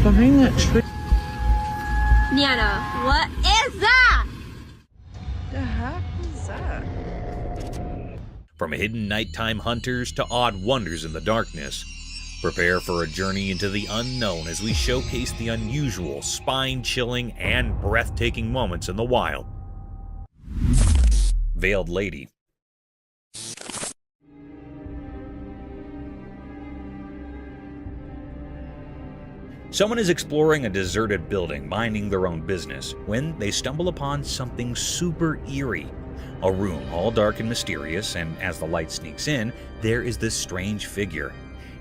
behind that tree. Nana, what is that? The heck is that? From hidden nighttime hunters to odd wonders in the darkness, prepare for a journey into the unknown as we showcase the unusual, spine-chilling, and breathtaking moments in the wild. Veiled Lady. Someone is exploring a deserted building, minding their own business, when they stumble upon something super eerie. A room all dark and mysterious, and as the light sneaks in, there is this strange figure.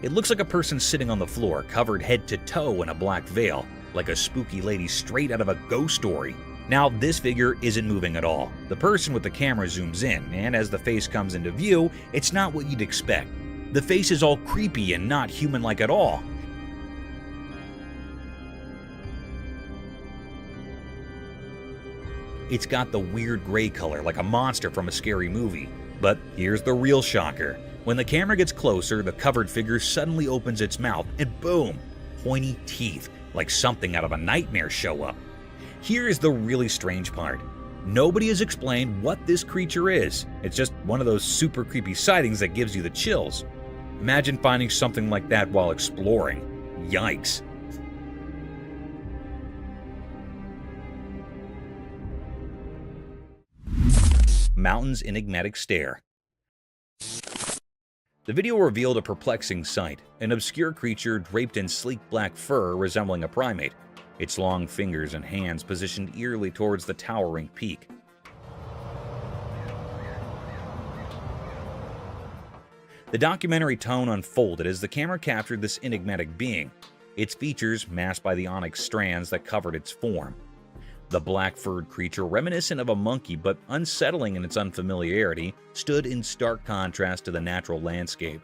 It looks like a person sitting on the floor, covered head to toe in a black veil, like a spooky lady straight out of a ghost story. Now, this figure isn't moving at all. The person with the camera zooms in, and as the face comes into view, it's not what you'd expect. The face is all creepy and not human-like at all. It's got the weird gray color like a monster from a scary movie. But here's the real shocker. When the camera gets closer, the covered figure suddenly opens its mouth and boom, pointy teeth, like something out of a nightmare show up. Here is the really strange part. Nobody has explained what this creature is. It's just one of those super creepy sightings that gives you the chills. Imagine finding something like that while exploring. Yikes. Mountain's enigmatic stare. The video revealed a perplexing sight, an obscure creature draped in sleek black fur resembling a primate, its long fingers and hands positioned eerily towards the towering peak. The documentary tone unfolded as the camera captured this enigmatic being, its features masked by the onyx strands that covered its form. The black-furred creature, reminiscent of a monkey but unsettling in its unfamiliarity, stood in stark contrast to the natural landscape.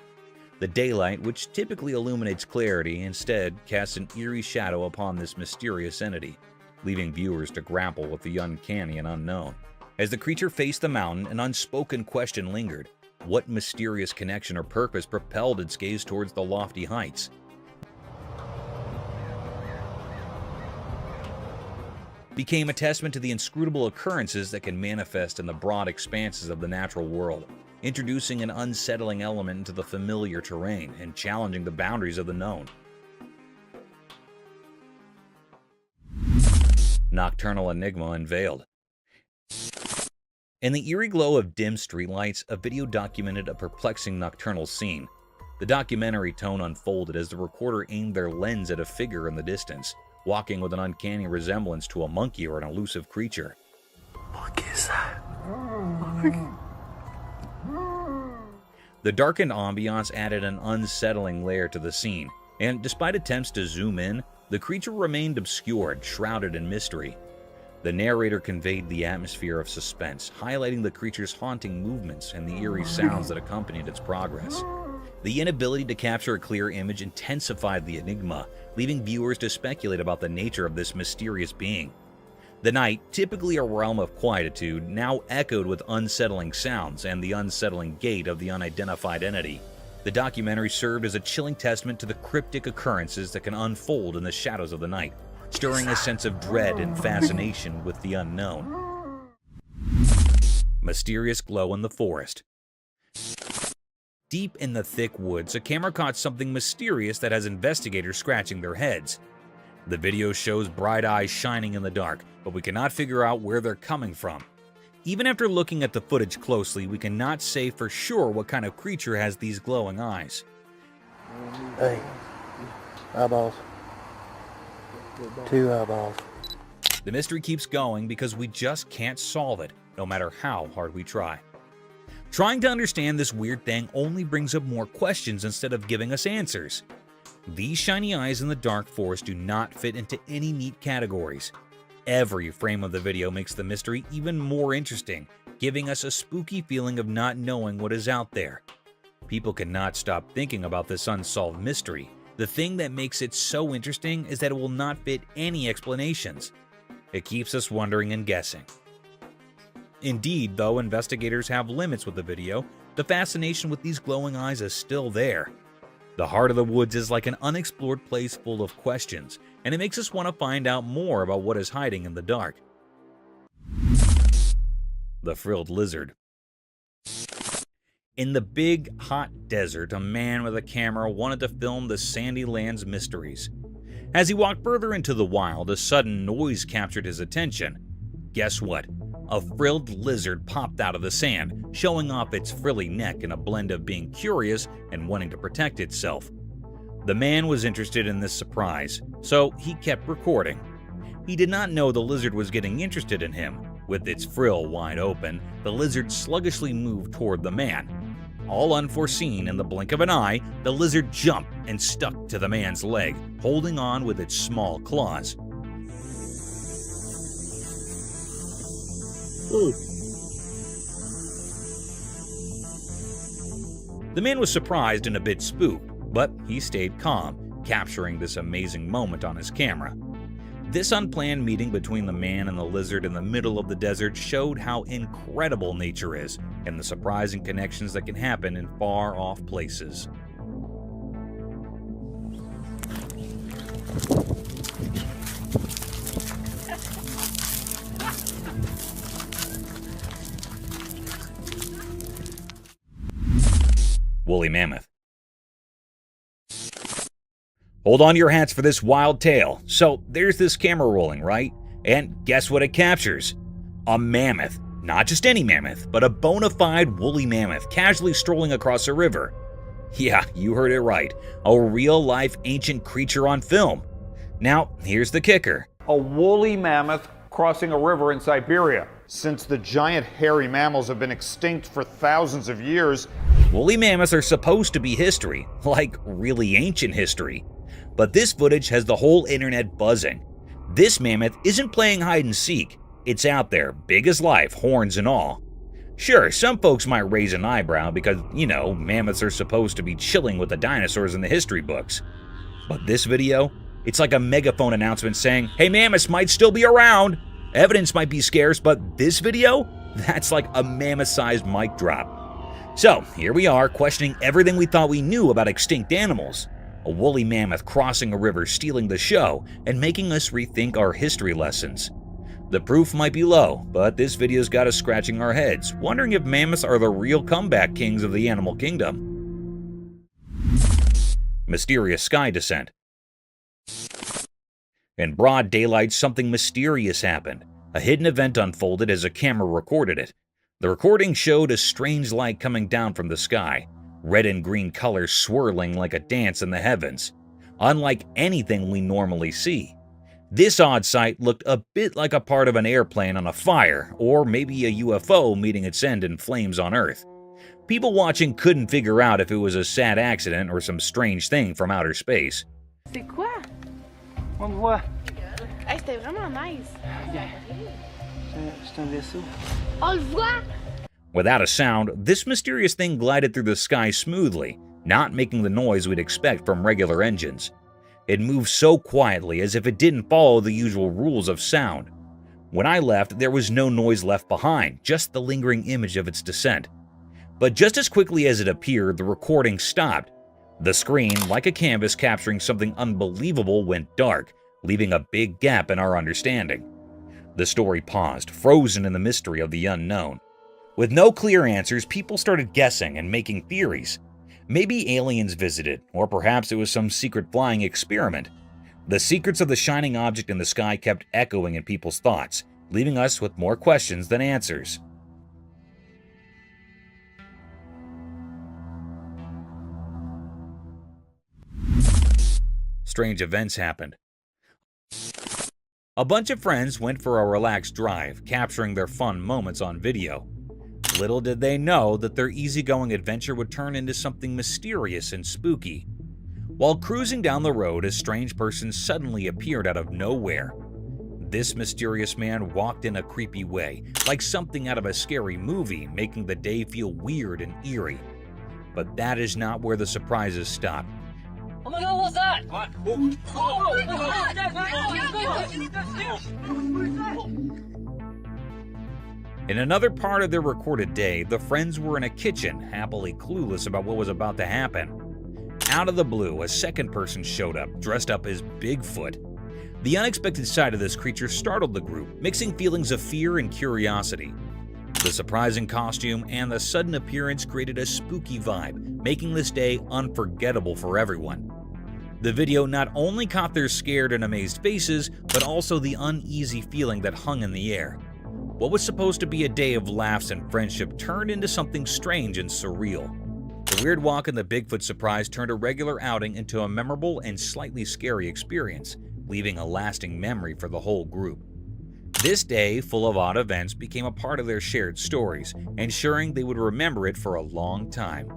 The daylight, which typically illuminates clarity, instead casts an eerie shadow upon this mysterious entity, leaving viewers to grapple with the uncanny and unknown. As the creature faced the mountain, an unspoken question lingered. What mysterious connection or purpose propelled its gaze towards the lofty heights? Became a testament to the inscrutable occurrences that can manifest in the broad expanses of the natural world, introducing an unsettling element into the familiar terrain and challenging the boundaries of the known. Nocturnal Enigma unveiled. In the eerie glow of dim streetlights, a video documented a perplexing nocturnal scene. The documentary tone unfolded as the recorder aimed their lens at a figure in the distance, walking with an uncanny resemblance to a monkey or an elusive creature. What is that? The darkened ambiance added an unsettling layer to the scene, and despite attempts to zoom in, the creature remained obscured, shrouded in mystery. The narrator conveyed the atmosphere of suspense, highlighting the creature's haunting movements and the eerie sounds that accompanied its progress. The inability to capture a clear image intensified the enigma, leaving viewers to speculate about the nature of this mysterious being. The night, typically a realm of quietude, now echoed with unsettling sounds and the unsettling gait of the unidentified entity. The documentary served as a chilling testament to the cryptic occurrences that can unfold in the shadows of the night, stirring a sense of dread and fascination with the unknown. Mysterious glow in the forest. Deep in the thick woods, a camera caught something mysterious that has investigators scratching their heads. The video shows bright eyes shining in the dark, but we cannot figure out where they're coming from. Even after looking at the footage closely, we cannot say for sure what kind of creature has these glowing eyes. Hey, eyeballs. 2 eyeballs. The mystery keeps going because we just can't solve it, no matter how hard we try. Trying to understand this weird thing only brings up more questions instead of giving us answers. These shiny eyes in the dark forest do not fit into any neat categories. Every frame of the video makes the mystery even more interesting, giving us a spooky feeling of not knowing what is out there. People cannot stop thinking about this unsolved mystery. The thing that makes it so interesting is that it will not fit any explanations. It keeps us wondering and guessing. Indeed, though investigators have limits with the video, the fascination with these glowing eyes is still there. The heart of the woods is like an unexplored place full of questions, and it makes us want to find out more about what is hiding in the dark. The Frilled Lizard. In the big, hot desert, a man with a camera wanted to film the sandy land's mysteries. As he walked further into the wild, a sudden noise captured his attention. Guess what? A frilled lizard popped out of the sand, showing off its frilly neck in a blend of being curious and wanting to protect itself. The man was interested in this surprise, so he kept recording. He did not know the lizard was getting interested in him. With its frill wide open, the lizard sluggishly moved toward the man. All unforeseen, in the blink of an eye, the lizard jumped and stuck to the man's leg, holding on with its small claws. The man was surprised and a bit spooked, but he stayed calm, capturing this amazing moment on his camera. This unplanned meeting between the man and the lizard in the middle of the desert showed how incredible nature is and the surprising connections that can happen in far-off places. Woolly Mammoth. Hold on to your hats for this wild tale. So there's this camera rolling, right? And guess what it captures? A mammoth. Not just any mammoth, but a bona fide woolly mammoth casually strolling across a river. Yeah, you heard it right. A real-life ancient creature on film. Now, here's the kicker. A woolly mammoth crossing a river in Siberia. Since the giant hairy mammals have been extinct for thousands of years, woolly mammoths are supposed to be history, like really ancient history. But this footage has the whole internet buzzing. This mammoth isn't playing hide and seek. It's out there, big as life, horns and all. Sure, some folks might raise an eyebrow because, mammoths are supposed to be chilling with the dinosaurs in the history books. But this video, it's like a megaphone announcement saying, hey, mammoths might still be around. Evidence might be scarce, but this video, that's like a mammoth-sized mic drop. So, here we are, questioning everything we thought we knew about extinct animals. A woolly mammoth crossing a river, stealing the show, and making us rethink our history lessons. The proof might be low, but this video's got us scratching our heads, wondering if mammoths are the real comeback kings of the animal kingdom. Mysterious sky descent. In broad daylight, something mysterious happened. A hidden event unfolded as a camera recorded it. The recording showed a strange light coming down from the sky, red and green colors swirling like a dance in the heavens, unlike anything we normally see. This odd sight looked a bit like a part of an airplane on a fire, or maybe a UFO meeting its end in flames on Earth. People watching couldn't figure out if it was a sad accident or some strange thing from outer space. C'est quoi? On le voit. Hey, c'était vraiment nice. C'est un vaisseau. On le voit? Without a sound, this mysterious thing glided through the sky smoothly, not making the noise we'd expect from regular engines. It moved so quietly as if it didn't follow the usual rules of sound. When I left, there was no noise left behind, just the lingering image of its descent. But just as quickly as it appeared, the recording stopped. The screen, like a canvas capturing something unbelievable, went dark, leaving a big gap in our understanding. The story paused, frozen in the mystery of the unknown. With no clear answers, people started guessing and making theories. Maybe aliens visited, or perhaps it was some secret flying experiment. The secrets of the shining object in the sky kept echoing in people's thoughts, leaving us with more questions than answers. Strange events happened. A bunch of friends went for a relaxed drive, capturing their fun moments on video. Little did they know that their easygoing adventure would turn into something mysterious and spooky. While cruising down the road, a strange person suddenly appeared out of nowhere. This mysterious man walked in a creepy way, like something out of a scary movie, making the day feel weird and eerie. But that is not where the surprises stop. Oh my god, what's that? What? In another part of their recorded day, the friends were in a kitchen, happily clueless about what was about to happen. Out of the blue, a second person showed up, dressed up as Bigfoot. The unexpected sight of this creature startled the group, mixing feelings of fear and curiosity. The surprising costume and the sudden appearance created a spooky vibe, making this day unforgettable for everyone. The video not only caught their scared and amazed faces, but also the uneasy feeling that hung in the air. What was supposed to be a day of laughs and friendship turned into something strange and surreal. The weird walk and the Bigfoot surprise turned a regular outing into a memorable and slightly scary experience, leaving a lasting memory for the whole group. This day, full of odd events, became a part of their shared stories, ensuring they would remember it for a long time.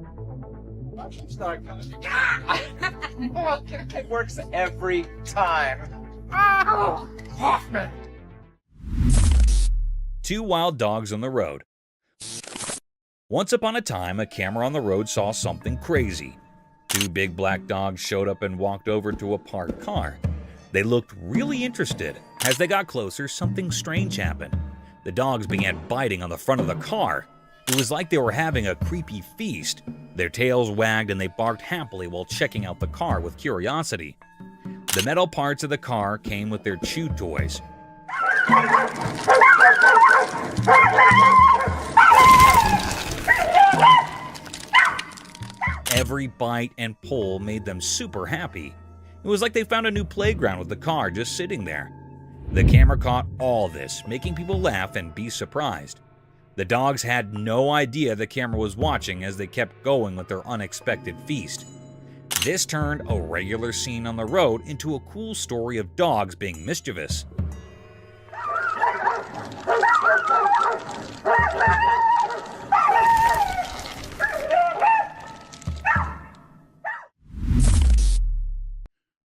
It works every time. Hoffman! Two wild dogs on the road. Once upon a time, a camera on the road saw something crazy. Two big black dogs showed up and walked over to a parked car. They looked really interested. As they got closer, something strange happened. The dogs began biting on the front of the car. It was like they were having a creepy feast. Their tails wagged and they barked happily while checking out the car with curiosity. The metal parts of the car came with their chew toys. Every bite and pull made them super happy. It was like they found a new playground with the car just sitting there. The camera caught all this, making people laugh and be surprised. The dogs had no idea the camera was watching as they kept going with their unexpected feast. This turned a regular scene on the road into a cool story of dogs being mischievous.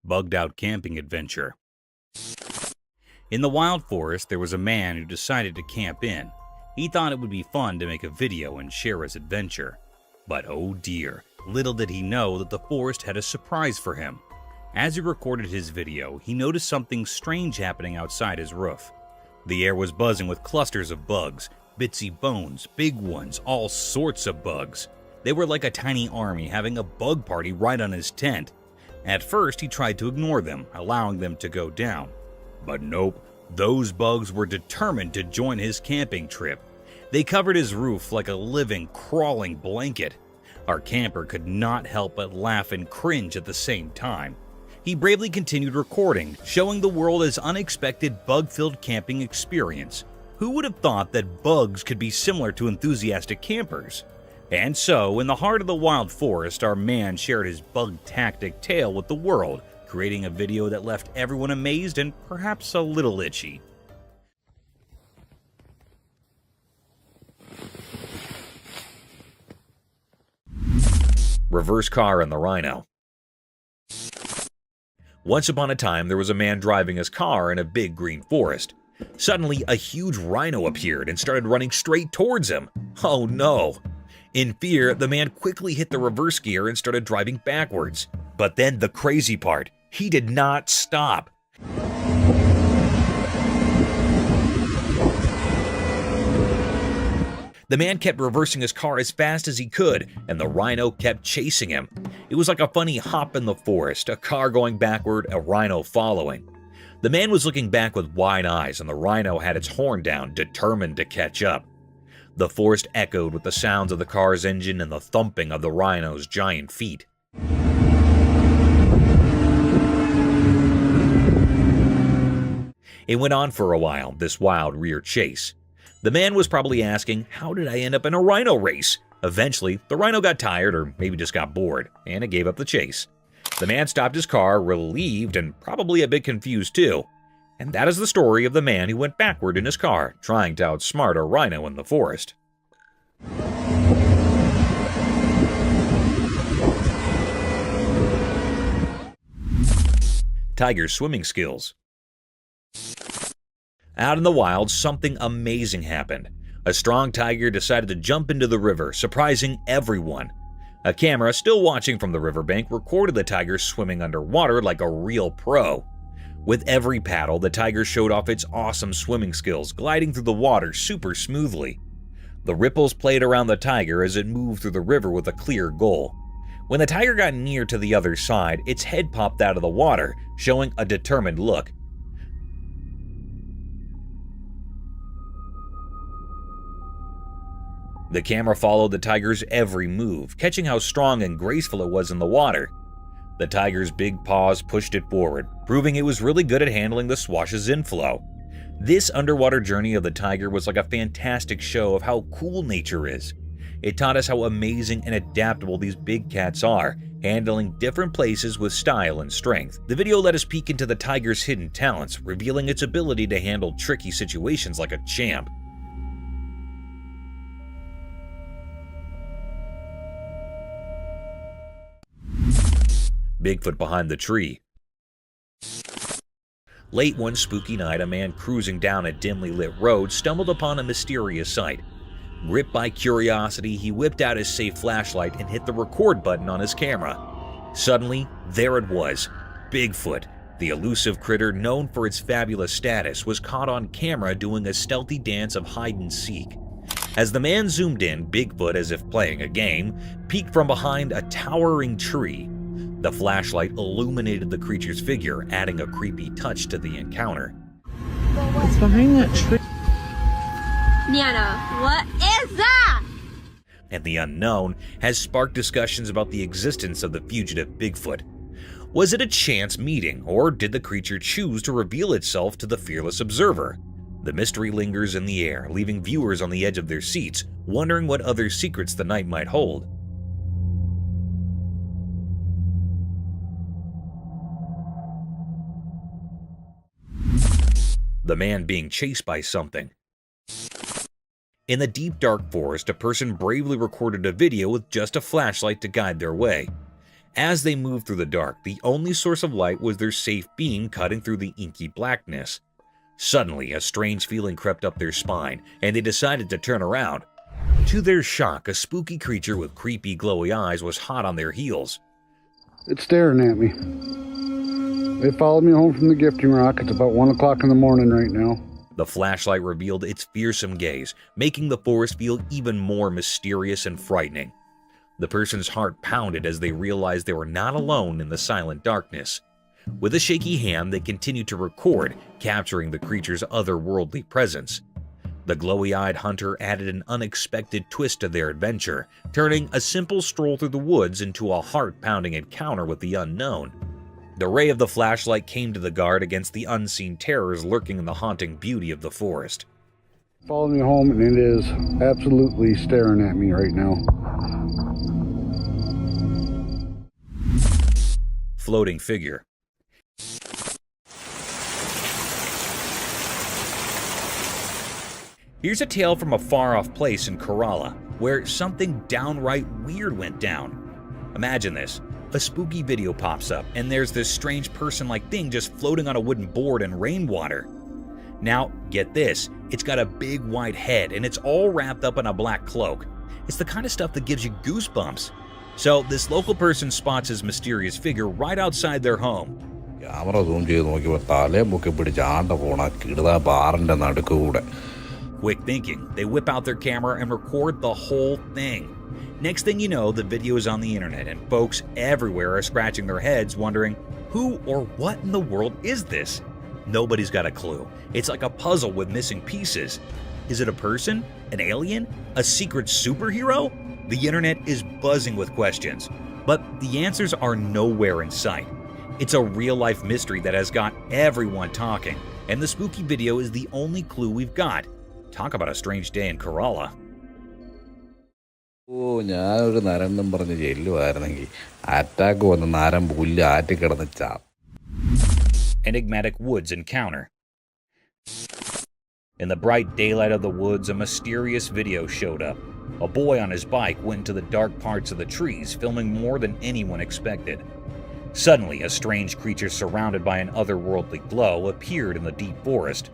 Bugged out camping adventure. In the wild forest, there was a man who decided to camp in. He thought it would be fun to make a video and share his adventure. But oh dear, little did he know that the forest had a surprise for him. As he recorded his video, he noticed something strange happening outside his roof. The air was buzzing with clusters of bugs, bitsy bones, big ones, all sorts of bugs. They were like a tiny army having a bug party right on his tent. At first, he tried to ignore them, allowing them to go down. But nope, those bugs were determined to join his camping trip. They covered his roof like a living, crawling blanket. Our camper could not help but laugh and cringe at the same time. He bravely continued recording, showing the world his unexpected bug-filled camping experience. Who would have thought that bugs could be similar to enthusiastic campers? And so, in the heart of the wild forest, our man shared his bug-tactic tale with the world, creating a video that left everyone amazed and perhaps a little itchy. Reverse car and the Rhino. Once upon a time, there was a man driving his car in a big green forest. Suddenly, a huge rhino appeared and started running straight towards him. Oh no! In fear, the man quickly hit the reverse gear and started driving backwards. But then the crazy part, he did not stop. The man kept reversing his car as fast as he could, and the rhino kept chasing him. It was like a funny hop in the forest, a car going backward, a rhino following. The man was looking back with wide eyes, and the rhino had its horn down, determined to catch up. The forest echoed with the sounds of the car's engine and the thumping of the rhino's giant feet. It went on for a while, this wild rear chase. The man was probably asking, how did I end up in a rhino race? Eventually, the rhino got tired, or maybe just got bored, and it gave up the chase. The man stopped his car, relieved and probably a bit confused too. And that is the story of the man who went backward in his car, trying to outsmart a rhino in the forest. Tiger swimming skills. Out in the wild, something amazing happened. A strong tiger decided to jump into the river, surprising everyone. A camera, still watching from the riverbank, recorded the tiger swimming underwater like a real pro. With every paddle, the tiger showed off its awesome swimming skills, gliding through the water super smoothly. The ripples played around the tiger as it moved through the river with a clear goal. When the tiger got near to the other side, its head popped out of the water, showing a determined look. The camera followed the tiger's every move, catching how strong and graceful it was in the water. The tiger's big paws pushed it forward, proving it was really good at handling the swash's inflow. This underwater journey of the tiger was like a fantastic show of how cool nature is. It taught us how amazing and adaptable these big cats are, handling different places with style and strength. The video let us peek into the tiger's hidden talents, revealing its ability to handle tricky situations like a champ. Bigfoot behind the tree. Late one spooky night, a man cruising down a dimly lit road stumbled upon a mysterious sight. Gripped by curiosity, he whipped out his safe flashlight and hit the record button on his camera. Suddenly, there it was. Bigfoot, the elusive critter known for its fabulous status, was caught on camera doing a stealthy dance of hide and seek. As the man zoomed in, Bigfoot, as if playing a game, peeked from behind a towering tree. The flashlight illuminated the creature's figure, adding a creepy touch to the encounter. It's behind that tree. Nana, what is that? And the unknown has sparked discussions about the existence of the fugitive Bigfoot. Was it a chance meeting, or did the creature choose to reveal itself to the fearless observer? The mystery lingers in the air, leaving viewers on the edge of their seats, wondering what other secrets the night might hold. The man being chased by something. In the deep dark forest, a person bravely recorded a video with just a flashlight to guide their way. As they moved through the dark, the only source of light was their safe beam cutting through the inky blackness. Suddenly, a strange feeling crept up their spine, and they decided to turn around. To their shock, a spooky creature with creepy glowy eyes was hot on their heels. It's staring at me. They followed me home from the gifting rock. It's about 1 o'clock in the morning right now. The flashlight revealed its fearsome gaze, making the forest feel even more mysterious and frightening. The person's heart pounded as they realized they were not alone in the silent darkness. With a shaky hand, they continued to record, capturing the creature's otherworldly presence. The glowy-eyed hunter added an unexpected twist to their adventure, turning a simple stroll through the woods into a heart-pounding encounter with the unknown. The ray of the flashlight came to the guard against the unseen terrors lurking in the haunting beauty of the forest. Followed me home, and it is absolutely staring at me right now. Floating figure. Here's a tale from a far-off place in Kerala, where something downright weird went down. Imagine this. A spooky video pops up, and there's this strange person-like thing just floating on a wooden board in rainwater. Now, get this. It's got a big white head, and it's all wrapped up in a black cloak. It's the kind of stuff that gives you goosebumps. So, this local person spots his mysterious figure right outside their home. Quick thinking, they whip out their camera and record the whole thing. Next thing you know, the video is on the internet, and folks everywhere are scratching their heads wondering, who or what in the world is this? Nobody's got a clue. It's like a puzzle with missing pieces. Is it a person? An alien? A secret superhero? The internet is buzzing with questions, but the answers are nowhere in sight. It's a real-life mystery that has got everyone talking, and the spooky video is the only clue we've got. Talk about a strange day in Kerala. Enigmatic woods encounter. In the bright daylight of the woods, a mysterious video showed up. A boy on his bike went into the dark parts of the trees, filming more than anyone expected. Suddenly, a strange creature surrounded by an otherworldly glow appeared in the deep forest.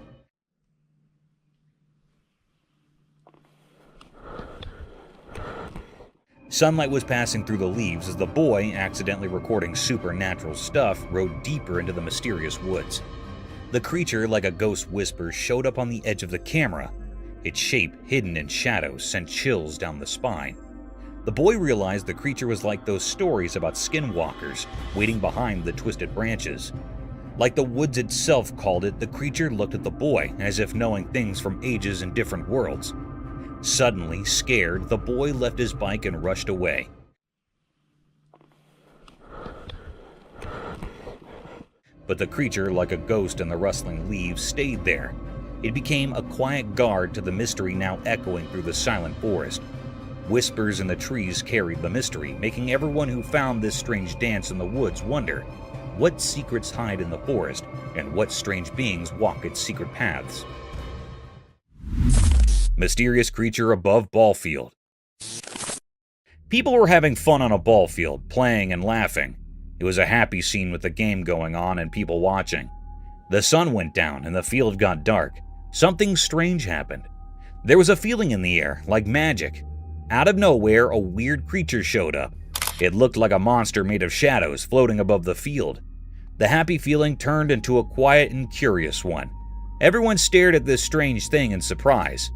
Sunlight was passing through the leaves as the boy, accidentally recording supernatural stuff, rode deeper into the mysterious woods. The creature, like a ghost whisper, showed up on the edge of the camera. Its shape, hidden in shadows, sent chills down the spine. The boy realized the creature was like those stories about skinwalkers, waiting behind the twisted branches. Like the woods itself called it, the creature looked at the boy, as if knowing things from ages and different worlds. Suddenly, scared, the boy left his bike and rushed away. But the creature, like a ghost in the rustling leaves, stayed there. It became a quiet guard to the mystery now echoing through the silent forest. Whispers in the trees carried the mystery, making everyone who found this strange dance in the woods wonder what secrets hide in the forest and what strange beings walk its secret paths. Mysterious creature above Ballfield. People were having fun on a ball field, playing and laughing. It was a happy scene with the game going on and people watching. The sun went down and the field got dark. Something strange happened. There was a feeling in the air, like magic. Out of nowhere, a weird creature showed up. It looked like a monster made of shadows floating above the field. The happy feeling turned into a quiet and curious one. Everyone stared at this strange thing in surprise.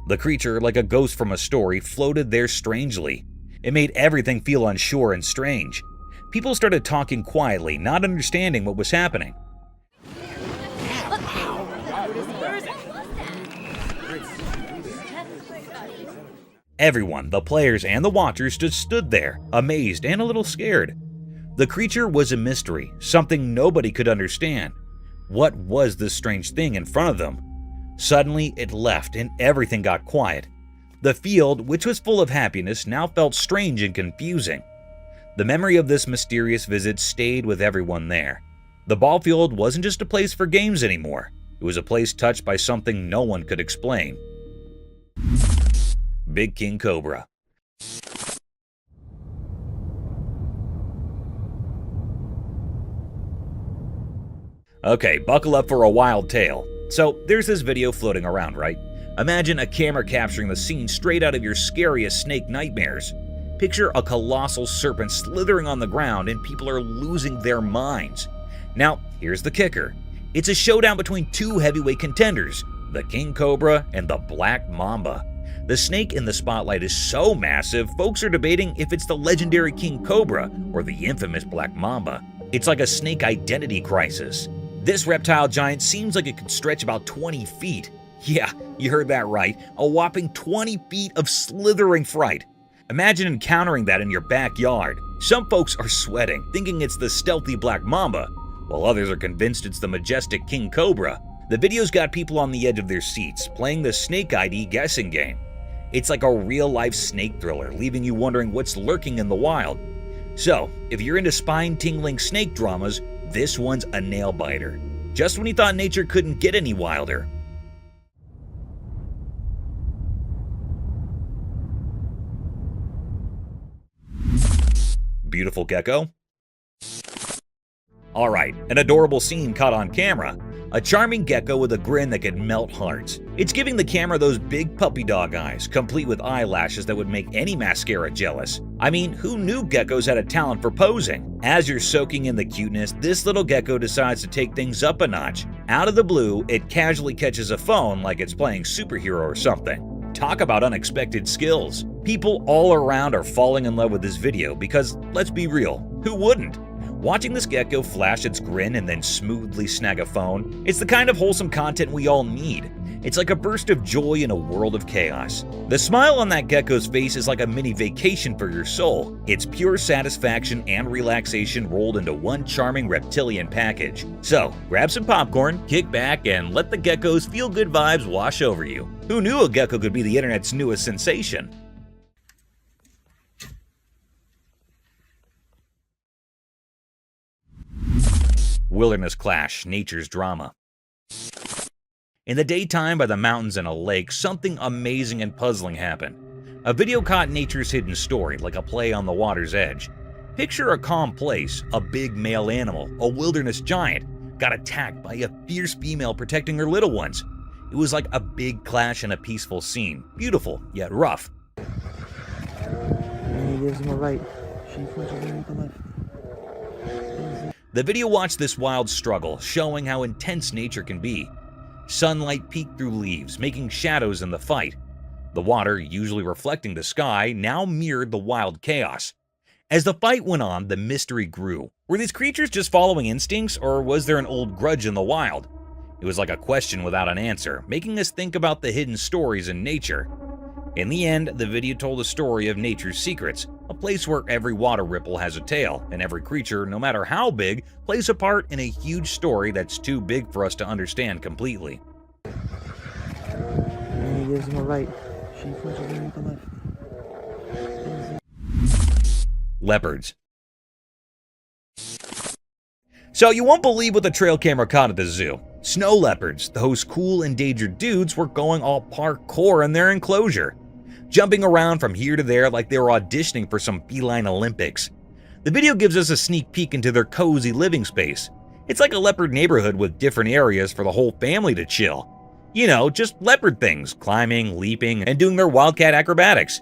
The creature, like a ghost from a story, floated there strangely. It made everything feel unsure and strange. People started talking quietly, not understanding what was happening. Everyone, the players and the watchers, just stood there, amazed and a little scared. The creature was a mystery, something nobody could understand. What was this strange thing in front of them? Suddenly, it left and everything got quiet. The field, which was full of happiness, now felt strange and confusing. The memory of this mysterious visit stayed with everyone there. The ball field wasn't just a place for games anymore. It was a place touched by something no one could explain. Big King Cobra. Okay, buckle up for a wild tale. So, there's this video floating around, right? Imagine a camera capturing the scene straight out of your scariest snake nightmares. Picture a colossal serpent slithering on the ground and people are losing their minds. Now, here's the kicker. It's a showdown between two heavyweight contenders, the King Cobra and the Black Mamba. The snake in the spotlight is so massive, folks are debating if it's the legendary King Cobra or the infamous Black Mamba. It's like a snake identity crisis. This reptile giant seems like it could stretch about 20 feet. Yeah, you heard that right, a whopping 20 feet of slithering fright. Imagine encountering that in your backyard. Some folks are sweating, thinking it's the stealthy Black Mamba, while others are convinced it's the majestic King Cobra. The video's got people on the edge of their seats, playing the Snake ID guessing game. It's like a real-life snake thriller, leaving you wondering what's lurking in the wild. So, if you're into spine-tingling snake dramas, this one's a nail-biter. Just when you thought nature couldn't get any wilder. Beautiful gecko? Alright, an adorable scene caught on camera. A charming gecko with a grin that could melt hearts. It's giving the camera those big puppy dog eyes, complete with eyelashes that would make any mascara jealous. I mean, who knew geckos had a talent for posing? As you're soaking in the cuteness, this little gecko decides to take things up a notch. Out of the blue, it casually catches a phone like it's playing superhero or something. Talk about unexpected skills. People all around are falling in love with this video because, let's be real, who wouldn't? Watching this gecko flash its grin and then smoothly snag a phone, it's the kind of wholesome content we all need. It's like a burst of joy in a world of chaos. The smile on that gecko's face is like a mini vacation for your soul. It's pure satisfaction and relaxation rolled into one charming reptilian package. So, grab some popcorn, kick back, and let the gecko's feel-good vibes wash over you. Who knew a gecko could be the internet's newest sensation? Wilderness clash, nature's drama. In the daytime by the mountains and a lake, something amazing and puzzling happened. A video caught nature's hidden story, like a play on the water's edge. Picture a calm place, a big male animal, a wilderness giant, got attacked by a fierce female protecting her little ones. It was like a big clash in a peaceful scene, beautiful yet rough. And he gives him a right. She punches him to the left. The video watched this wild struggle, showing how intense nature can be. Sunlight peeked through leaves, making shadows in the fight. The water, usually reflecting the sky, now mirrored the wild chaos. As the fight went on, the mystery grew. Were these creatures just following instincts, or was there an old grudge in the wild? It was like a question without an answer, making us think about the hidden stories in nature. In the end, the video told a story of nature's secrets, a place where every water ripple has a tale, and every creature, no matter how big, plays a part in a huge story that's too big for us to understand completely. And he gives him a right. She punches him with the left. Leopards. So you won't believe what the trail camera caught at the zoo. Snow leopards, those cool endangered dudes, were going all parkour in their enclosure, jumping around from here to there like they were auditioning for some feline Olympics. The video gives us a sneak peek into their cozy living space. It's like a leopard neighborhood with different areas for the whole family to chill. You know, just leopard things, climbing, leaping, and doing their wildcat acrobatics.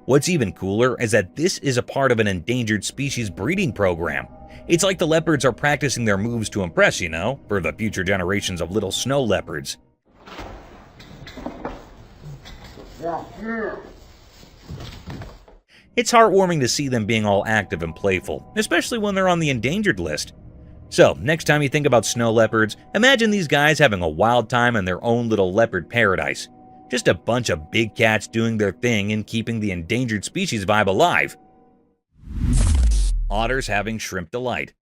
What's even cooler is that this is a part of an endangered species breeding program. It's like the leopards are practicing their moves to impress, you know, for the future generations of little snow leopards. It's heartwarming to see them being all active and playful, especially when they're on the endangered list. So, next time you think about snow leopards, imagine these guys having a wild time in their own little leopard paradise. Just a bunch of big cats doing their thing and keeping the endangered species vibe alive. Otters having shrimp delight.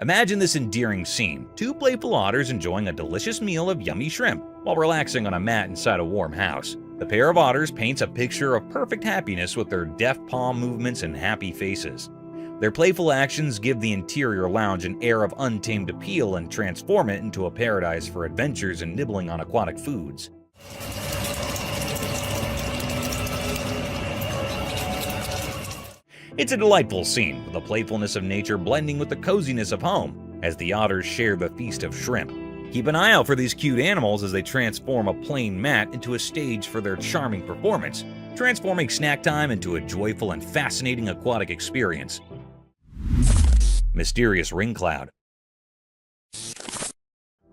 Imagine this endearing scene. Two playful otters enjoying a delicious meal of yummy shrimp while relaxing on a mat inside a warm house. The pair of otters paints a picture of perfect happiness with their deft palm movements and happy faces. Their playful actions give the interior lounge an air of untamed appeal and transform it into a paradise for adventures and nibbling on aquatic foods. It's a delightful scene, with the playfulness of nature blending with the coziness of home, as the otters share the feast of shrimp. Keep an eye out for these cute animals as they transform a plain mat into a stage for their charming performance, transforming snack time into a joyful and fascinating aquatic experience. Mysterious ring cloud.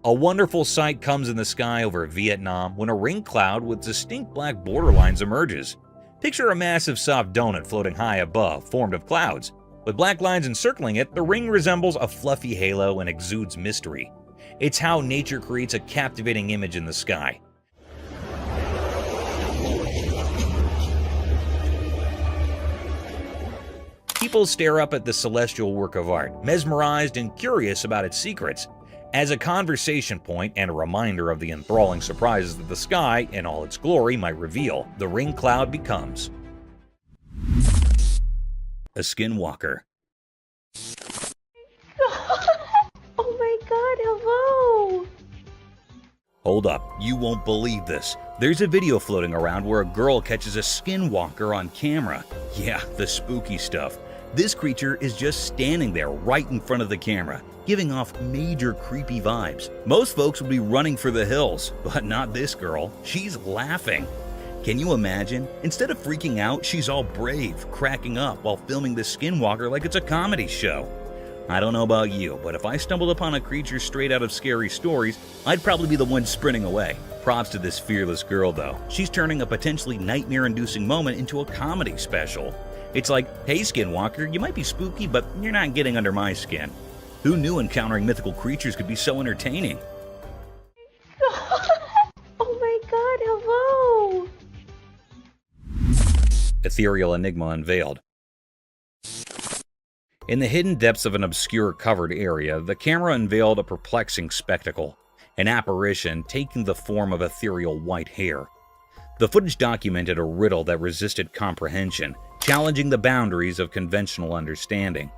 A wonderful sight comes in the sky over Vietnam when a ring cloud with distinct black borderlines emerges. Picture a massive soft donut floating high above, formed of clouds. With black lines encircling it, the ring resembles a fluffy halo and exudes mystery. It's how nature creates a captivating image in the sky. People stare up at the celestial work of art, mesmerized and curious about its secrets. As a conversation point and a reminder of the enthralling surprises that the sky, in all its glory, might reveal, the ring cloud becomes a Skinwalker. Oh my god, hello! Hold up, you won't believe this. There's a video floating around where a girl catches a Skinwalker on camera. Yeah, the spooky stuff. This creature is just standing there right in front of the camera, giving off major creepy vibes. Most folks would be running for the hills, but not this girl. She's laughing. Can you imagine? Instead of freaking out, she's all brave, cracking up while filming the Skinwalker like it's a comedy show. I don't know about you, but if I stumbled upon a creature straight out of scary stories, I'd probably be the one sprinting away. Props to this fearless girl though. She's turning a potentially nightmare-inducing moment into a comedy special. It's like, hey Skinwalker, you might be spooky, but you're not getting under my skin. Who knew encountering mythical creatures could be so entertaining? Oh my god, hello! Ethereal Enigma unveiled. In the hidden depths of an obscure covered area, the camera unveiled a perplexing spectacle, an apparition taking the form of ethereal white hair. The footage documented a riddle that resisted comprehension, challenging the boundaries of conventional understanding.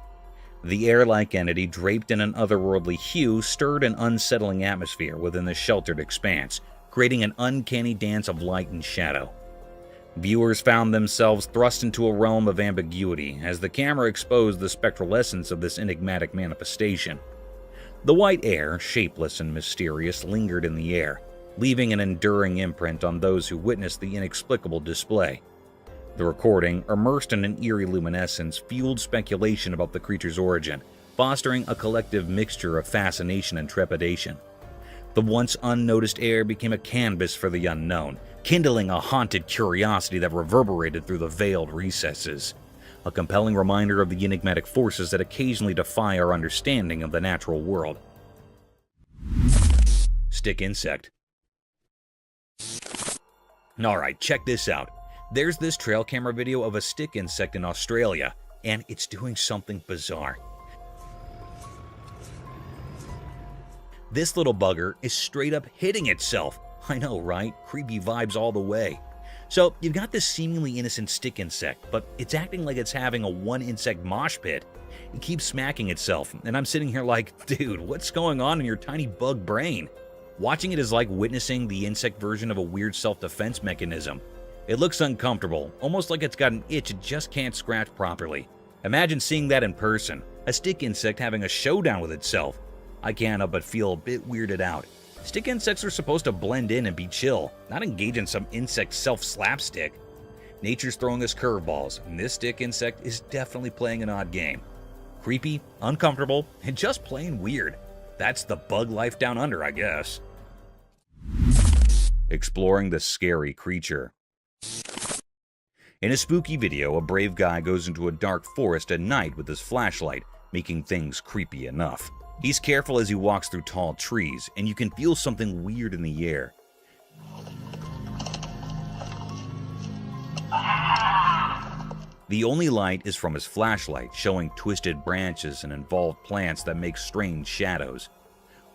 The air-like entity, draped in an otherworldly hue, stirred an unsettling atmosphere within the sheltered expanse, creating an uncanny dance of light and shadow. Viewers found themselves thrust into a realm of ambiguity as the camera exposed the spectral essence of this enigmatic manifestation. The white air, shapeless and mysterious, lingered in the air, leaving an enduring imprint on those who witnessed the inexplicable display. The recording, immersed in an eerie luminescence, fueled speculation about the creature's origin, fostering a collective mixture of fascination and trepidation. The once unnoticed air became a canvas for the unknown, kindling a haunted curiosity that reverberated through the veiled recesses. A compelling reminder of the enigmatic forces that occasionally defy our understanding of the natural world. Stick insect. Alright, check this out. There's this trail camera video of a stick insect in Australia, and it's doing something bizarre. This little bugger is straight up hitting itself. I know, right? Creepy vibes all the way. So you've got this seemingly innocent stick insect, but it's acting like it's having a one-insect mosh pit. It keeps smacking itself, and I'm sitting here like, dude, what's going on in your tiny bug brain? Watching it is like witnessing the insect version of a weird self-defense mechanism. It looks uncomfortable, almost like it's got an itch it just can't scratch properly. Imagine seeing that in person, a stick insect having a showdown with itself. I can't help but feel a bit weirded out. Stick insects are supposed to blend in and be chill, not engage in some insect self-slapstick. Nature's throwing us curveballs, and this stick insect is definitely playing an odd game. Creepy, uncomfortable, and just plain weird. That's the bug life down under, I guess. Exploring the scary creature. In a spooky video, a brave guy goes into a dark forest at night with his flashlight, making things creepy enough. He's careful as he walks through tall trees, and you can feel something weird in the air. The only light is from his flashlight, showing twisted branches and involved plants that make strange shadows.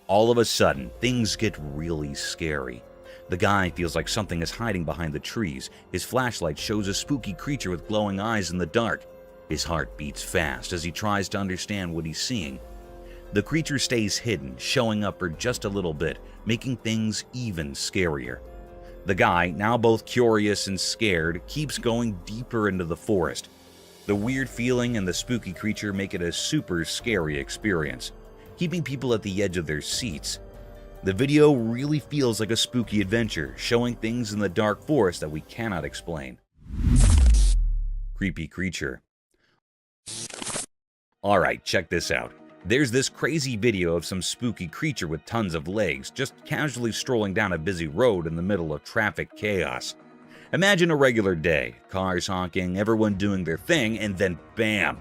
All of a sudden, things get really scary. The guy feels like something is hiding behind the trees. His flashlight shows a spooky creature with glowing eyes in the dark. His heart beats fast as he tries to understand what he's seeing. The creature stays hidden, showing up for just a little bit, making things even scarier. The guy, now both curious and scared, keeps going deeper into the forest. The weird feeling and the spooky creature make it a super scary experience, keeping people at the edge of their seats. The video really feels like a spooky adventure, showing things in the dark forest that we cannot explain. Creepy creature. Alright, check this out. There's this crazy video of some spooky creature with tons of legs, just casually strolling down a busy road in the middle of traffic chaos. Imagine a regular day, cars honking, everyone doing their thing, and then bam!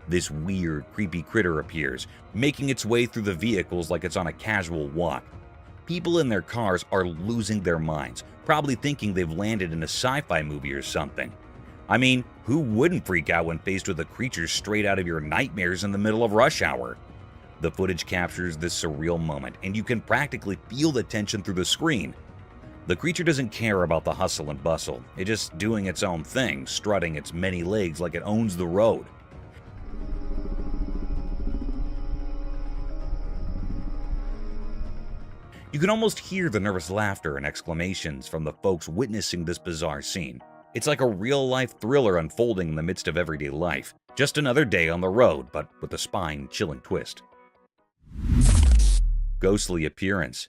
This weird, creepy critter appears, making its way through the vehicles like it's on a casual walk. People in their cars are losing their minds, probably thinking they've landed in a sci-fi movie or something. I mean, who wouldn't freak out when faced with a creature straight out of your nightmares in the middle of rush hour? The footage captures this surreal moment, and you can practically feel the tension through the screen. The creature doesn't care about the hustle and bustle. It's just doing its own thing, strutting its many legs like it owns the road. You can almost hear the nervous laughter and exclamations from the folks witnessing this bizarre scene. It's like a real-life thriller unfolding in the midst of everyday life. Just another day on the road, but with a spine-chilling twist. Ghostly appearance.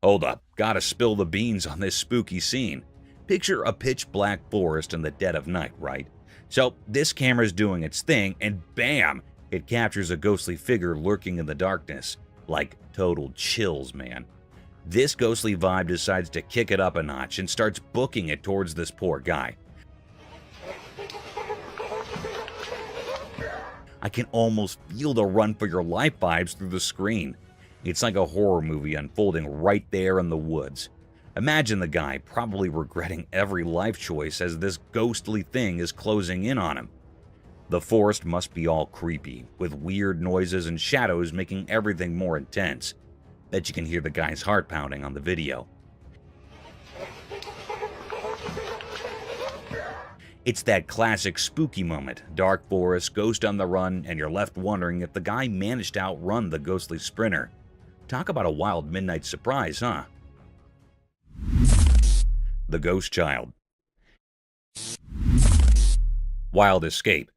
Hold up, gotta spill the beans on this spooky scene. Picture a pitch-black forest in the dead of night, right? So this camera's doing its thing, and bam! It captures a ghostly figure lurking in the darkness. Like total chills, man. This ghostly vibe decides to kick it up a notch and starts booking it towards this poor guy. I can almost feel the run for your life vibes through the screen. It's like a horror movie unfolding right there in the woods. Imagine the guy probably regretting every life choice as this ghostly thing is closing in on him. The forest must be all creepy, with weird noises and shadows making everything more intense. Bet you can hear the guy's heart pounding on the video. It's that classic spooky moment, dark forest, ghost on the run, and you're left wondering if the guy managed to outrun the ghostly sprinter. Talk about a wild midnight surprise, huh? The Ghost Child. Wild escape.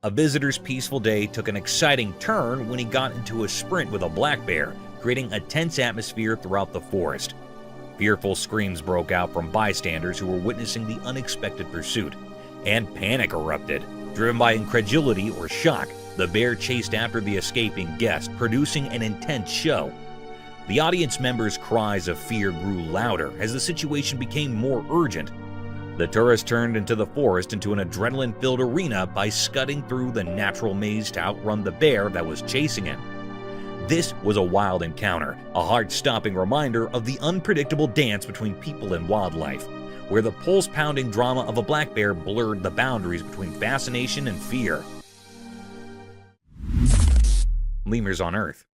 A visitor's peaceful day took an exciting turn when he got into a sprint with a black bear, creating a tense atmosphere throughout the forest. Fearful screams broke out from bystanders who were witnessing the unexpected pursuit, and panic erupted. Driven by incredulity or shock, the bear chased after the escaping guest, producing an intense show. The audience members' cries of fear grew louder as the situation became more urgent. The tourist turned into the forest into an adrenaline-filled arena by scudding through the natural maze to outrun the bear that was chasing him. This was a wild encounter, a heart-stopping reminder of the unpredictable dance between people and wildlife, where the pulse-pounding drama of a black bear blurred the boundaries between fascination and fear. Lemurs on Earth.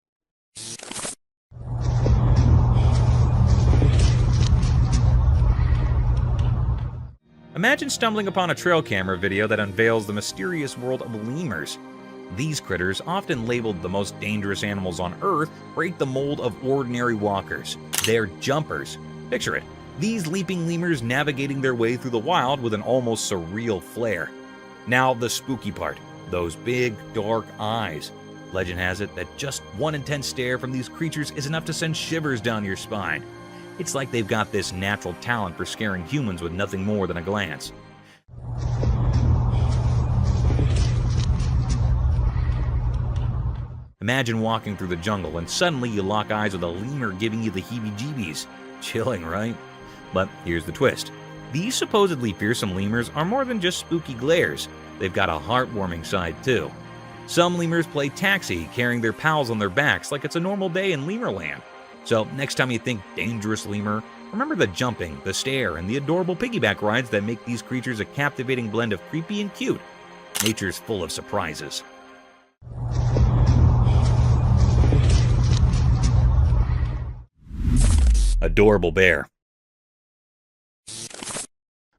Imagine stumbling upon a trail camera video that unveils the mysterious world of lemurs. These critters, often labeled the most dangerous animals on Earth, break the mold of ordinary walkers. They're jumpers. Picture it. These leaping lemurs navigating their way through the wild with an almost surreal flair. Now the spooky part. Those big, dark eyes. Legend has it that just one intense stare from these creatures is enough to send shivers down your spine. It's like they've got this natural talent for scaring humans with nothing more than a glance. Imagine walking through the jungle and suddenly you lock eyes with a lemur giving you the heebie-jeebies. Chilling, right? But here's the twist. These supposedly fearsome lemurs are more than just spooky glares. They've got a heartwarming side too. Some lemurs play taxi, carrying their pals on their backs like it's a normal day in Lemurland. So next time you think dangerous lemur, remember the jumping, the stare, and the adorable piggyback rides that make these creatures a captivating blend of creepy and cute. Nature's full of surprises. Adorable bear.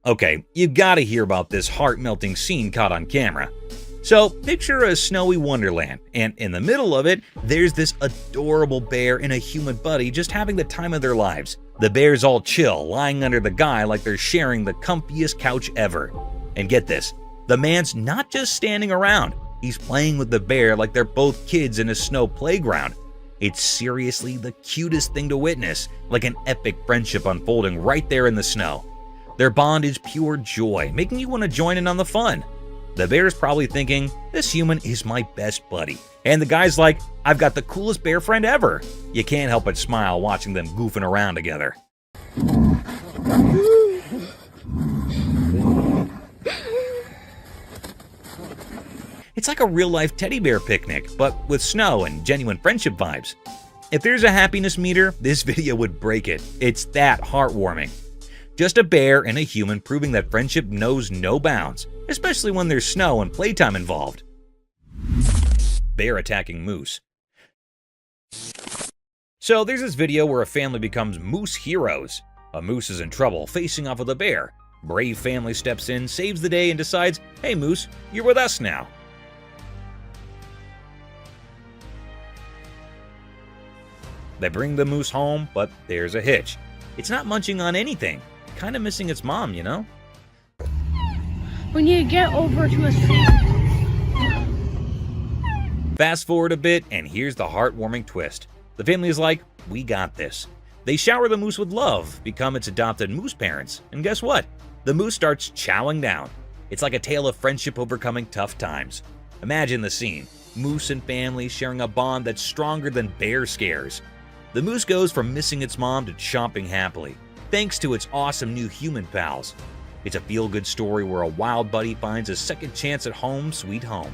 Okay, you gotta hear about this heart-melting scene caught on camera. So, picture a snowy wonderland, and in the middle of it, there's this adorable bear and a human buddy just having the time of their lives. The bear's all chill, lying under the guy like they're sharing the comfiest couch ever. And get this, the man's not just standing around, he's playing with the bear like they're both kids in a snow playground. It's seriously the cutest thing to witness, like an epic friendship unfolding right there in the snow. Their bond is pure joy, making you want to join in on the fun. The bear's probably thinking, this human is my best buddy. And the guy's like, I've got the coolest bear friend ever. You can't help but smile watching them goofing around together. It's like a real-life teddy bear picnic, but with snow and genuine friendship vibes. If there's a happiness meter, this video would break it. It's that heartwarming. Just a bear and a human proving that friendship knows no bounds, especially when there's snow and playtime involved. Bear attacking moose. So there's this video where a family becomes moose heroes. A moose is in trouble, facing off with a bear. Brave family steps in, saves the day, and decides, hey moose, you're with us now. They bring the moose home, but there's a hitch. It's not munching on anything. Kind of missing its mom, you know? We need to get over to a street. Fast forward a bit, and here's the heartwarming twist. The family is like, we got this. They shower the moose with love, become its adopted moose parents, and guess what? The moose starts chowing down. It's like a tale of friendship overcoming tough times. Imagine the scene. Moose and family sharing a bond that's stronger than bear scares. The moose goes from missing its mom to chomping happily, thanks to its awesome new human pals. It's a feel-good story where a wild buddy finds a second chance at home sweet home.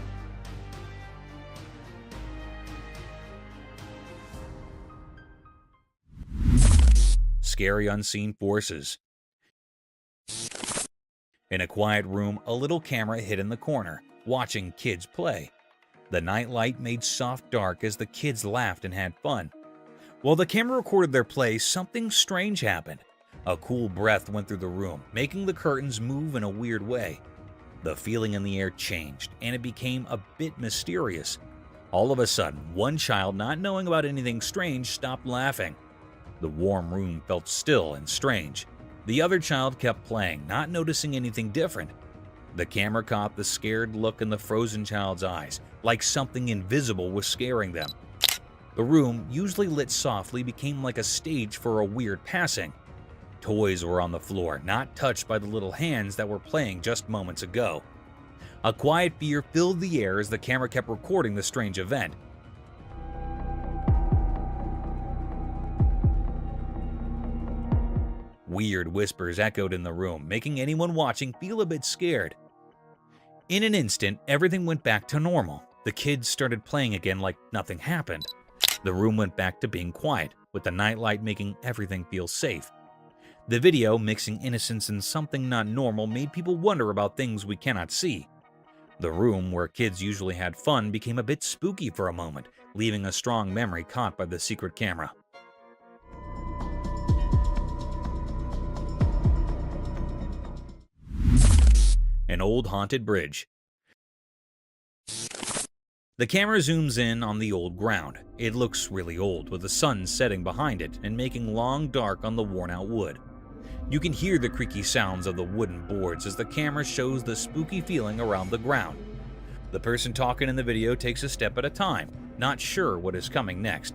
Scary unseen forces. In a quiet room, a little camera hid in the corner, watching kids play. The nightlight made soft dark as the kids laughed and had fun. While the camera recorded their play, something strange happened. A cool breath went through the room, making the curtains move in a weird way. The feeling in the air changed, and it became a bit mysterious. All of a sudden, one child, not knowing about anything strange, stopped laughing. The warm room felt still and strange. The other child kept playing, not noticing anything different. The camera caught the scared look in the frozen child's eyes, like something invisible was scaring them. The room, usually lit softly, became like a stage for a weird passing. Toys were on the floor, not touched by the little hands that were playing just moments ago. A quiet fear filled the air as the camera kept recording the strange event. Weird whispers echoed in the room, making anyone watching feel a bit scared. In an instant, everything went back to normal. The kids started playing again like nothing happened. The room went back to being quiet, with the nightlight making everything feel safe. The video, mixing innocence and something not normal, made people wonder about things we cannot see. The room where kids usually had fun became a bit spooky for a moment, leaving a strong memory caught by the secret camera. An old haunted bridge. The camera zooms in on the old ground. It looks really old, with the sun setting behind it and making long dark on the worn-out wood. You can hear the creaky sounds of the wooden boards as the camera shows the spooky feeling around the ground. The person talking in the video takes a step at a time, not sure what is coming next.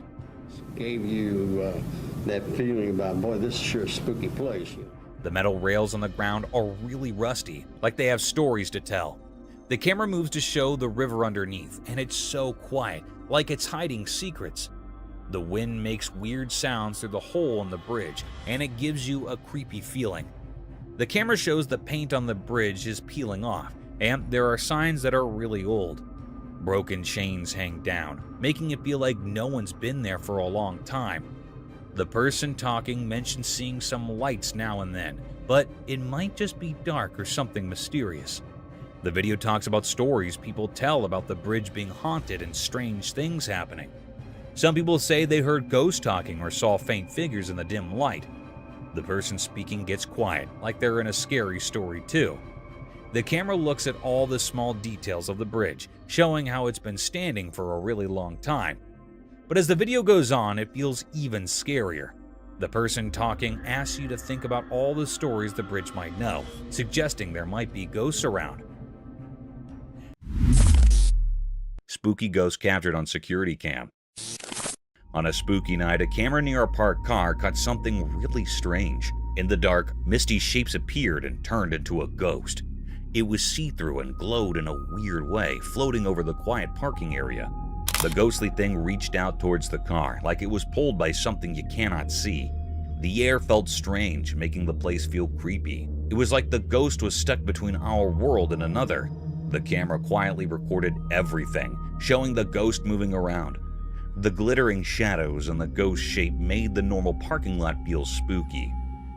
Gave you that feeling about, boy, this is sure a spooky place. The metal rails on the ground are really rusty, like they have stories to tell. The camera moves to show the river underneath, and it's so quiet, like it's hiding secrets. The wind makes weird sounds through the hole in the bridge, and it gives you a creepy feeling. The camera shows the paint on the bridge is peeling off, and there are signs that are really old. Broken chains hang down, making it feel like no one's been there for a long time. The person talking mentions seeing some lights now and then, but it might just be dark or something mysterious. The video talks about stories people tell about the bridge being haunted and strange things happening. Some people say they heard ghosts talking or saw faint figures in the dim light. The person speaking gets quiet, like they're in a scary story too. The camera looks at all the small details of the bridge, showing how it's been standing for a really long time. But as the video goes on, it feels even scarier. The person talking asks you to think about all the stories the bridge might know, suggesting there might be ghosts around. Spooky ghost captured on security cam. On a spooky night, a camera near a parked car caught something really strange. In the dark, misty shapes appeared and turned into a ghost. It was see-through and glowed in a weird way, floating over the quiet parking area. The ghostly thing reached out towards the car, like it was pulled by something you cannot see. The air felt strange, making the place feel creepy. It was like the ghost was stuck between our world and another. The camera quietly recorded everything, showing the ghost moving around. The glittering shadows and the ghost shape made the normal parking lot feel spooky.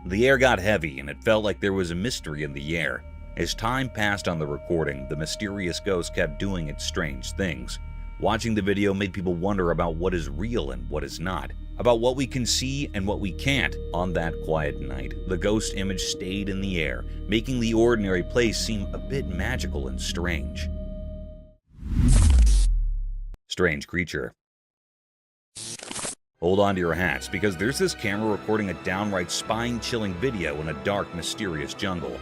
The air got heavy, and it felt like there was a mystery in the air. As time passed on the recording, the mysterious ghost kept doing its strange things. Watching the video made people wonder about what is real and what is not, about what we can see and what we can't. On that quiet night, the ghost image stayed in the air, making the ordinary place seem a bit magical and strange. Strange creature. Hold on to your hats, because there's this camera recording a downright spine-chilling video in a dark, mysterious jungle.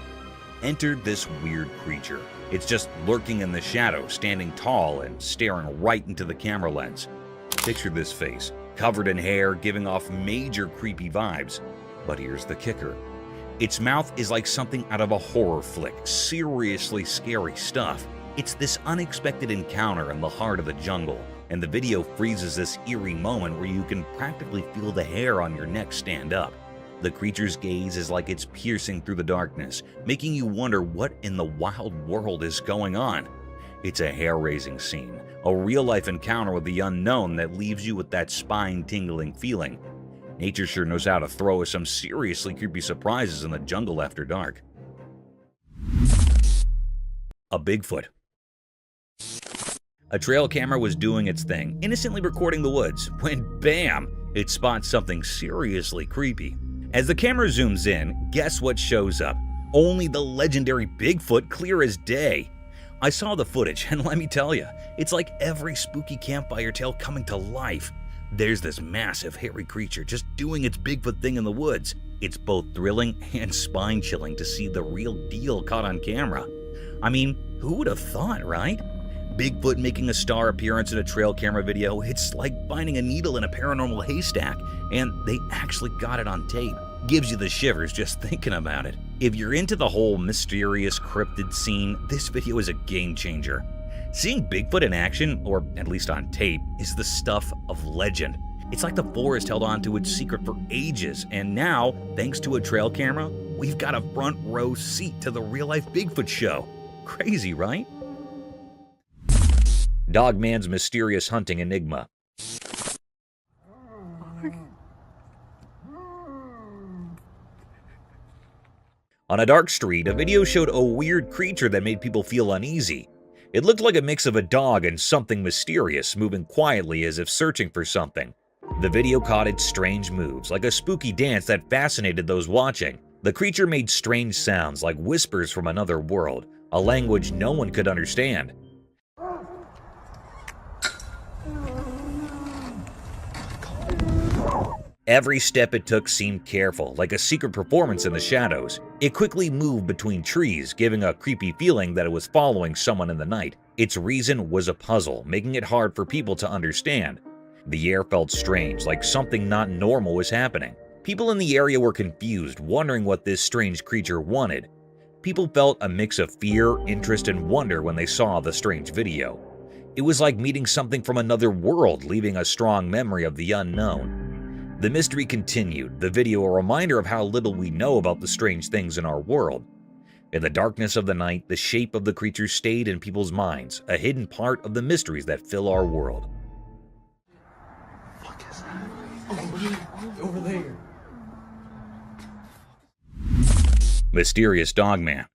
Enter this weird creature. It's just lurking in the shadow, standing tall and staring right into the camera lens. Picture this face, covered in hair, giving off major creepy vibes. But here's the kicker. Its mouth is like something out of a horror flick, seriously scary stuff. It's this unexpected encounter in the heart of the jungle, and the video freezes this eerie moment where you can practically feel the hair on your neck stand up. The creature's gaze is like it's piercing through the darkness, making you wonder what in the wild world is going on. It's a hair-raising scene, a real-life encounter with the unknown that leaves you with that spine-tingling feeling. Nature sure knows how to throw us some seriously creepy surprises in the jungle after dark. A Bigfoot. A trail camera was doing its thing, innocently recording the woods, when bam, it spots something seriously creepy. As the camera zooms in, guess what shows up? Only the legendary Bigfoot, clear as day. I saw the footage, and let me tell you, it's like every spooky campfire tale coming to life. There's this massive, hairy creature just doing its Bigfoot thing in the woods. It's both thrilling and spine-chilling to see the real deal caught on camera. I mean, who would have thought, right? Bigfoot making a star appearance in a trail camera video, it's like finding a needle in a paranormal haystack, and they actually got it on tape. Gives you the shivers just thinking about it. If you're into the whole mysterious cryptid scene, this video is a game changer. Seeing Bigfoot in action, or at least on tape, is the stuff of legend. It's like the forest held on to its secret for ages, and now, thanks to a trail camera, we've got a front row seat to the real-life Bigfoot show. Crazy, right? Dogman's mysterious hunting enigma. On a dark street, a video showed a weird creature that made people feel uneasy. It looked like a mix of a dog and something mysterious, moving quietly as if searching for something. The video caught its strange moves, like a spooky dance that fascinated those watching. The creature made strange sounds like whispers from another world, a language no one could understand. Every step it took seemed careful, like a secret performance in the shadows. It quickly moved between trees, giving a creepy feeling that it was following someone in the night. Its reason was a puzzle, making it hard for people to understand. The air felt strange, like something not normal was happening. People in the area were confused, wondering what this strange creature wanted. People felt a mix of fear, interest, and wonder when they saw the strange video. It was like meeting something from another world, leaving a strong memory of the unknown. The mystery continued, the video a reminder of how little we know about the strange things in our world. In the darkness of the night, the shape of the creature stayed in people's minds, a hidden part of the mysteries that fill our world. What is that? Over there. Mysterious Dogman.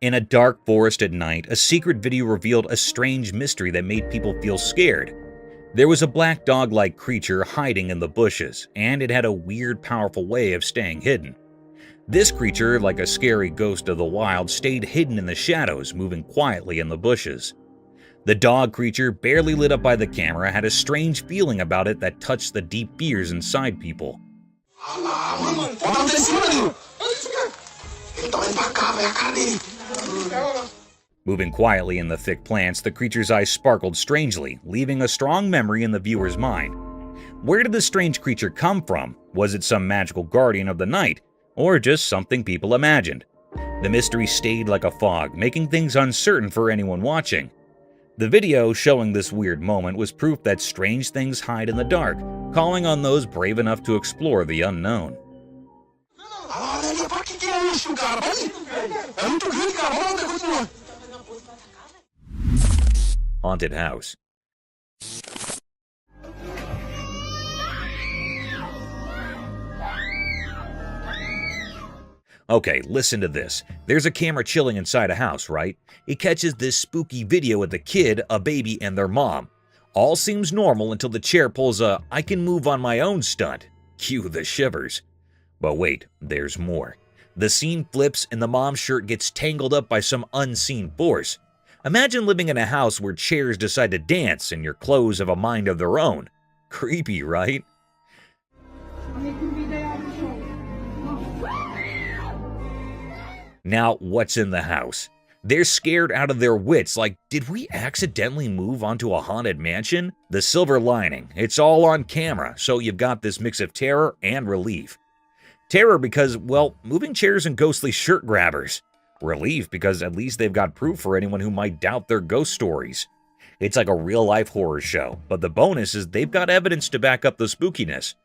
In a dark forest at night, a secret video revealed a strange mystery that made people feel scared. There was a black dog-like creature hiding in the bushes, and it had a weird, powerful way of staying hidden. This creature, like a scary ghost of the wild, stayed hidden in the shadows, moving quietly in the bushes. The dog creature, barely lit up by the camera, had a strange feeling about it that touched the deep fears inside people. Moving quietly in the thick plants, the creature's eyes sparkled strangely, leaving a strong memory in the viewer's mind. Where did the strange creature come from? Was it some magical guardian of the night, or just something people imagined? The mystery stayed like a fog, making things uncertain for anyone watching. The video showing this weird moment was proof that strange things hide in the dark, calling on those brave enough to explore the unknown. Haunted house. Okay, listen to this. There's a camera chilling inside a house, right? It catches this spooky video of the kid, a baby, and their mom. All seems normal until the chair pulls a "I can move on my own" stunt. Cue the shivers. But wait, there's more. The scene flips and the mom's shirt gets tangled up by some unseen force. Imagine living in a house where chairs decide to dance and your clothes have a mind of their own. Creepy, right? Now, what's in the house? They're scared out of their wits, like, did we accidentally move onto a haunted mansion? The silver lining, it's all on camera, so you've got this mix of terror and relief. Terror because, well, moving chairs and ghostly shirt grabbers. Relief because at least they've got proof for anyone who might doubt their ghost stories. It's like a real-life horror show, but the bonus is they've got evidence to back up the spookiness.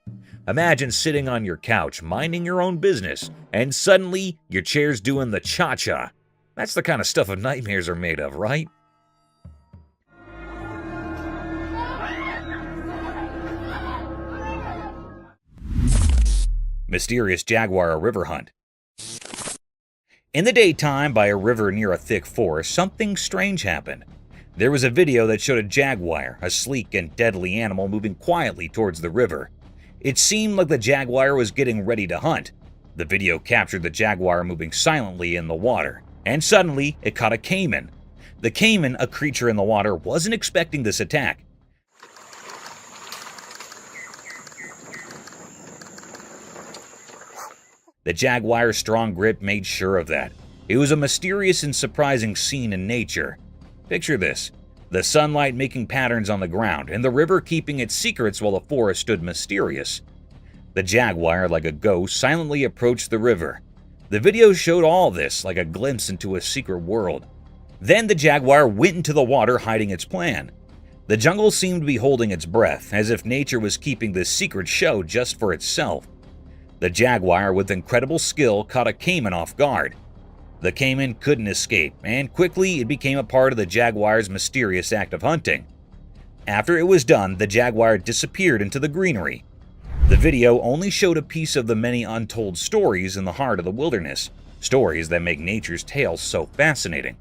Imagine sitting on your couch, minding your own business, and suddenly your chair's doing the cha-cha. That's the kind of stuff nightmares are made of, right? Mysterious Jaguar river hunt. In the daytime, by a river near a thick forest, something strange happened. There was a video that showed a jaguar, a sleek and deadly animal, moving quietly towards the river. It seemed like the jaguar was getting ready to hunt. The video captured the jaguar moving silently in the water, and suddenly it caught a caiman. The caiman, a creature in the water, wasn't expecting this attack. The jaguar's strong grip made sure of that. It was a mysterious and surprising scene in nature. Picture this: the sunlight making patterns on the ground, and the river keeping its secrets while the forest stood mysterious. The jaguar, like a ghost, silently approached the river. The video showed all this, like a glimpse into a secret world. Then the jaguar went into the water, hiding its plan. The jungle seemed to be holding its breath, as if nature was keeping this secret show just for itself. The Jaguar, with incredible skill, caught a caiman off guard. The caiman couldn't escape, and quickly it became a part of the Jaguar's mysterious act of hunting. After it was done, the Jaguar disappeared into the greenery. The video only showed a piece of the many untold stories in the heart of the wilderness, stories that make nature's tales so fascinating.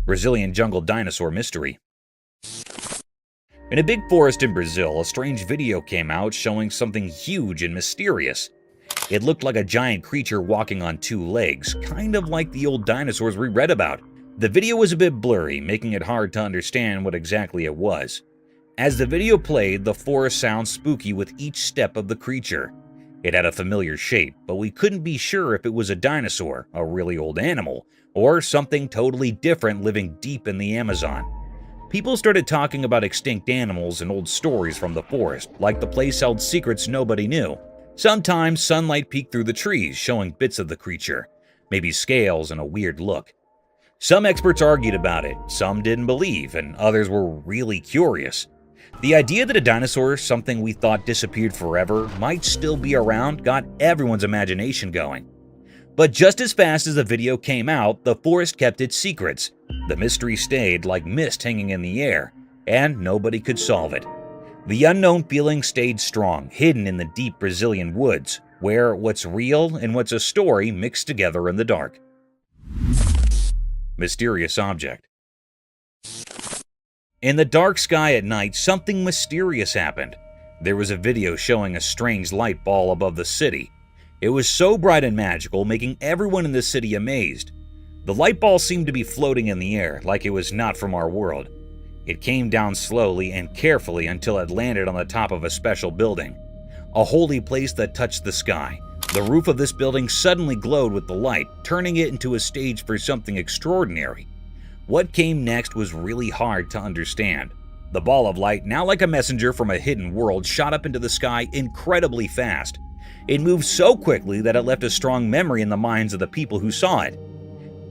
Brazilian jungle dinosaur mystery. In a big forest in Brazil, a strange video came out showing something huge and mysterious. It looked like a giant creature walking on two legs, kind of like the old dinosaurs we read about. The video was a bit blurry, making it hard to understand what exactly it was. As the video played, the forest sounded spooky with each step of the creature. It had a familiar shape, but we couldn't be sure if it was a dinosaur, a really old animal, or something totally different living deep in the Amazon. People started talking about extinct animals and old stories from the forest, like the place held secrets nobody knew. Sometimes sunlight peeked through the trees, showing bits of the creature, maybe scales and a weird look. Some experts argued about it, some didn't believe, and others were really curious. The idea that a dinosaur, something we thought disappeared forever, might still be around got everyone's imagination going. But just as fast as the video came out, the forest kept its secrets. The mystery stayed like mist hanging in the air, and nobody could solve it. The unknown feeling stayed strong, hidden in the deep Brazilian woods, where what's real and what's a story mixed together in the dark. Mysterious object. In the dark sky at night, something mysterious happened. There was a video showing a strange light ball above the city. It was so bright and magical, making everyone in the city amazed. The light ball seemed to be floating in the air, like it was not from our world. It came down slowly and carefully until it landed on the top of a special building, a holy place that touched the sky. The roof of this building suddenly glowed with the light, turning it into a stage for something extraordinary. What came next was really hard to understand. The ball of light, now like a messenger from a hidden world, shot up into the sky incredibly fast. It moved so quickly that it left a strong memory in the minds of the people who saw it.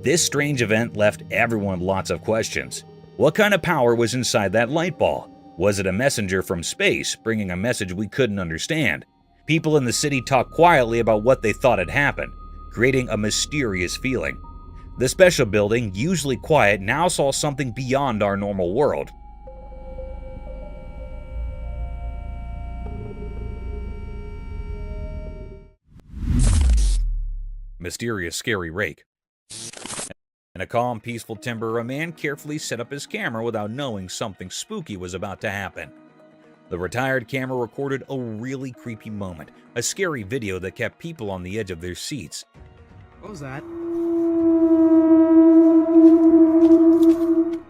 This strange event left everyone with lots of questions. What kind of power was inside that light ball? Was it a messenger from space, bringing a message we couldn't understand? People in the city talked quietly about what they thought had happened, creating a mysterious feeling. The special building, usually quiet, now saw something beyond our normal world. Mysterious scary rake. In a calm, peaceful timber, a man carefully set up his camera without knowing something spooky was about to happen. The retired camera recorded a really creepy moment, a scary video that kept people on the edge of their seats. What was that?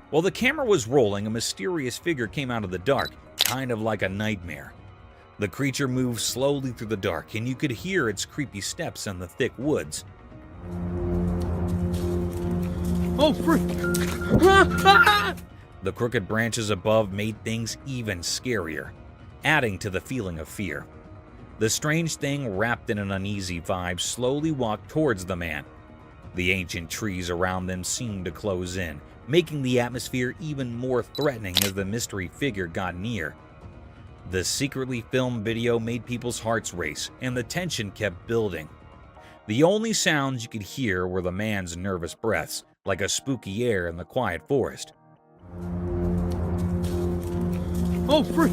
While the camera was rolling, a mysterious figure came out of the dark, kind of like a nightmare. The creature moved slowly through the dark, and you could hear its creepy steps in the thick woods. Oh, frick! The crooked branches above made things even scarier, adding to the feeling of fear. The strange thing, wrapped in an uneasy vibe, slowly walked towards the man. The ancient trees around them seemed to close in, making the atmosphere even more threatening as the mystery figure got near. The secretly filmed video made people's hearts race, and the tension kept building. The only sounds you could hear were the man's nervous breaths, like a spooky air in the quiet forest. Oh, frick!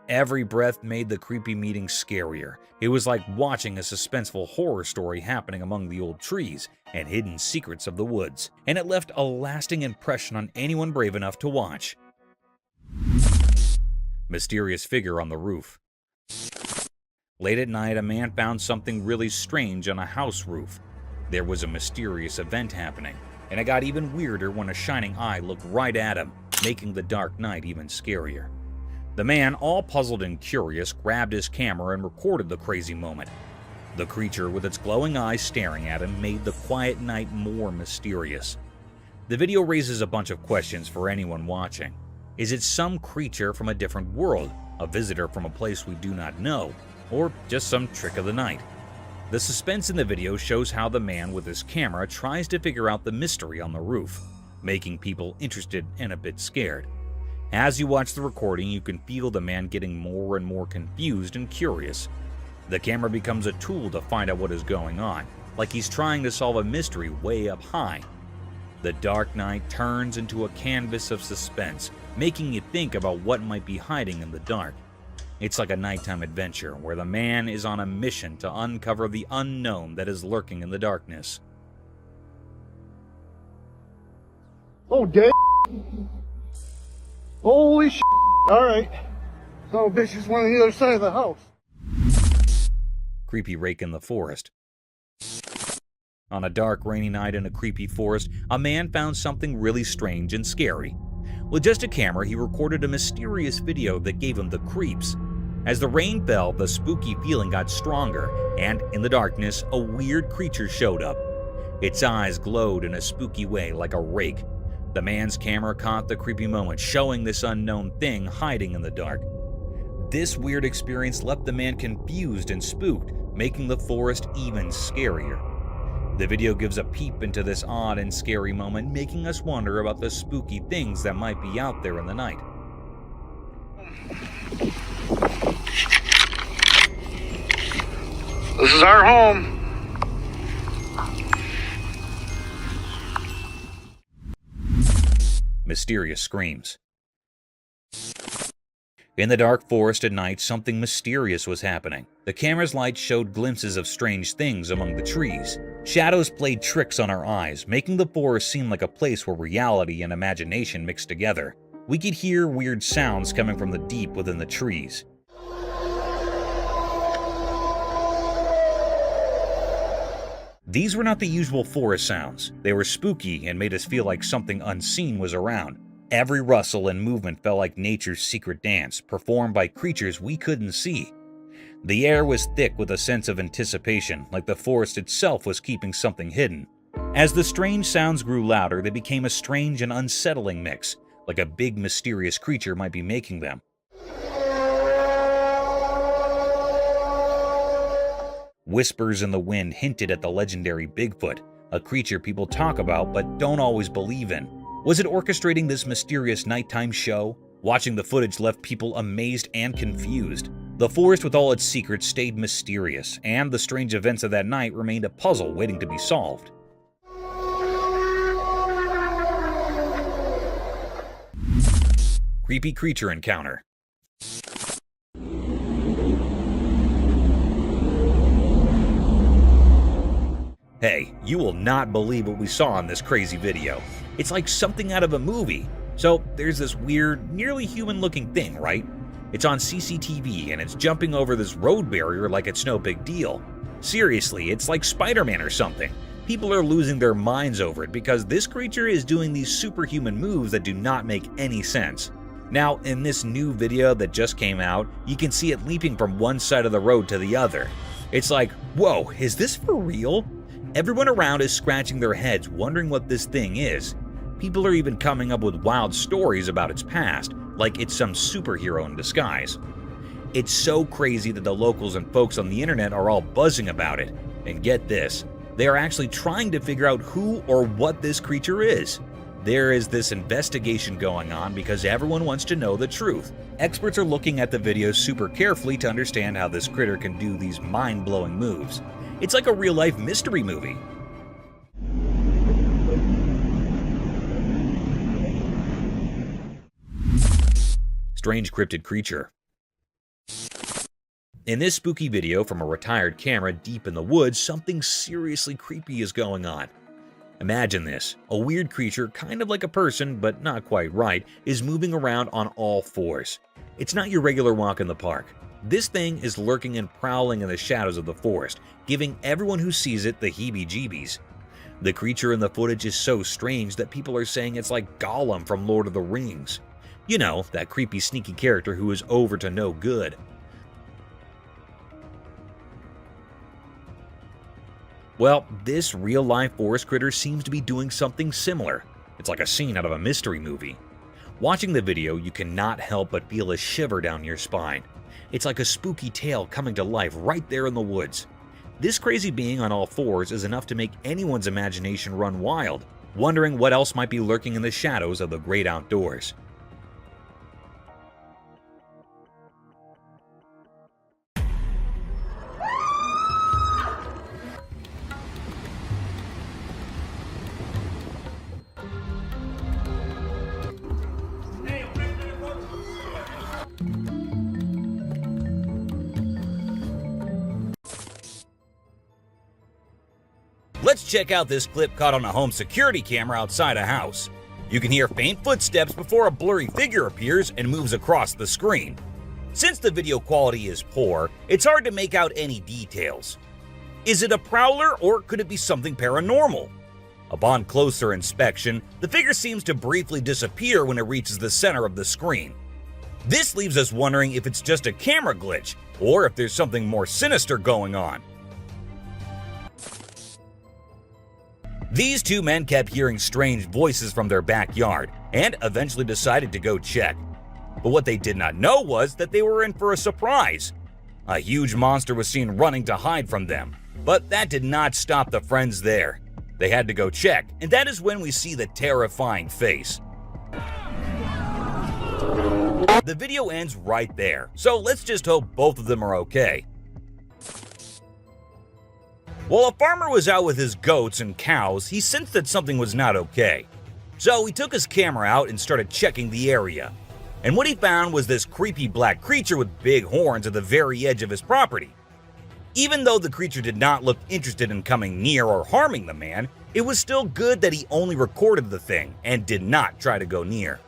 Every breath made the creepy meeting scarier. It was like watching a suspenseful horror story happening among the old trees and hidden secrets of the woods, and it left a lasting impression on anyone brave enough to watch. Mysterious figure on the roof. Late at night, a man found something really strange on a house roof. There was a mysterious event happening, and it got even weirder when a shining eye looked right at him, making the dark night even scarier. The man, all puzzled and curious, grabbed his camera and recorded the crazy moment. The creature, with its glowing eyes staring at him, made the quiet night more mysterious. The video raises a bunch of questions for anyone watching. Is it some creature from a different world, a visitor from a place we do not know, or just some trick of the night? The suspense in the video shows how the man with his camera tries to figure out the mystery on the roof, making people interested and a bit scared. As you watch the recording, you can feel the man getting more and more confused and curious. The camera becomes a tool to find out what is going on, like he's trying to solve a mystery way up high. The dark night turns into a canvas of suspense, making you think about what might be hiding in the dark. It's like a nighttime adventure where the man is on a mission to uncover the unknown that is lurking in the darkness. Oh, damn. Holy shit. Alright. Oh, bitch is one on the other side of the house. Creepy Rake in the forest. On a dark, rainy night in a creepy forest, a man found something really strange and scary. With just a camera, he recorded a mysterious video that gave him the creeps. As the rain fell, the spooky feeling got stronger, and in the darkness, a weird creature showed up. Its eyes glowed in a spooky way like a rake. The man's camera caught the creepy moment, showing this unknown thing hiding in the dark. This weird experience left the man confused and spooked, making the forest even scarier. The video gives a peep into this odd and scary moment, making us wonder about the spooky things that might be out there in the night. This is our home. Mysterious screams. In the dark forest at night, something mysterious was happening. The camera's light showed glimpses of strange things among the trees. Shadows played tricks on our eyes, making the forest seem like a place where reality and imagination mixed together. We could hear weird sounds coming from the deep within the trees. These were not the usual forest sounds. They were spooky and made us feel like something unseen was around. Every rustle and movement felt like nature's secret dance, performed by creatures we couldn't see. The air was thick with a sense of anticipation, like the forest itself was keeping something hidden. As the strange sounds grew louder, they became a strange and unsettling mix, like a big mysterious creature might be making them. Whispers in the wind hinted at the legendary Bigfoot, a creature people talk about but don't always believe in. Was it orchestrating this mysterious nighttime show? Watching the footage left people amazed and confused. The forest with all its secrets stayed mysterious, and the strange events of that night remained a puzzle waiting to be solved. Creepy creature encounter. Hey, you will not believe what we saw in this crazy video. It's like something out of a movie. So there's this weird, nearly human-looking thing, right? It's on CCTV and it's jumping over this road barrier like it's no big deal. Seriously, it's like Spider-Man or something. People are losing their minds over it because this creature is doing these superhuman moves that do not make any sense. Now, in this new video that just came out, you can see it leaping from one side of the road to the other. It's like, whoa, is this for real? Everyone around is scratching their heads wondering what this thing is. People are even coming up with wild stories about its past, like it's some superhero in disguise. It's so crazy that the locals and folks on the internet are all buzzing about it. And get this, they are actually trying to figure out who or what this creature is. There is this investigation going on because everyone wants to know the truth. Experts are looking at the videos super carefully to understand how this critter can do these mind-blowing moves. It's like a real-life mystery movie. Strange cryptid creature. In this spooky video from a retired camera deep in the woods, something seriously creepy is going on. Imagine this. A weird creature, kind of like a person, but not quite right, is moving around on all fours. It's not your regular walk in the park. This thing is lurking and prowling in the shadows of the forest, giving everyone who sees it the heebie-jeebies. The creature in the footage is so strange that people are saying it's like Gollum from Lord of the Rings. You know, that creepy, sneaky character who is over to no good. Well, this real-life forest critter seems to be doing something similar. It's like a scene out of a mystery movie. Watching the video, you cannot help but feel a shiver down your spine. It's like a spooky tale coming to life right there in the woods. This crazy being on all fours is enough to make anyone's imagination run wild, wondering what else might be lurking in the shadows of the great outdoors. Let's check out this clip caught on a home security camera outside a house. You can hear faint footsteps before a blurry figure appears and moves across the screen. Since the video quality is poor, it's hard to make out any details. Is it a prowler or could it be something paranormal? Upon closer inspection, the figure seems to briefly disappear when it reaches the center of the screen. This leaves us wondering if it's just a camera glitch or if there's something more sinister going on. These two men kept hearing strange voices from their backyard and eventually decided to go check. But what they did not know was that they were in for a surprise. A huge monster was seen running to hide from them, but that did not stop the friends there. They had to go check, and that is when we see the terrifying face. The video ends right there, so let's just hope both of them are okay. While a farmer was out with his goats and cows, he sensed that something was not okay. So he took his camera out and started checking the area. And what he found was this creepy black creature with big horns at the very edge of his property. Even though the creature did not look interested in coming near or harming the man, it was still good that he only recorded the thing and did not try to go near.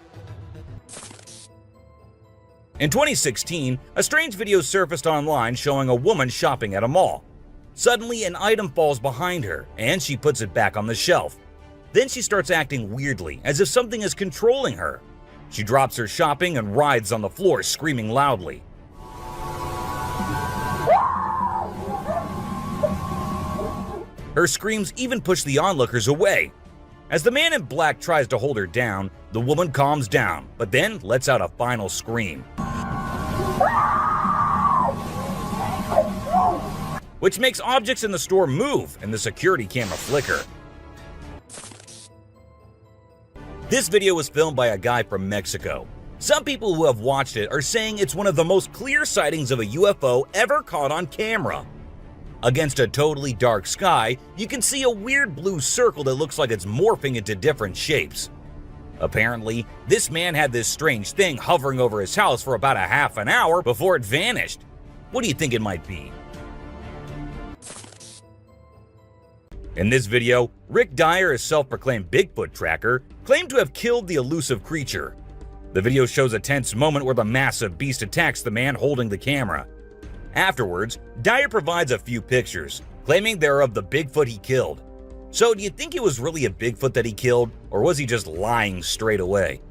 In 2016, a strange video surfaced online showing a woman shopping at a mall. Suddenly, an item falls behind her, and she puts it back on the shelf. Then she starts acting weirdly, as if something is controlling her. She drops her shopping and writhes on the floor, screaming loudly. Her screams even push the onlookers away. As the man in black tries to hold her down, the woman calms down, but then lets out a final scream, which makes objects in the store move and the security camera flicker. This video was filmed by a guy from Mexico. Some people who have watched it are saying it's one of the most clear sightings of a UFO ever caught on camera. Against a totally dark sky, you can see a weird blue circle that looks like it's morphing into different shapes. Apparently, this man had this strange thing hovering over his house for about a half an hour before it vanished. What do you think it might be? In this video, Rick Dyer, a self-proclaimed Bigfoot tracker, claimed to have killed the elusive creature. The video shows a tense moment where the massive beast attacks the man holding the camera. Afterwards, Dyer provides a few pictures, claiming they're of the Bigfoot he killed. So do you think it was really a Bigfoot that he killed, or was he just lying straight away?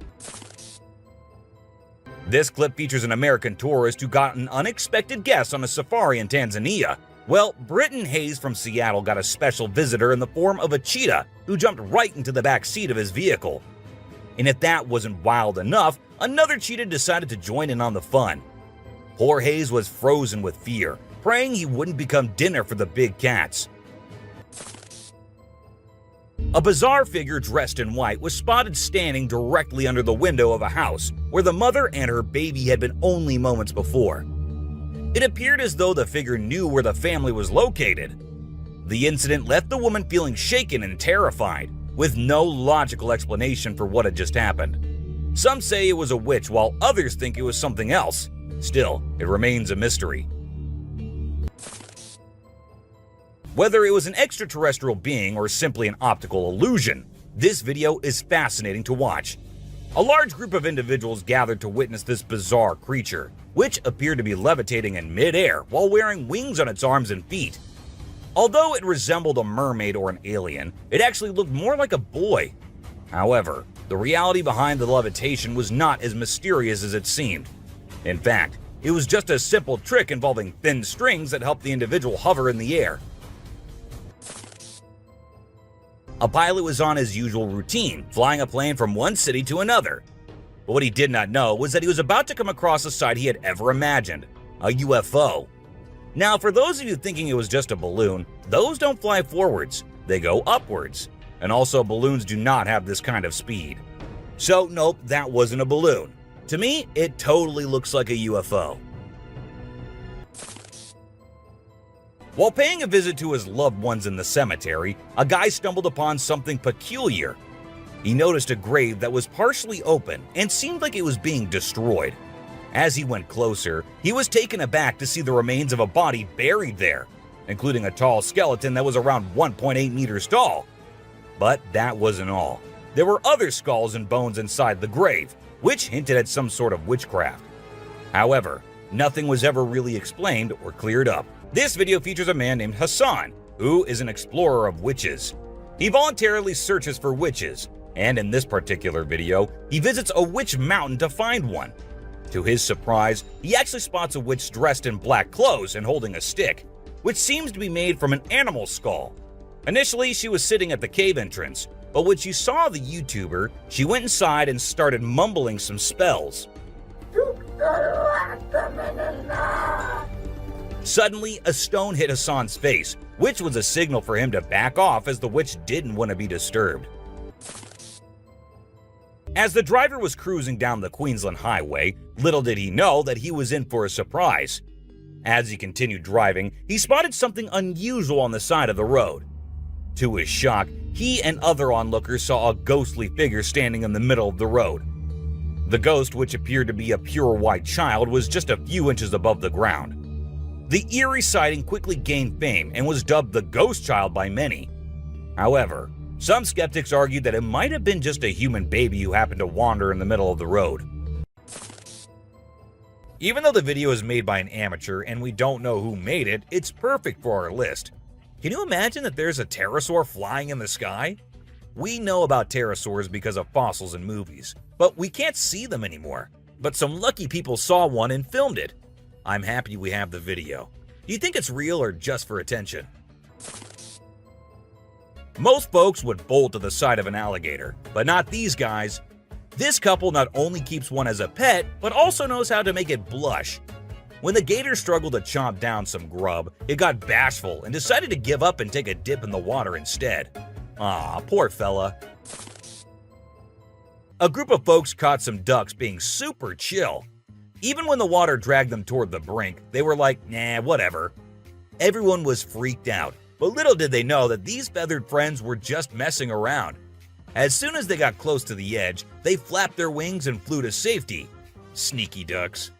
This clip features an American tourist who got an unexpected guest on a safari in Tanzania. Well, Britton Hayes from Seattle got a special visitor in the form of a cheetah who jumped right into the back seat of his vehicle. And if that wasn't wild enough, another cheetah decided to join in on the fun. Poor Hayes was frozen with fear, praying he wouldn't become dinner for the big cats. A bizarre figure dressed in white was spotted standing directly under the window of a house where the mother and her baby had been only moments before. It appeared as though the figure knew where the family was located. The incident left the woman feeling shaken and terrified, with no logical explanation for what had just happened. Some say it was a witch, while others think it was something else. Still, it remains a mystery. Whether it was an extraterrestrial being or simply an optical illusion, this video is fascinating to watch. A large group of individuals gathered to witness this bizarre creature, which appeared to be levitating in midair while wearing wings on its arms and feet. Although it resembled a mermaid or an alien, it actually looked more like a boy. However, the reality behind the levitation was not as mysterious as it seemed. In fact, it was just a simple trick involving thin strings that helped the individual hover in the air. A pilot was on his usual routine, flying a plane from one city to another. But what he did not know was that he was about to come across a sight he had ever imagined, a UFO. Now, for those of you thinking it was just a balloon, those don't fly forwards, they go upwards. And also, balloons do not have this kind of speed. So, nope, that wasn't a balloon. To me, it totally looks like a UFO. While paying a visit to his loved ones in the cemetery, a guy stumbled upon something peculiar. He noticed a grave that was partially open and seemed like it was being destroyed. As he went closer, he was taken aback to see the remains of a body buried there, including a tall skeleton that was around 1.8 meters tall. But that wasn't all. There were other skulls and bones inside the grave, which hinted at some sort of witchcraft. However, nothing was ever really explained or cleared up. This video features a man named Hassan, who is an explorer of witches. He voluntarily searches for witches, and in this particular video, he visits a witch mountain to find one. To his surprise, he actually spots a witch dressed in black clothes and holding a stick, which seems to be made from an animal skull. Initially, she was sitting at the cave entrance, but when she saw the YouTuber, she went inside and started mumbling some spells. Suddenly, a stone hit Hassan's face, which was a signal for him to back off as the witch didn't want to be disturbed. As the driver was cruising down the Queensland Highway, little did he know that he was in for a surprise. As he continued driving, he spotted something unusual on the side of the road. To his shock, he and other onlookers saw a ghostly figure standing in the middle of the road. The ghost, which appeared to be a pure white child, was just a few inches above the ground. The eerie sighting quickly gained fame and was dubbed the Ghost Child by many. However, some skeptics argued that it might have been just a human baby who happened to wander in the middle of the road. Even though the video is made by an amateur and we don't know who made it, it's perfect for our list. Can you imagine that there's a pterosaur flying in the sky? We know about pterosaurs because of fossils in movies, but we can't see them anymore. But some lucky people saw one and filmed it. I'm happy we have the video. Do you think it's real or just for attention? Most folks would bolt to the side of an alligator, but not these guys. This couple not only keeps one as a pet, but also knows how to make it blush. When the gator struggled to chomp down some grub, it got bashful and decided to give up and take a dip in the water instead. Aw, poor fella. A group of folks caught some ducks being super chill. Even when the water dragged them toward the brink, they were like, nah, whatever. Everyone was freaked out, but little did they know that these feathered friends were just messing around. As soon as they got close to the edge, they flapped their wings and flew to safety. Sneaky ducks.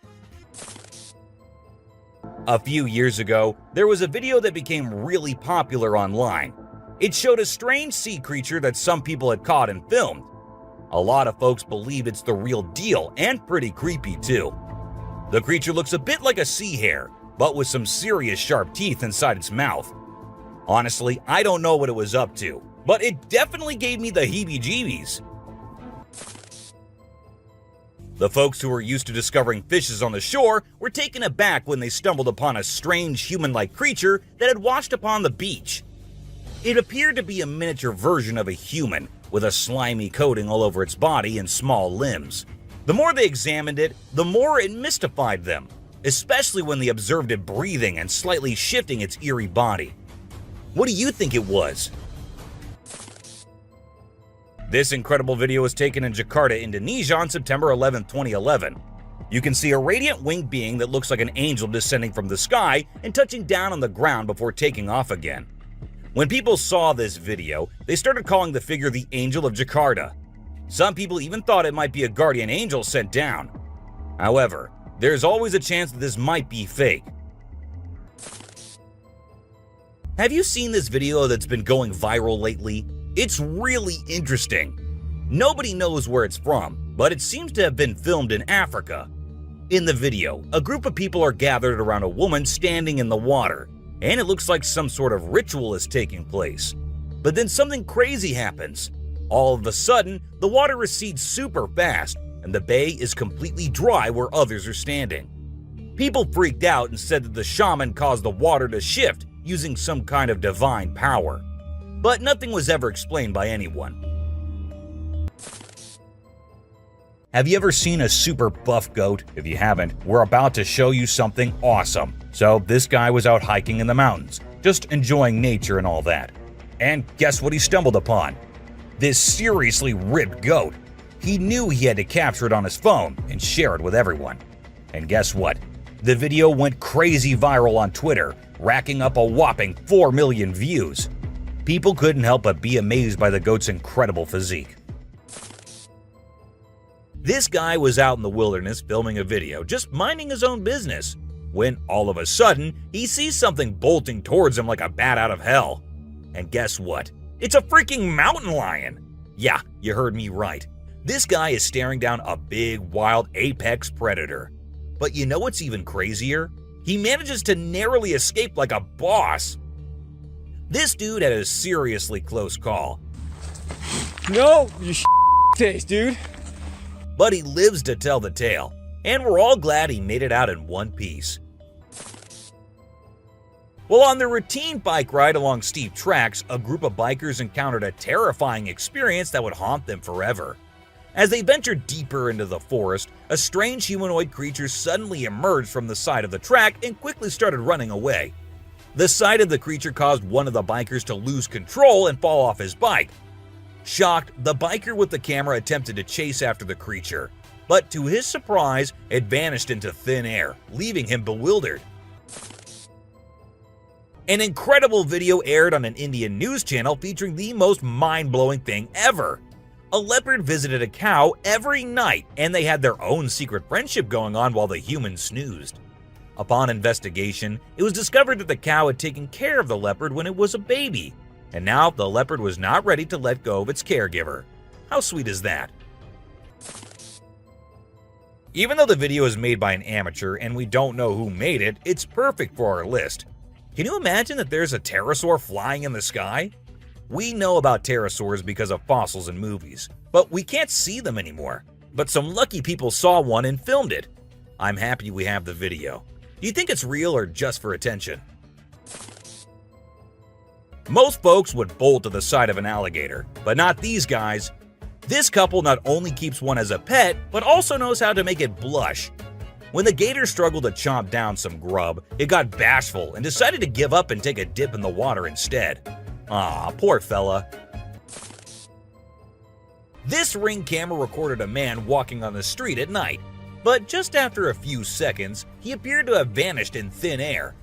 A few years ago, there was a video that became really popular online. It showed a strange sea creature that some people had caught and filmed. A lot of folks believe it's the real deal and pretty creepy too. The creature looks a bit like a sea hare, but with some serious sharp teeth inside its mouth. Honestly, I don't know what it was up to, but it definitely gave me the heebie-jeebies. The folks who were used to discovering fishes on the shore were taken aback when they stumbled upon a strange human-like creature that had washed upon the beach. It appeared to be a miniature version of a human, with a slimy coating all over its body and small limbs. The more they examined it, the more it mystified them, especially when they observed it breathing and slightly shifting its eerie body. What do you think it was? This incredible video was taken in Jakarta, Indonesia on September 11, 2011. You can see a radiant winged being that looks like an angel descending from the sky and touching down on the ground before taking off again. When people saw this video, they started calling the figure the Angel of Jakarta. Some people even thought it might be a guardian angel sent down. However, there's always a chance that this might be fake. Have you seen this video that's been going viral lately? It's really interesting. Nobody knows where it's from, but it seems to have been filmed in Africa. In the video, a group of people are gathered around a woman standing in the water, and it looks like some sort of ritual is taking place. But then something crazy happens. All of a sudden, the water recedes super fast, and the bay is completely dry where others are standing. People freaked out and said that the shaman caused the water to shift using some kind of divine power. But nothing was ever explained by anyone. Have you ever seen a super buff goat? If you haven't, we're about to show you something awesome. So this guy was out hiking in the mountains, just enjoying nature and all that. And guess what he stumbled upon? This seriously ripped goat. He knew he had to capture it on his phone and share it with everyone. And guess what? The video went crazy viral on Twitter, racking up a whopping 4 million views. People couldn't help but be amazed by the goat's incredible physique. This guy was out in the wilderness filming a video, just minding his own business, when all of a sudden, he sees something bolting towards him like a bat out of hell. And guess what? It's a freaking mountain lion! Yeah, you heard me right. This guy is staring down a big, wild apex predator. But you know what's even crazier? He manages to narrowly escape like a boss. This dude had a seriously close call. No, you taste, dude. But he lives to tell the tale, and we're all glad he made it out in one piece. Well, on their routine bike ride along steep tracks, a group of bikers encountered a terrifying experience that would haunt them forever. As they ventured deeper into the forest, a strange humanoid creature suddenly emerged from the side of the track and quickly started running away. The sight of the creature caused one of the bikers to lose control and fall off his bike. Shocked, the biker with the camera attempted to chase after the creature, but to his surprise, it vanished into thin air, leaving him bewildered. An incredible video aired on an Indian news channel featuring the most mind-blowing thing ever. A leopard visited a cow every night, and they had their own secret friendship going on while the human snoozed. Upon investigation, it was discovered that the cow had taken care of the leopard when it was a baby, and now the leopard was not ready to let go of its caregiver. How sweet is that? Even though the video is made by an amateur and we don't know who made it, it's perfect for our list. Can you imagine that there's a pterosaur flying in the sky? We know about pterosaurs because of fossils in movies, but we can't see them anymore. But some lucky people saw one and filmed it. I'm happy we have the video. Do you think it's real or just for attention? Most folks would bolt to the side of an alligator, but not these guys. This couple not only keeps one as a pet, but also knows how to make it blush. When the gator struggled to chomp down some grub, it got bashful and decided to give up and take a dip in the water instead. Aw, poor fella. This Ring camera recorded a man walking on the street at night, but just after a few seconds, he appeared to have vanished in thin air.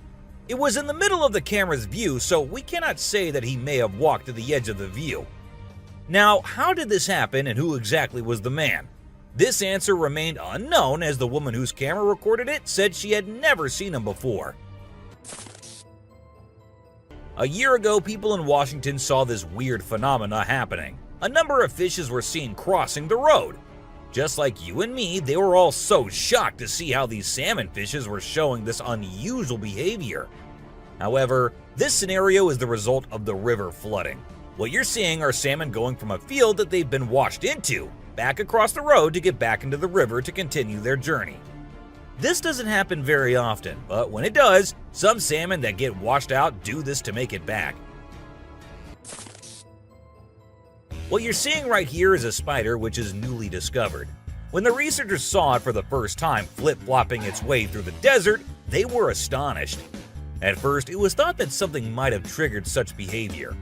It was in the middle of the camera's view, so we cannot say that he may have walked to the edge of the view. Now, how did this happen and who exactly was the man? This answer remained unknown as the woman whose camera recorded it said she had never seen him before. A year ago, people in Washington saw this weird phenomena happening. A number of fishes were seen crossing the road. Just like you and me, they were all so shocked to see how these salmon fishes were showing this unusual behavior. However, this scenario is the result of the river flooding. What you're seeing are salmon going from a field that they've been washed into, back across the road to get back into the river to continue their journey. This doesn't happen very often, but when it does, some salmon that get washed out do this to make it back. What you're seeing right here is a spider which is newly discovered. When the researchers saw it for the first time flip-flopping its way through the desert, they were astonished. At first, it was thought that something might have triggered such behavior.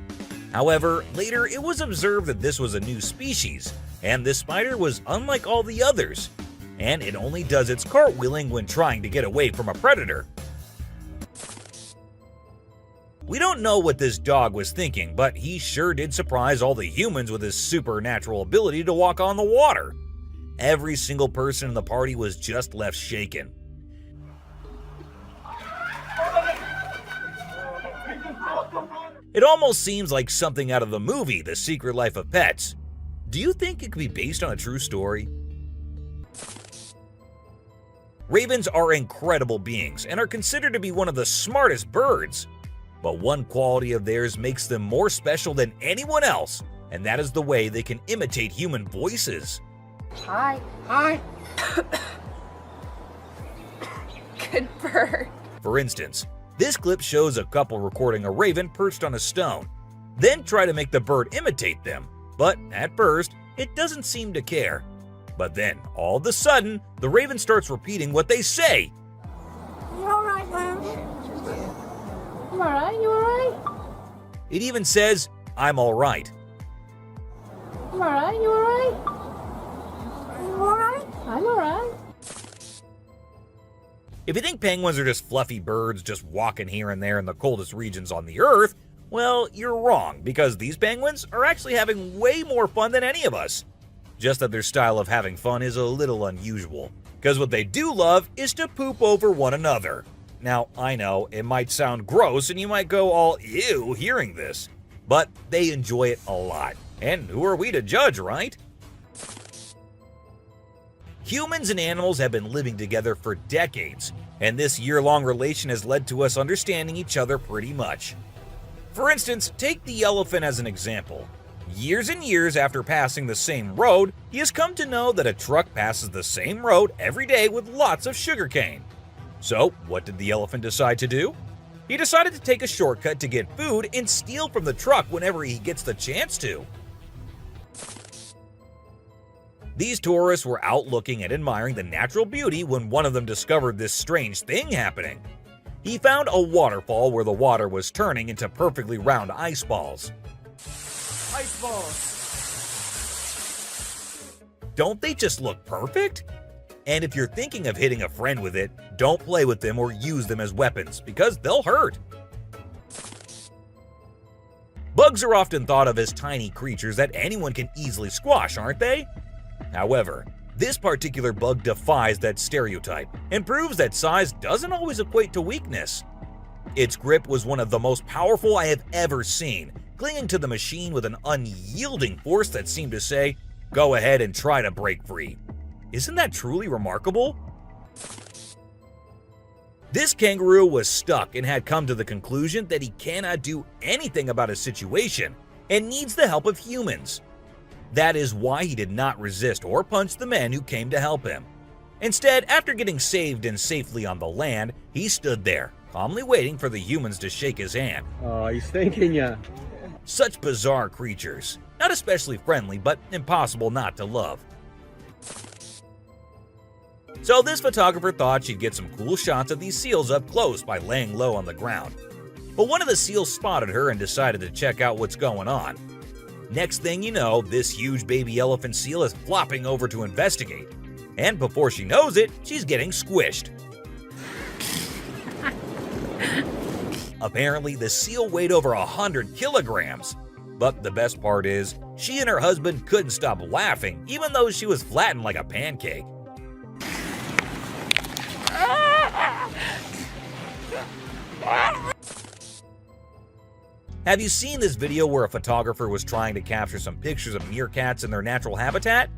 However, later it was observed that this was a new species, and this spider was unlike all the others, and it only does its cartwheeling when trying to get away from a predator. We don't know what this dog was thinking, but he sure did surprise all the humans with his supernatural ability to walk on the water. Every single person in the party was just left shaken. It almost seems like something out of the movie The Secret Life of Pets. Do you think it could be based on a true story? Ravens are incredible beings and are considered to be one of the smartest birds. But one quality of theirs makes them more special than anyone else, and that is the way they can imitate human voices. Hi. Hi. Good bird. For instance, this clip shows a couple recording a raven perched on a stone, then try to make the bird imitate them, but at first, it doesn't seem to care. But then, all of a sudden, the raven starts repeating what they say. You alright, man? You alright? You alright? It even says, "I'm alright." You alright? You alright? You alright? I'm alright. If you think penguins are just fluffy birds just walking here and there in the coldest regions on the Earth, well, you're wrong, because these penguins are actually having way more fun than any of us. Just that their style of having fun is a little unusual, because what they do love is to poop over one another. Now, I know, it might sound gross and you might go all ew hearing this, but they enjoy it a lot. And who are we to judge, right? Humans and animals have been living together for decades, and this year-long relation has led to us understanding each other pretty much. For instance, take the elephant as an example. Years and years after passing the same road, he has come to know that a truck passes the same road every day with lots of sugarcane. So, what did the elephant decide to do? He decided to take a shortcut to get food and steal from the truck whenever he gets the chance to. These tourists were out looking and admiring the natural beauty when one of them discovered this strange thing happening. He found a waterfall where the water was turning into perfectly round ice balls. Ice balls. Don't they just look perfect? And if you're thinking of hitting a friend with it, don't play with them or use them as weapons, because they'll hurt. Bugs are often thought of as tiny creatures that anyone can easily squash, aren't they? However, this particular bug defies that stereotype and proves that size doesn't always equate to weakness. Its grip was one of the most powerful I have ever seen, clinging to the machine with an unyielding force that seemed to say, "Go ahead and try to break free." Isn't that truly remarkable? This kangaroo was stuck and had come to the conclusion that he cannot do anything about his situation and needs the help of humans. That is why he did not resist or punch the men who came to help him. Instead, after getting saved and safely on the land, he stood there, calmly waiting for the humans to shake his hand. Oh, he's thanking ya. Such bizarre creatures. Not especially friendly, but impossible not to love. So this photographer thought she'd get some cool shots of these seals up close by laying low on the ground. But one of the seals spotted her and decided to check out what's going on. Next thing you know, this huge baby elephant seal is flopping over to investigate. And before she knows it, she's getting squished. Apparently, the seal weighed over 100 kilograms. But the best part is, she and her husband couldn't stop laughing, even though she was flattened like a pancake. Have you seen this video where a photographer was trying to capture some pictures of meerkats in their natural habitat?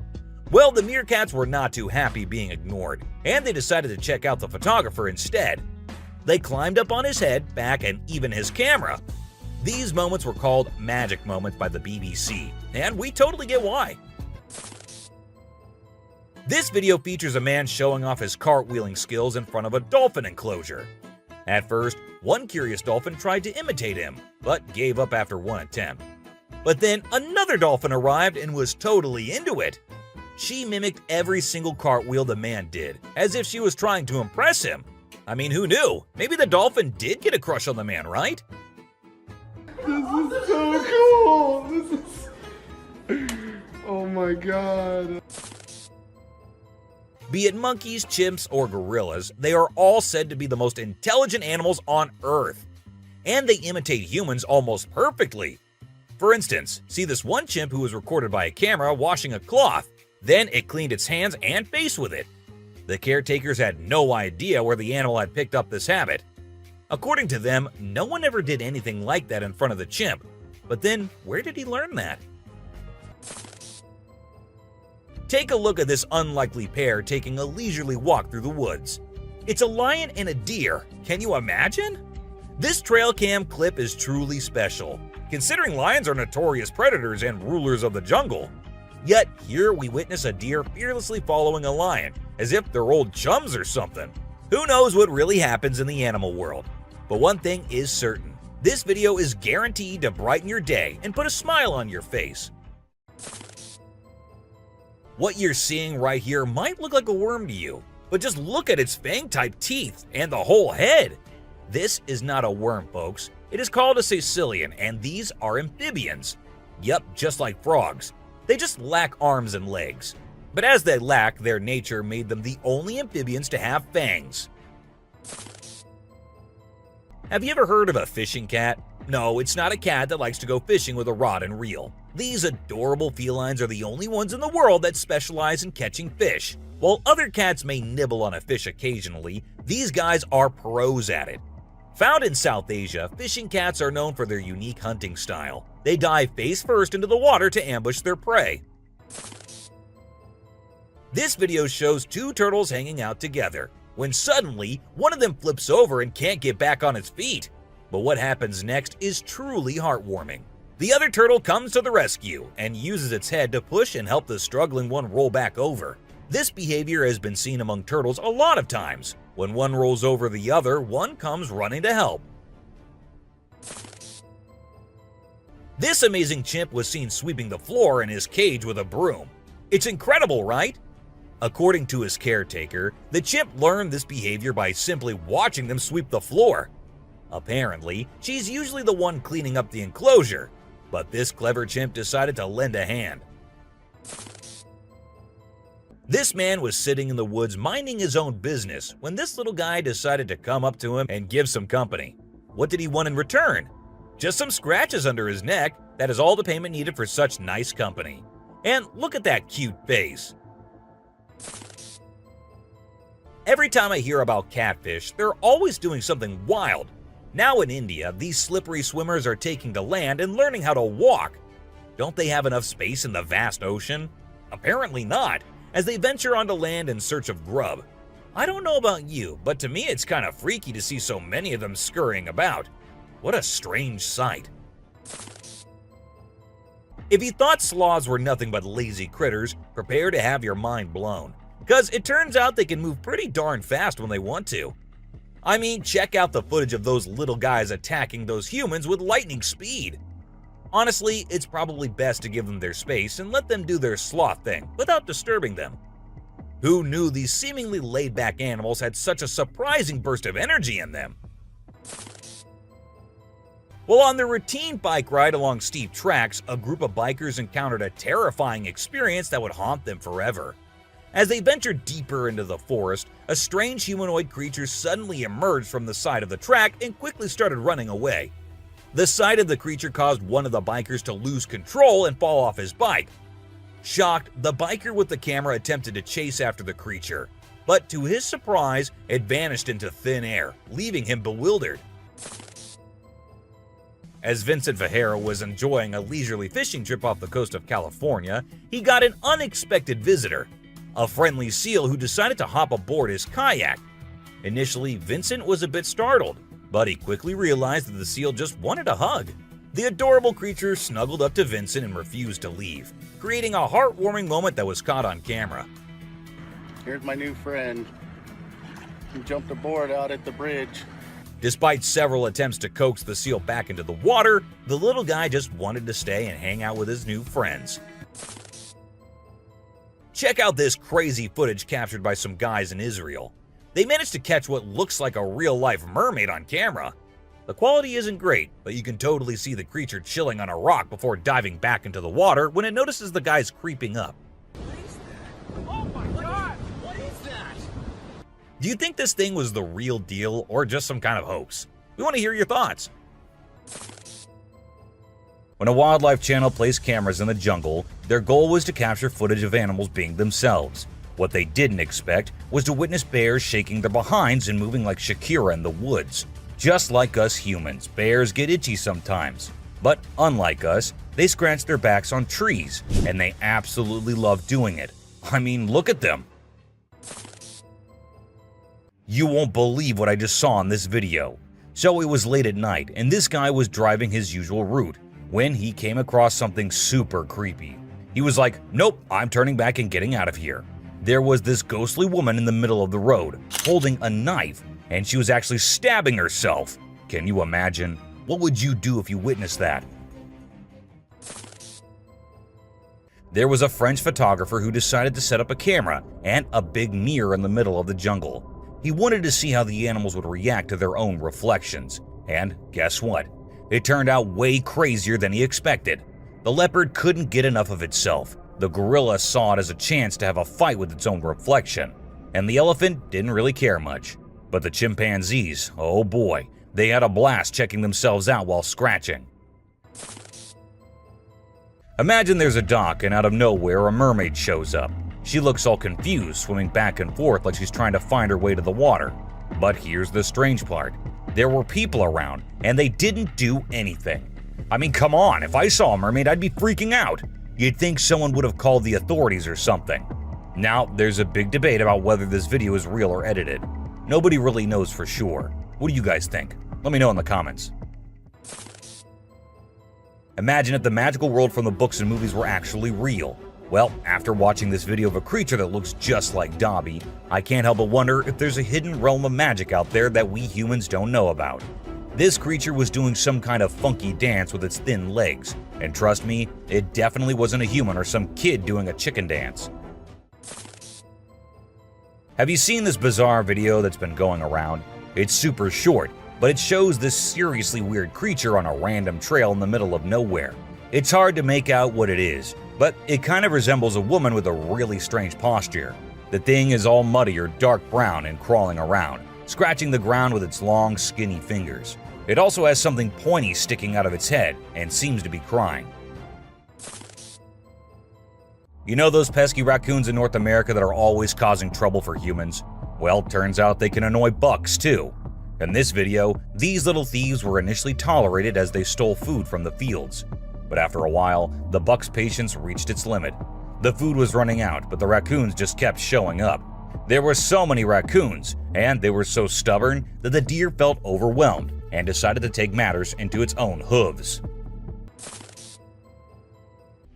Well, the meerkats were not too happy being ignored, and they decided to check out the photographer instead. They climbed up on his head, back, and even his camera. These moments were called magic moments by the BBC, and we totally get why. This video features a man showing off his cartwheeling skills in front of a dolphin enclosure. At first, one curious dolphin tried to imitate him, but gave up after one attempt. But then another dolphin arrived and was totally into it. She mimicked every single cartwheel the man did, as if she was trying to impress him. I mean, who knew? Maybe the dolphin did get a crush on the man, right? This is so cool! This is... Oh my god. Be it monkeys, chimps, or gorillas, they are all said to be the most intelligent animals on Earth. And they imitate humans almost perfectly. For instance, see this one chimp who was recorded by a camera washing a cloth. Then it cleaned its hands and face with it. The caretakers had no idea where the animal had picked up this habit. According to them, no one ever did anything like that in front of the chimp. But then, where did he learn that? Take a look at this unlikely pair taking a leisurely walk through the woods. It's a lion and a deer. Can you imagine? This trail cam clip is truly special, considering lions are notorious predators and rulers of the jungle. Yet here we witness a deer fearlessly following a lion, as if they're old chums or something. Who knows what really happens in the animal world? But one thing is certain, this video is guaranteed to brighten your day and put a smile on your face. What you're seeing right here might look like a worm to you, but just look at its fang-type teeth and the whole head. This is not a worm, folks. It is called a caecilian, and these are amphibians. Yup, just like frogs. They just lack arms and legs. But as they lack, their nature made them the only amphibians to have fangs. Have you ever heard of a fishing cat? No, it's not a cat that likes to go fishing with a rod and reel. These adorable felines are the only ones in the world that specialize in catching fish. While other cats may nibble on a fish occasionally, these guys are pros at it. Found in South Asia, fishing cats are known for their unique hunting style. They dive face first into the water to ambush their prey. This video shows two turtles hanging out together, when suddenly one of them flips over and can't get back on its feet. But what happens next is truly heartwarming. The other turtle comes to the rescue and uses its head to push and help the struggling one roll back over. This behavior has been seen among turtles a lot of times. When one rolls over the other, one comes running to help. This amazing chimp was seen sweeping the floor in his cage with a broom. It's incredible, right? According to his caretaker, the chimp learned this behavior by simply watching them sweep the floor. Apparently, she's usually the one cleaning up the enclosure, but this clever chimp decided to lend a hand. This man was sitting in the woods minding his own business when this little guy decided to come up to him and give some company. What did he want in return? Just some scratches under his neck. That is all the payment needed for such nice company. And look at that cute face. Every time I hear about catfish, they're always doing something wild. Now in India, these slippery swimmers are taking to land and learning how to walk. Don't they have enough space in the vast ocean? Apparently not, as they venture onto land in search of grub. I don't know about you, but to me it's kind of freaky to see so many of them scurrying about. What a strange sight. If you thought sloths were nothing but lazy critters, prepare to have your mind blown. Because it turns out they can move pretty darn fast when they want to. I mean, check out the footage of those little guys attacking those humans with lightning speed. Honestly, it's probably best to give them their space and let them do their sloth thing without disturbing them. Who knew these seemingly laid-back animals had such a surprising burst of energy in them? While on their routine bike ride along steep tracks, a group of bikers encountered a terrifying experience that would haunt them forever. As they ventured deeper into the forest, a strange humanoid creature suddenly emerged from the side of the track and quickly started running away. The sight of the creature caused one of the bikers to lose control and fall off his bike. Shocked, the biker with the camera attempted to chase after the creature, but to his surprise, it vanished into thin air, leaving him bewildered. As Vincent Vajera was enjoying a leisurely fishing trip off the coast of California, he got an unexpected visitor. A friendly seal who decided to hop aboard his kayak. Initially, Vincent was a bit startled, but he quickly realized that the seal just wanted a hug. The adorable creature snuggled up to Vincent and refused to leave, creating a heartwarming moment that was caught on camera. Here's my new friend. He jumped aboard out at the bridge. Despite several attempts to coax the seal back into the water, the little guy just wanted to stay and hang out with his new friends. Check out this crazy footage captured by some guys in Israel. They managed to catch what looks like a real-life mermaid on camera. The quality isn't great, but you can totally see the creature chilling on a rock before diving back into the water when it notices the guys creeping up. What is that? Oh my god! What is that? Do you think this thing was the real deal or just some kind of hoax? We want to hear your thoughts. When a wildlife channel placed cameras in the jungle, their goal was to capture footage of animals being themselves. What they didn't expect was to witness bears shaking their behinds and moving like Shakira in the woods. Just like us humans, bears get itchy sometimes. But unlike us, they scratch their backs on trees, and they absolutely love doing it. I mean, look at them. You won't believe what I just saw in this video. So it was late at night, and this guy was driving his usual route when he came across something super creepy. He was like, nope, I'm turning back and getting out of here. There was this ghostly woman in the middle of the road, holding a knife, and she was actually stabbing herself. Can you imagine? What would you do if you witnessed that? There was a French photographer who decided to set up a camera and a big mirror in the middle of the jungle. He wanted to see how the animals would react to their own reflections. And guess what? It turned out way crazier than he expected. The leopard couldn't get enough of itself. The gorilla saw it as a chance to have a fight with its own reflection. And the elephant didn't really care much. But the chimpanzees, oh boy, they had a blast checking themselves out while scratching. Imagine there's a dock and out of nowhere a mermaid shows up. She looks all confused, swimming back and forth like she's trying to find her way to the water. But here's the strange part. There were people around, and they didn't do anything. I mean, come on, if I saw a mermaid, I'd be freaking out. You'd think someone would have called the authorities or something. Now, there's a big debate about whether this video is real or edited. Nobody really knows for sure. What do you guys think? Let me know in the comments. Imagine if the magical world from the books and movies were actually real. Well, after watching this video of a creature that looks just like Dobby, I can't help but wonder if there's a hidden realm of magic out there that we humans don't know about. This creature was doing some kind of funky dance with its thin legs, and trust me, it definitely wasn't a human or some kid doing a chicken dance. Have you seen this bizarre video that's been going around? It's super short, but it shows this seriously weird creature on a random trail in the middle of nowhere. It's hard to make out what it is, but it kind of resembles a woman with a really strange posture. The thing is all muddy or dark brown and crawling around, scratching the ground with its long, skinny fingers. It also has something pointy sticking out of its head and seems to be crying. You know those pesky raccoons in North America that are always causing trouble for humans? Well, turns out they can annoy bucks too. In this video, these little thieves were initially tolerated as they stole food from the fields. But after a while, the buck's patience reached its limit. The food was running out, but the raccoons just kept showing up. There were so many raccoons, and they were so stubborn that the deer felt overwhelmed and decided to take matters into its own hooves.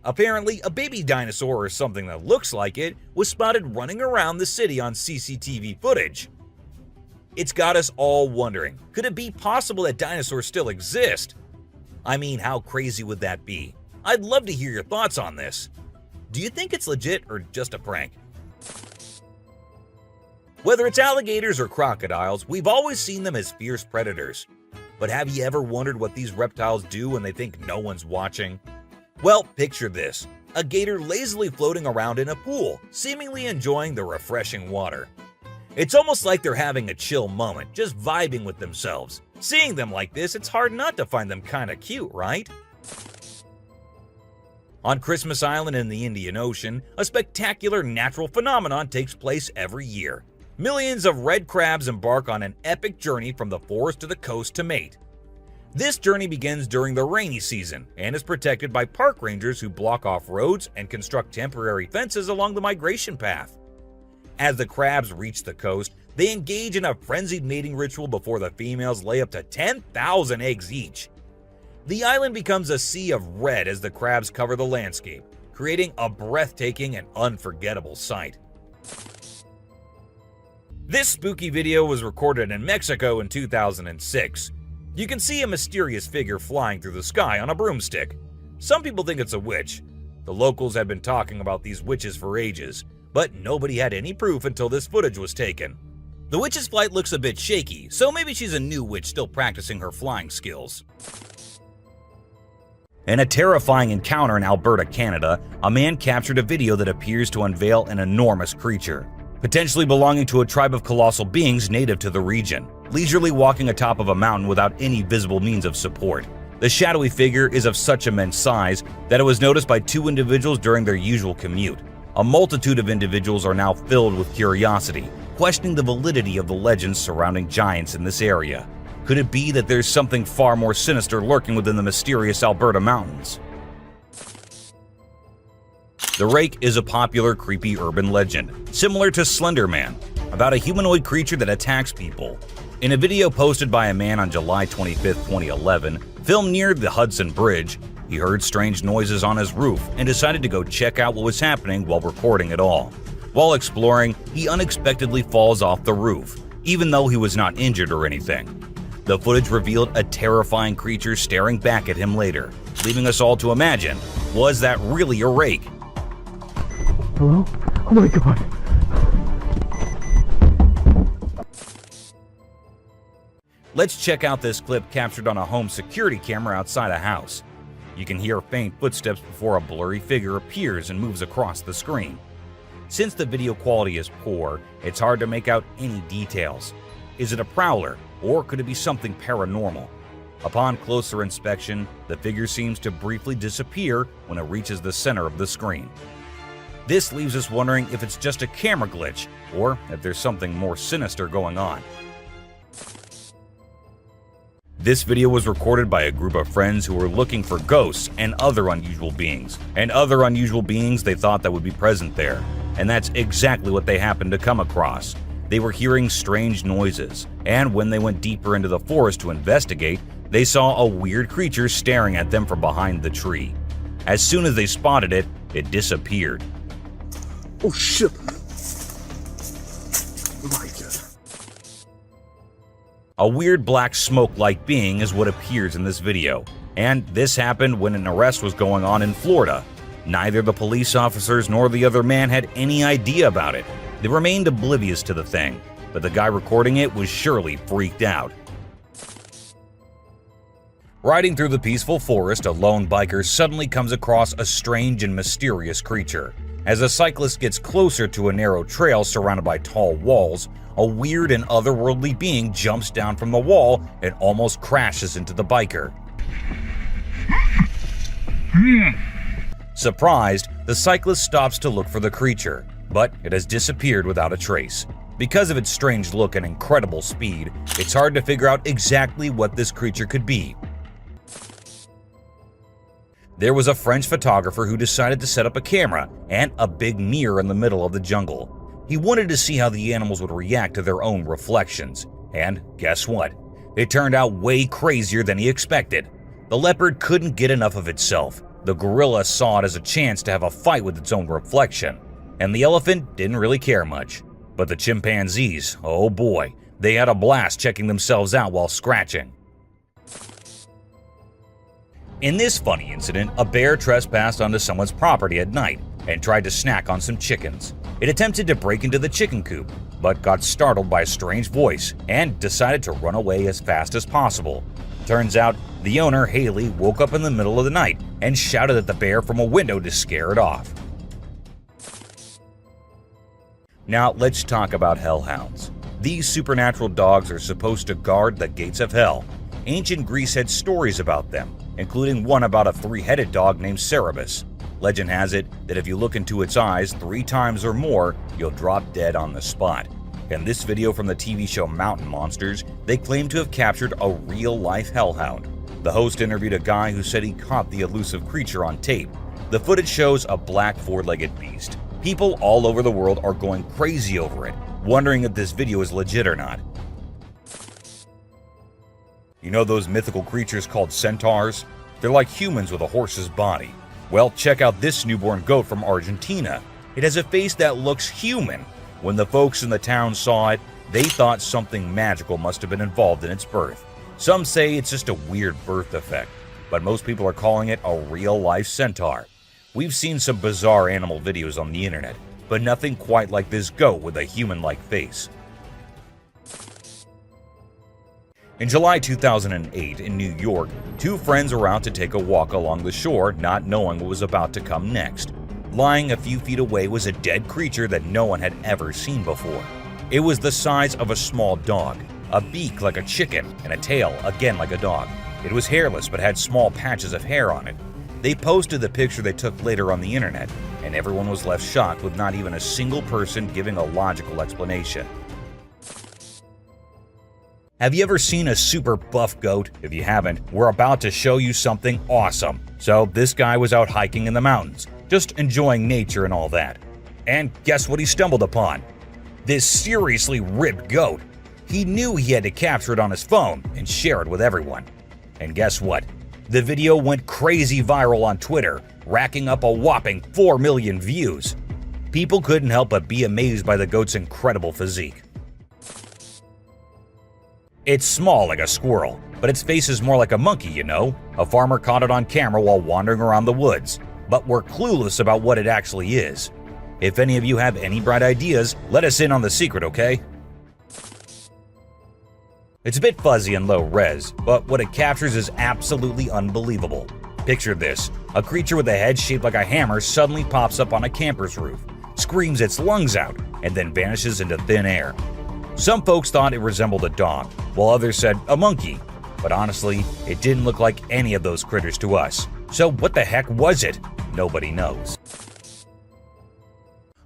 Apparently, a baby dinosaur or something that looks like it was spotted running around the city on CCTV footage. It's got us all wondering, could it be possible that dinosaurs still exist? I mean, how crazy would that be? I'd love to hear your thoughts on this. Do you think it's legit or just a prank? Whether it's alligators or crocodiles, we've always seen them as fierce predators. But have you ever wondered what these reptiles do when they think no one's watching? Well, picture this. A gator lazily floating around in a pool, seemingly enjoying the refreshing water. It's almost like they're having a chill moment, just vibing with themselves. Seeing them like this, it's hard not to find them kinda cute, right? On Christmas Island in the Indian Ocean, a spectacular natural phenomenon takes place every year. Millions of red crabs embark on an epic journey from the forest to the coast to mate. This journey begins during the rainy season and is protected by park rangers who block off roads and construct temporary fences along the migration path. As the crabs reach the coast, they engage in a frenzied mating ritual before the females lay up to 10,000 eggs each. The island becomes a sea of red as the crabs cover the landscape, creating a breathtaking and unforgettable sight. This spooky video was recorded in Mexico in 2006. You can see a mysterious figure flying through the sky on a broomstick. Some people think it's a witch. The locals had been talking about these witches for ages, but nobody had any proof until this footage was taken. The witch's flight looks a bit shaky, so maybe she's a new witch still practicing her flying skills. In a terrifying encounter in Alberta, Canada, a man captured a video that appears to unveil an enormous creature, potentially belonging to a tribe of colossal beings native to the region, leisurely walking atop of a mountain without any visible means of support. The shadowy figure is of such immense size that it was noticed by two individuals during their usual commute. A multitude of individuals are now filled with curiosity, questioning the validity of the legends surrounding giants in this area. Could it be that there's something far more sinister lurking within the mysterious Alberta mountains? The Rake is a popular creepy urban legend, similar to Slender Man, about a humanoid creature that attacks people. In a video posted by a man on July 25, 2011, filmed near the Hudson Bridge, he heard strange noises on his roof and decided to go check out what was happening while recording it all. While exploring, he unexpectedly falls off the roof, even though he was not injured or anything. The footage revealed a terrifying creature staring back at him later, leaving us all to imagine, was that really a Rake? Hello? Oh my god. Let's check out this clip captured on a home security camera outside a house. You can hear faint footsteps before a blurry figure appears and moves across the screen. Since the video quality is poor, it's hard to make out any details. Is it a prowler, or could it be something paranormal? Upon closer inspection, the figure seems to briefly disappear when it reaches the center of the screen. This leaves us wondering if it's just a camera glitch, or if there's something more sinister going on. This video was recorded by a group of friends who were looking for ghosts and other unusual beings, they thought that would be present there. And that's exactly what they happened to come across. They were hearing strange noises, and when they went deeper into the forest to investigate, they saw a weird creature staring at them from behind the tree. As soon as they spotted it, it disappeared. Oh shit! Oh my god. A weird black smoke-like being is what appears in this video, and this happened when an arrest was going on in Florida. Neither the police officers nor the other man had any idea about it. They remained oblivious to the thing, but the guy recording it was surely freaked out. Riding through the peaceful forest, a lone biker suddenly comes across a strange and mysterious creature. As the cyclist gets closer to a narrow trail surrounded by tall walls, a weird and otherworldly being jumps down from the wall and almost crashes into the biker. Surprised, the cyclist stops to look for the creature, but it has disappeared without a trace. Because of its strange look and incredible speed, it's hard to figure out exactly what this creature could be. There was a French photographer who decided to set up a camera and a big mirror in the middle of the jungle. He wanted to see how the animals would react to their own reflections. And guess what? It turned out way crazier than he expected. The leopard couldn't get enough of itself. The gorilla saw it as a chance to have a fight with its own reflection. And the elephant didn't really care much. But the chimpanzees, oh boy, they had a blast checking themselves out while scratching. In this funny incident, a bear trespassed onto someone's property at night and tried to snack on some chickens. It attempted to break into the chicken coop, but got startled by a strange voice and decided to run away as fast as possible. Turns out, the owner, Haley, woke up in the middle of the night and shouted at the bear from a window to scare it off. Now let's talk about hellhounds. These supernatural dogs are supposed to guard the gates of hell. Ancient Greece had stories about them, including one about a three-headed dog named Cerberus. Legend has it that if you look into its eyes 3 times or more, you'll drop dead on the spot. In this video from the TV show Mountain Monsters, they claim to have captured a real-life hellhound. The host interviewed a guy who said he caught the elusive creature on tape. The footage shows a black 4-legged beast. People all over the world are going crazy over it, wondering if this video is legit or not. You know those mythical creatures called centaurs? They're like humans with a horse's body. Well, check out this newborn goat from Argentina. It has a face that looks human. When the folks in the town saw it, they thought something magical must have been involved in its birth. Some say it's just a weird birth defect, but most people are calling it a real-life centaur. We've seen some bizarre animal videos on the internet, but nothing quite like this goat with a human-like face. In July 2008 in New York, 2 friends were out to take a walk along the shore, not knowing what was about to come next. Lying a few feet away was a dead creature that no one had ever seen before. It was the size of a small dog, a beak like a chicken, and a tail again like a dog. It was hairless but had small patches of hair on it. They posted the picture they took later on the internet, and everyone was left shocked with not even a single person giving a logical explanation. Have you ever seen a super buff goat? If you haven't, we're about to show you something awesome. So this guy was out hiking in the mountains, just enjoying nature and all that. And guess what he stumbled upon? This seriously ripped goat. He knew he had to capture it on his phone and share it with everyone. And guess what? The video went crazy viral on Twitter, racking up a whopping 4 million views. People couldn't help but be amazed by the goat's incredible physique. It's small like a squirrel, but its face is more like a monkey, you know? A farmer caught it on camera while wandering around the woods, but we're clueless about what it actually is. If any of you have any bright ideas, let us in on the secret, okay? It's a bit fuzzy and low res, but what it captures is absolutely unbelievable. Picture this: a creature with a head shaped like a hammer suddenly pops up on a camper's roof, screams its lungs out, and then vanishes into thin air. Some folks thought it resembled a dog, while others said a monkey. But honestly, it didn't look like any of those critters to us. So what the heck was it? Nobody knows.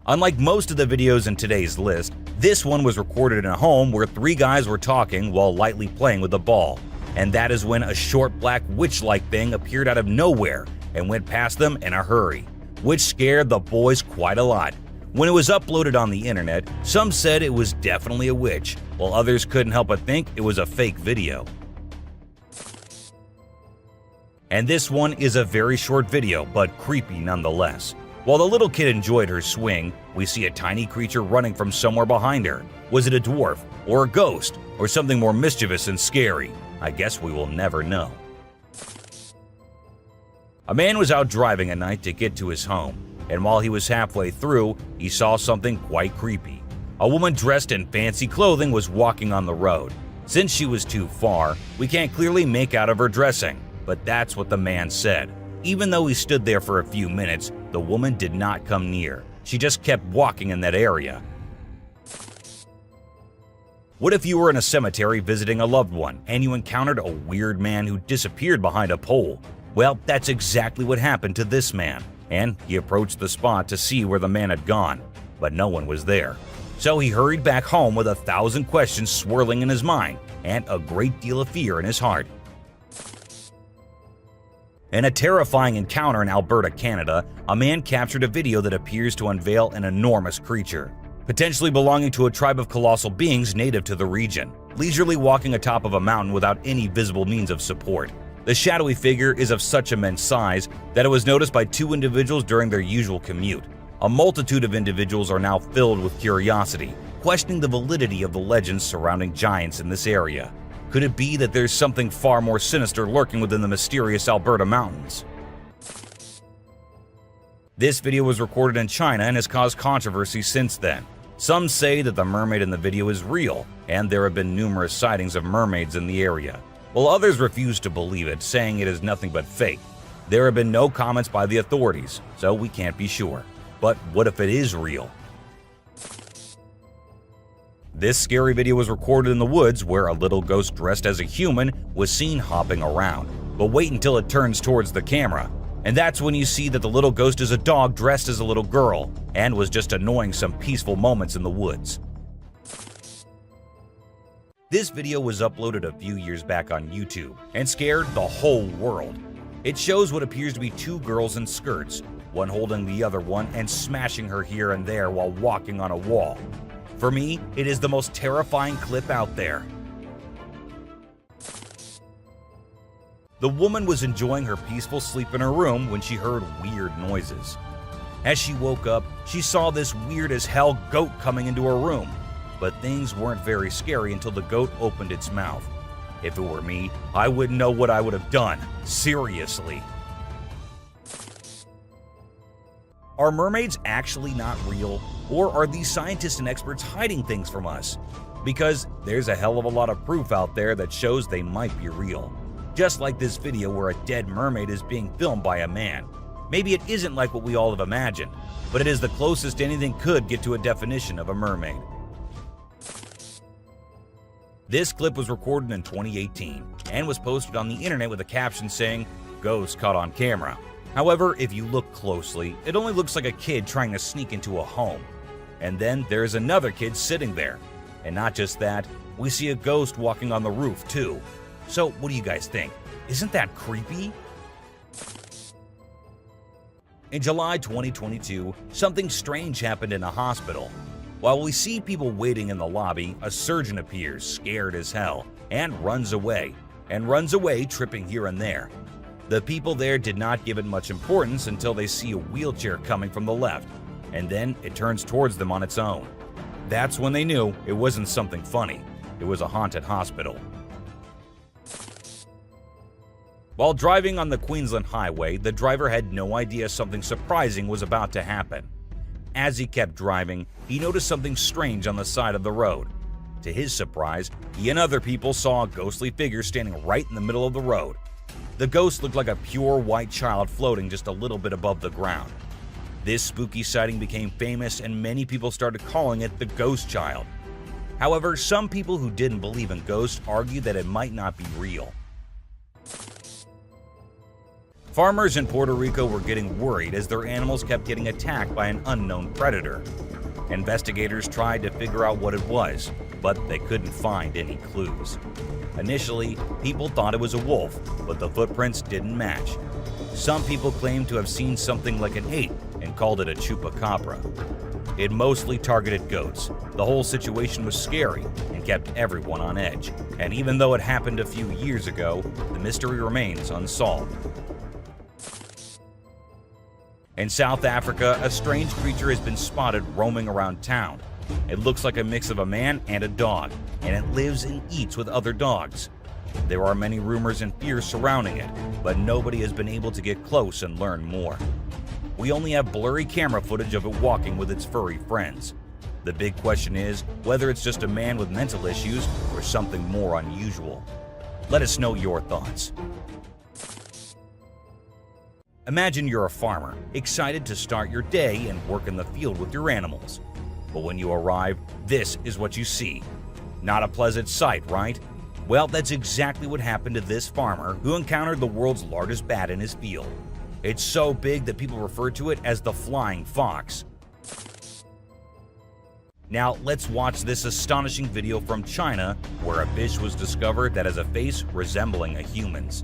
Unlike most of the videos in today's list, this one was recorded in a home where 3 guys were talking while lightly playing with a ball. And that is when a short black witch-like thing appeared out of nowhere and went past them in a hurry, which scared the boys quite a lot. When it was uploaded on the internet, some said it was definitely a witch, while others couldn't help but think it was a fake video. And this one is a very short video, but creepy nonetheless. While the little kid enjoyed her swing, we see a tiny creature running from somewhere behind her. Was it a dwarf, or a ghost, or something more mischievous and scary? I guess we will never know. A man was out driving at night to get to his home, and while he was halfway through, he saw something quite creepy. A woman dressed in fancy clothing was walking on the road. Since she was too far, we can't clearly make out of her dressing, but that's what the man said. Even though he stood there for a few minutes, the woman did not come near. She just kept walking in that area. What if you were in a cemetery visiting a loved one and you encountered a weird man who disappeared behind a pole? Well, that's exactly what happened to this man, and he approached the spot to see where the man had gone, but no one was there. So he hurried back home with 1,000 questions swirling in his mind and a great deal of fear in his heart. In a terrifying encounter in Alberta, Canada, a man captured a video that appears to unveil an enormous creature, potentially belonging to a tribe of colossal beings native to the region, leisurely walking atop of a mountain without any visible means of support. The shadowy figure is of such immense size that it was noticed by 2 individuals during their usual commute. A multitude of individuals are now filled with curiosity, questioning the validity of the legends surrounding giants in this area. Could it be that there's something far more sinister lurking within the mysterious Alberta mountains? This video was recorded in China and has caused controversy since then. Some say that the mermaid in the video is real, and there have been numerous sightings of mermaids in the area, while others refuse to believe it, saying it is nothing but fake. There have been no comments by the authorities, so we can't be sure. But what if it is real? This scary video was recorded in the woods where a little ghost dressed as a human was seen hopping around. But wait until it turns towards the camera, and that's when you see that the little ghost is a dog dressed as a little girl and was just annoying some peaceful moments in the woods. This video was uploaded a few years back on YouTube and scared the whole world. It shows what appears to be 2 girls in skirts, one holding the other one and smashing her here and there while walking on a wall. For me, it is the most terrifying clip out there. The woman was enjoying her peaceful sleep in her room when she heard weird noises. As she woke up, she saw this weird as hell goat coming into her room. But things weren't very scary until the goat opened its mouth. If it were me, I wouldn't know what I would have done. Seriously. Are mermaids actually not real? Or are these scientists and experts hiding things from us? Because there's a hell of a lot of proof out there that shows they might be real. Just like this video where a dead mermaid is being filmed by a man. Maybe it isn't like what we all have imagined, but it is the closest anything could get to a definition of a mermaid. This clip was recorded in 2018 and was posted on the internet with a caption saying, "Ghost caught on camera." However, if you look closely, it only looks like a kid trying to sneak into a home. And then there's another kid sitting there. And not just that, we see a ghost walking on the roof too. So what do you guys think? Isn't that creepy? In July 2022, something strange happened in a hospital. While we see people waiting in the lobby, a surgeon appears, scared as hell, and runs away tripping here and there. The people there did not give it much importance until they see a wheelchair coming from the left, and then it turns towards them on its own. That's when they knew it wasn't something funny. It was a haunted hospital. While driving on the Queensland Highway, the driver had no idea something surprising was about to happen. As he kept driving, he noticed something strange on the side of the road. To his surprise, he and other people saw a ghostly figure standing right in the middle of the road. The ghost looked like a pure white child floating just a little bit above the ground. This spooky sighting became famous and many people started calling it the Ghost Child. However, some people who didn't believe in ghosts argued that it might not be real. Farmers in Puerto Rico were getting worried as their animals kept getting attacked by an unknown predator. Investigators tried to figure out what it was, but they couldn't find any clues. Initially, people thought it was a wolf, but the footprints didn't match. Some people claimed to have seen something like an ape and called it a chupacabra. It mostly targeted goats. The whole situation was scary and kept everyone on edge. And even though it happened a few years ago, the mystery remains unsolved. In South Africa, a strange creature has been spotted roaming around town. It looks like a mix of a man and a dog, and it lives and eats with other dogs. There are many rumors and fears surrounding it, but nobody has been able to get close and learn more. We only have blurry camera footage of it walking with its furry friends. The big question is whether it's just a man with mental issues or something more unusual. Let us know your thoughts. Imagine you're a farmer, excited to start your day and work in the field with your animals. But when you arrive, this is what you see. Not a pleasant sight, right? Well, that's exactly what happened to this farmer who encountered the world's largest bat in his field. It's so big that people refer to it as the flying fox. Now, let's watch this astonishing video from China where a fish was discovered that has a face resembling a human's.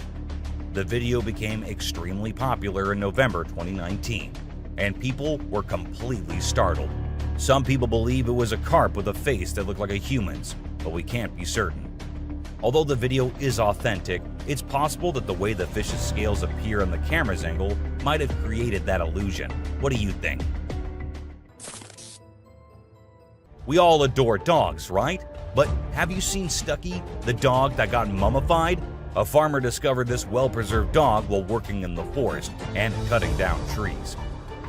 The video became extremely popular in November 2019, and people were completely startled. Some people believe it was a carp with a face that looked like a human's, but we can't be certain. Although the video is authentic, it's possible that the way the fish's scales appear on the camera's angle might have created that illusion. What do you think? We all adore dogs, right? But have you seen Stucky, the dog that got mummified? A farmer discovered this well-preserved dog while working in the forest and cutting down trees.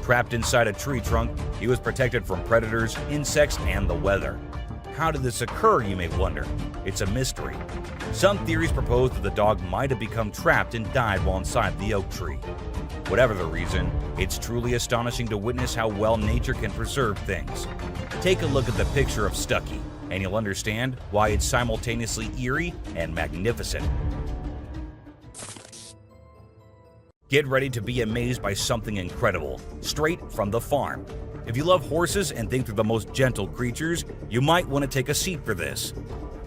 Trapped inside a tree trunk, he was protected from predators, insects, and the weather. How did this occur, you may wonder? It's a mystery. Some theories propose that the dog might have become trapped and died while inside the oak tree. Whatever the reason, it's truly astonishing to witness how well nature can preserve things. Take a look at the picture of Stucky, and you'll understand why it's simultaneously eerie and magnificent. Get ready to be amazed by something incredible, straight from the farm. If you love horses and think they're the most gentle creatures, you might want to take a seat for this.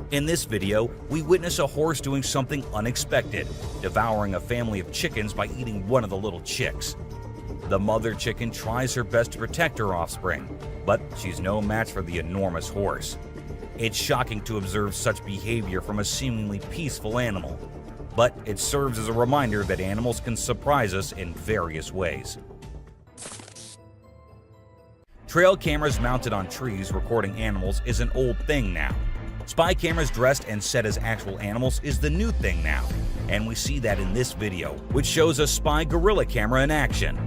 In this video, we witness a horse doing something unexpected, devouring a family of chickens by eating one of the little chicks. The mother chicken tries her best to protect her offspring, but she's no match for the enormous horse. It's shocking to observe such behavior from a seemingly peaceful animal, but it serves as a reminder that animals can surprise us in various ways. Trail cameras mounted on trees recording animals is an old thing now. Spy cameras dressed and set as actual animals is the new thing now, and we see that in this video, which shows a spy gorilla camera in action.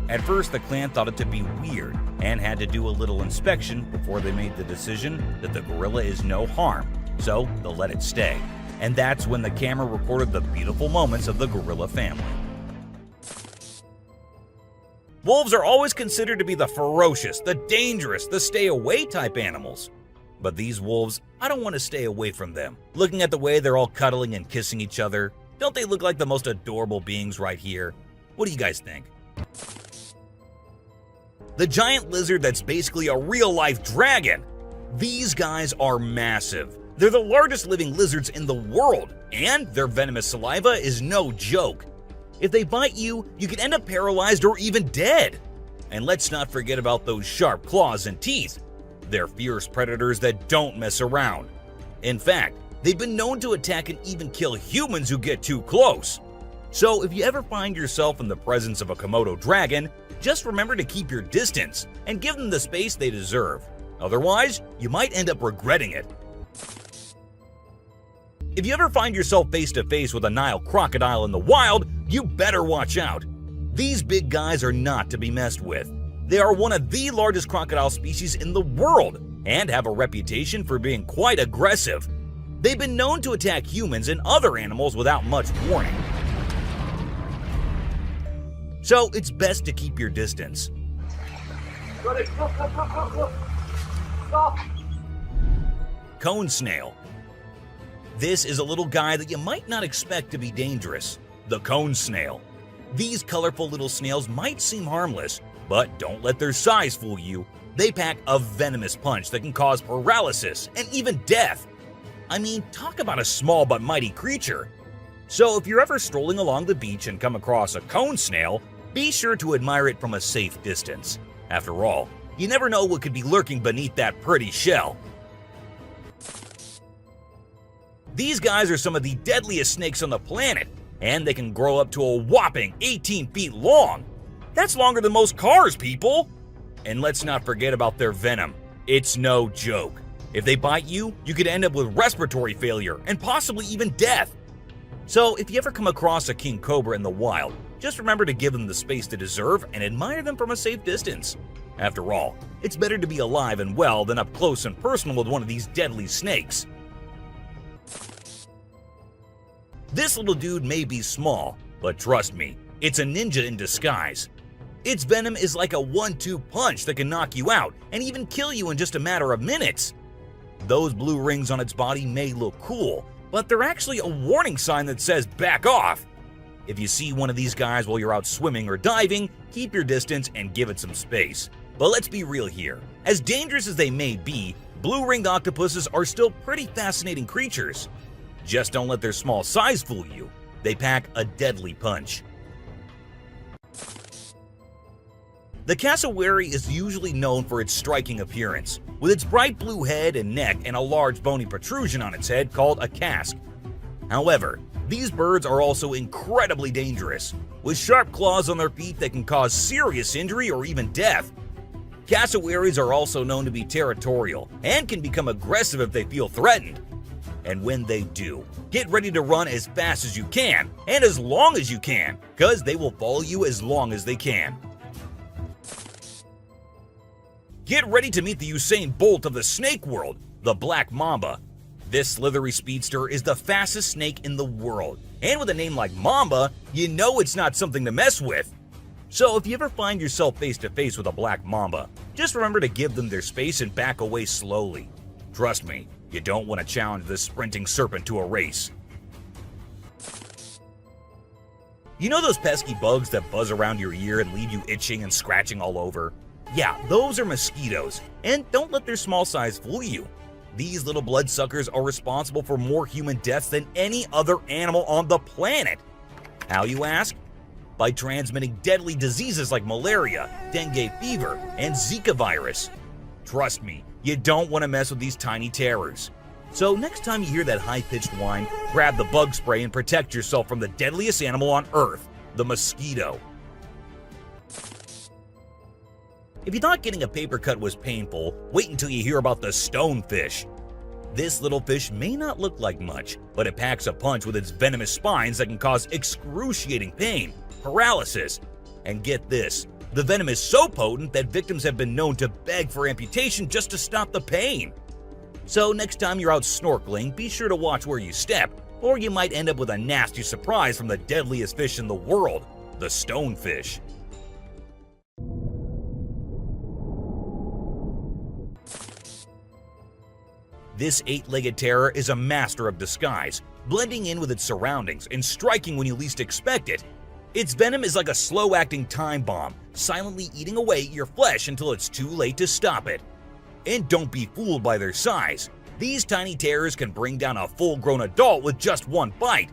At first, the clan thought it to be weird and had to do a little inspection before they made the decision that the gorilla is no harm, so they'll let it stay. And that's when the camera recorded the beautiful moments of the gorilla family. Wolves are always considered to be the ferocious, the dangerous, the stay-away type animals. But these wolves, I don't want to stay away from them. Looking at the way they're all cuddling and kissing each other, don't they look like the most adorable beings right here? What do you guys think? The giant lizard that's basically a real-life dragon. These guys are massive. They're the largest living lizards in the world, and their venomous saliva is no joke. If they bite you, you could end up paralyzed or even dead. And let's not forget about those sharp claws and teeth. They're fierce predators that don't mess around. In fact, they've been known to attack and even kill humans who get too close. So if you ever find yourself in the presence of a Komodo dragon, just remember to keep your distance and give them the space they deserve. Otherwise, you might end up regretting it. If you ever find yourself face to face with a Nile crocodile in the wild, you better watch out. These big guys are not to be messed with. They are one of the largest crocodile species in the world and have a reputation for being quite aggressive. They've been known to attack humans and other animals without much warning. So it's best to keep your distance. Stop. Cone snail. This is a little guy that you might not expect to be dangerous. The cone snail. These colorful little snails might seem harmless, but don't let their size fool you. They pack a venomous punch that can cause paralysis and even death. I mean, talk about a small but mighty creature. So if you're ever strolling along the beach and come across a cone snail, be sure to admire it from a safe distance. After all, you never know what could be lurking beneath that pretty shell. These guys are some of the deadliest snakes on the planet, and they can grow up to a whopping 18 feet long. That's longer than most cars, people! And let's not forget about their venom. It's no joke. If they bite you, you could end up with respiratory failure and possibly even death. So if you ever come across a King Cobra in the wild, just remember to give them the space they deserve and admire them from a safe distance. After all, it's better to be alive and well than up close and personal with one of these deadly snakes. This little dude may be small, but trust me, it's a ninja in disguise. Its venom is like a 1-2 punch that can knock you out and even kill you in just a matter of minutes. Those blue rings on its body may look cool, but they're actually a warning sign that says back off. If you see one of these guys while you're out swimming or diving, keep your distance and give it some space. But let's be real here. As dangerous as they may be, blue-ringed octopuses are still pretty fascinating creatures. Just don't let their small size fool you. They pack a deadly punch. The cassowary is usually known for its striking appearance, with its bright blue head and neck and a large bony protrusion on its head called a casque. However, these birds are also incredibly dangerous, with sharp claws on their feet that can cause serious injury or even death. Cassowaries are also known to be territorial and can become aggressive if they feel threatened. And when they do, get ready to run as fast as you can and as long as you can, because they will follow you as long as they can. Get ready to meet the Usain Bolt of the snake world, the black mamba. This slithery speedster is the fastest snake in the world, and with a name like Mamba, you know it's not something to mess with. So if you ever find yourself face to face with a black mamba, just remember to give them their space and back away slowly. Trust me, you don't want to challenge this sprinting serpent to a race. You know those pesky bugs that buzz around your ear and leave you itching and scratching all over? Yeah, those are mosquitoes, and don't let their small size fool you. These little bloodsuckers are responsible for more human deaths than any other animal on the planet. How, you ask? By transmitting deadly diseases like malaria, dengue fever, and Zika virus. Trust me, you don't want to mess with these tiny terrors. So next time you hear that high-pitched whine, grab the bug spray and protect yourself from the deadliest animal on Earth, the mosquito. If you thought getting a paper cut was painful, wait until you hear about the stonefish. This little fish may not look like much, but it packs a punch with its venomous spines that can cause excruciating pain, paralysis, and get this, the venom is so potent that victims have been known to beg for amputation just to stop the pain. So next time you're out snorkeling, be sure to watch where you step, or you might end up with a nasty surprise from the deadliest fish in the world, the stonefish. This 8-legged terror is a master of disguise, blending in with its surroundings and striking when you least expect it. Its venom is like a slow-acting time bomb, silently eating away at your flesh until it's too late to stop it. And don't be fooled by their size. These tiny terrors can bring down a full-grown adult with just one bite.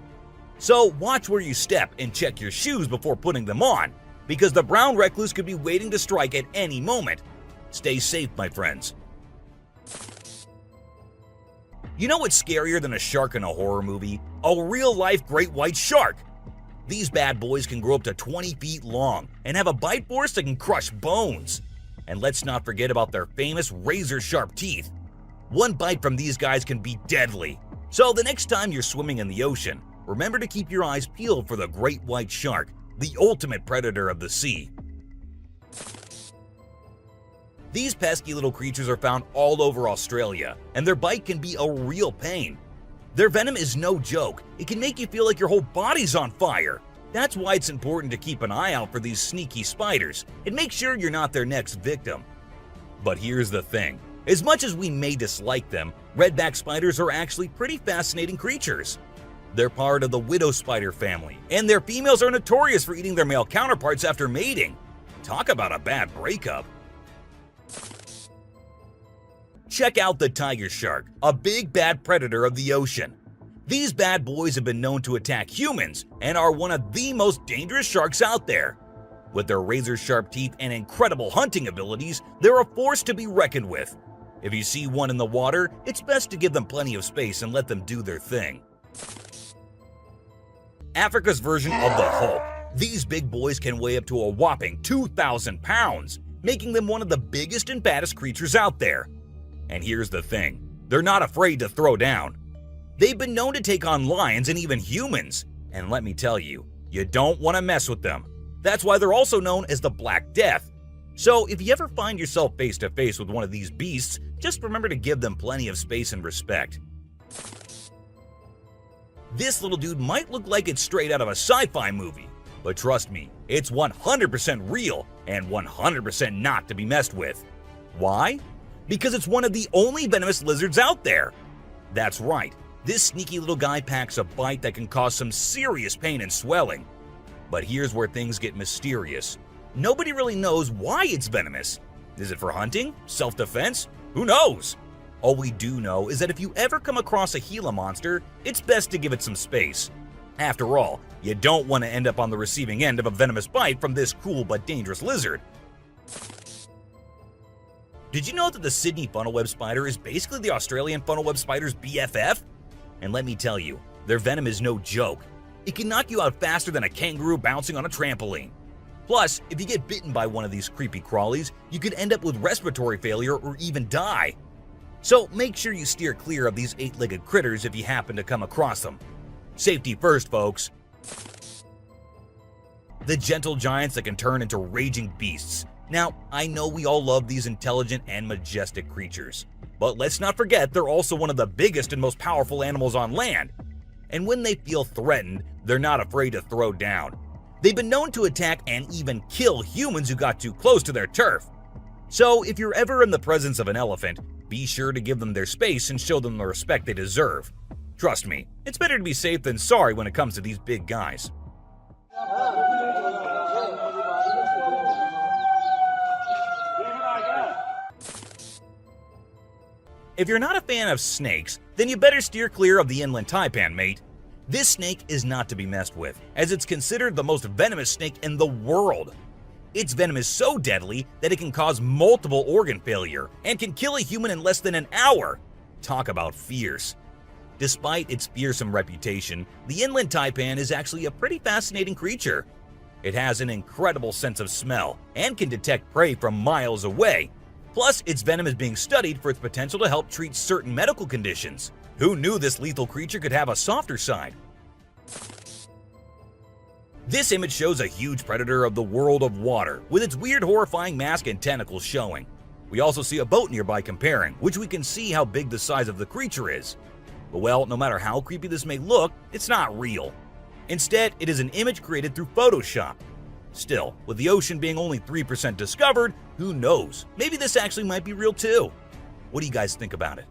So watch where you step and check your shoes before putting them on, because the brown recluse could be waiting to strike at any moment. Stay safe, my friends. You know what's scarier than a shark in a horror movie? A real-life great white shark! These bad boys can grow up to 20 feet long and have a bite force that can crush bones. And let's not forget about their famous razor-sharp teeth. One bite from these guys can be deadly. So the next time you're swimming in the ocean, remember to keep your eyes peeled for the great white shark, the ultimate predator of the sea. These pesky little creatures are found all over Australia, and their bite can be a real pain. Their venom is no joke. It can make you feel like your whole body's on fire. That's why it's important to keep an eye out for these sneaky spiders and make sure you're not their next victim. But here's the thing. As much as we may dislike them, redback spiders are actually pretty fascinating creatures. They're part of the widow spider family, and their females are notorious for eating their male counterparts after mating. Talk about a bad breakup. Check out the tiger shark, a big bad predator of the ocean. These bad boys have been known to attack humans and are one of the most dangerous sharks out there. With their razor-sharp teeth and incredible hunting abilities, they're a force to be reckoned with. If you see one in the water, it's best to give them plenty of space and let them do their thing. Africa's version of the Hulk. These big boys can weigh up to a whopping 2,000 pounds, making them one of the biggest and baddest creatures out there. And here's the thing, they're not afraid to throw down. They've been known to take on lions and even humans, and let me tell you, you don't want to mess with them. That's why they're also known as the Black Death. So if you ever find yourself face to face with one of these beasts, just remember to give them plenty of space and respect. This little dude might look like it's straight out of a sci-fi movie, but trust me, it's 100% real and 100% not to be messed with. Why? Because it's one of the only venomous lizards out there. That's right, this sneaky little guy packs a bite that can cause some serious pain and swelling. But here's where things get mysterious. Nobody really knows why it's venomous. Is it for hunting? Self-defense? Who knows? All we do know is that if you ever come across a Gila monster, it's best to give it some space. After all, you don't want to end up on the receiving end of a venomous bite from this cool but dangerous lizard. Did you know that the Sydney funnel-web spider is basically the Australian funnel-web spider's BFF? And let me tell you, their venom is no joke. It can knock you out faster than a kangaroo bouncing on a trampoline. Plus, if you get bitten by one of these creepy crawlies, you could end up with respiratory failure or even die. So make sure you steer clear of these 8-legged critters if you happen to come across them. Safety first, folks. The gentle giants that can turn into raging beasts. Now, I know we all love these intelligent and majestic creatures, but let's not forget they're also one of the biggest and most powerful animals on land. And when they feel threatened, they're not afraid to throw down. They've been known to attack and even kill humans who got too close to their turf. So if you're ever in the presence of an elephant, be sure to give them their space and show them the respect they deserve. Trust me, it's better to be safe than sorry when it comes to these big guys. If you're not a fan of snakes, then you better steer clear of the inland taipan, mate. This snake is not to be messed with, as it's considered the most venomous snake in the world. Its venom is so deadly that it can cause multiple organ failure and can kill a human in less than an hour. Talk about fierce. Despite its fearsome reputation, the inland taipan is actually a pretty fascinating creature. It has an incredible sense of smell and can detect prey from miles away. Plus, its venom is being studied for its potential to help treat certain medical conditions. Who knew this lethal creature could have a softer side? This image shows a huge predator of the world of water, with its weird horrifying mask and tentacles showing. We also see a boat nearby comparing, which we can see how big the size of the creature is. But well, no matter how creepy this may look, it's not real. Instead, it is an image created through Photoshop. Still, with the ocean being only 3% discovered, who knows? Maybe this actually might be real too. What do you guys think about it?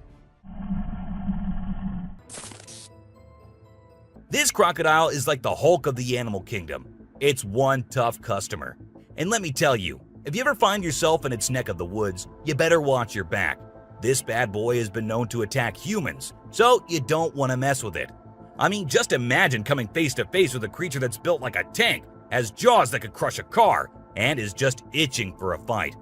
This crocodile is like the Hulk of the animal kingdom. It's one tough customer. And let me tell you, if you ever find yourself in its neck of the woods, you better watch your back. This bad boy has been known to attack humans, so you don't want to mess with it. I mean, just imagine coming face to face with a creature that's built like a tank, has jaws that could crush a car, and is just itching for a fight.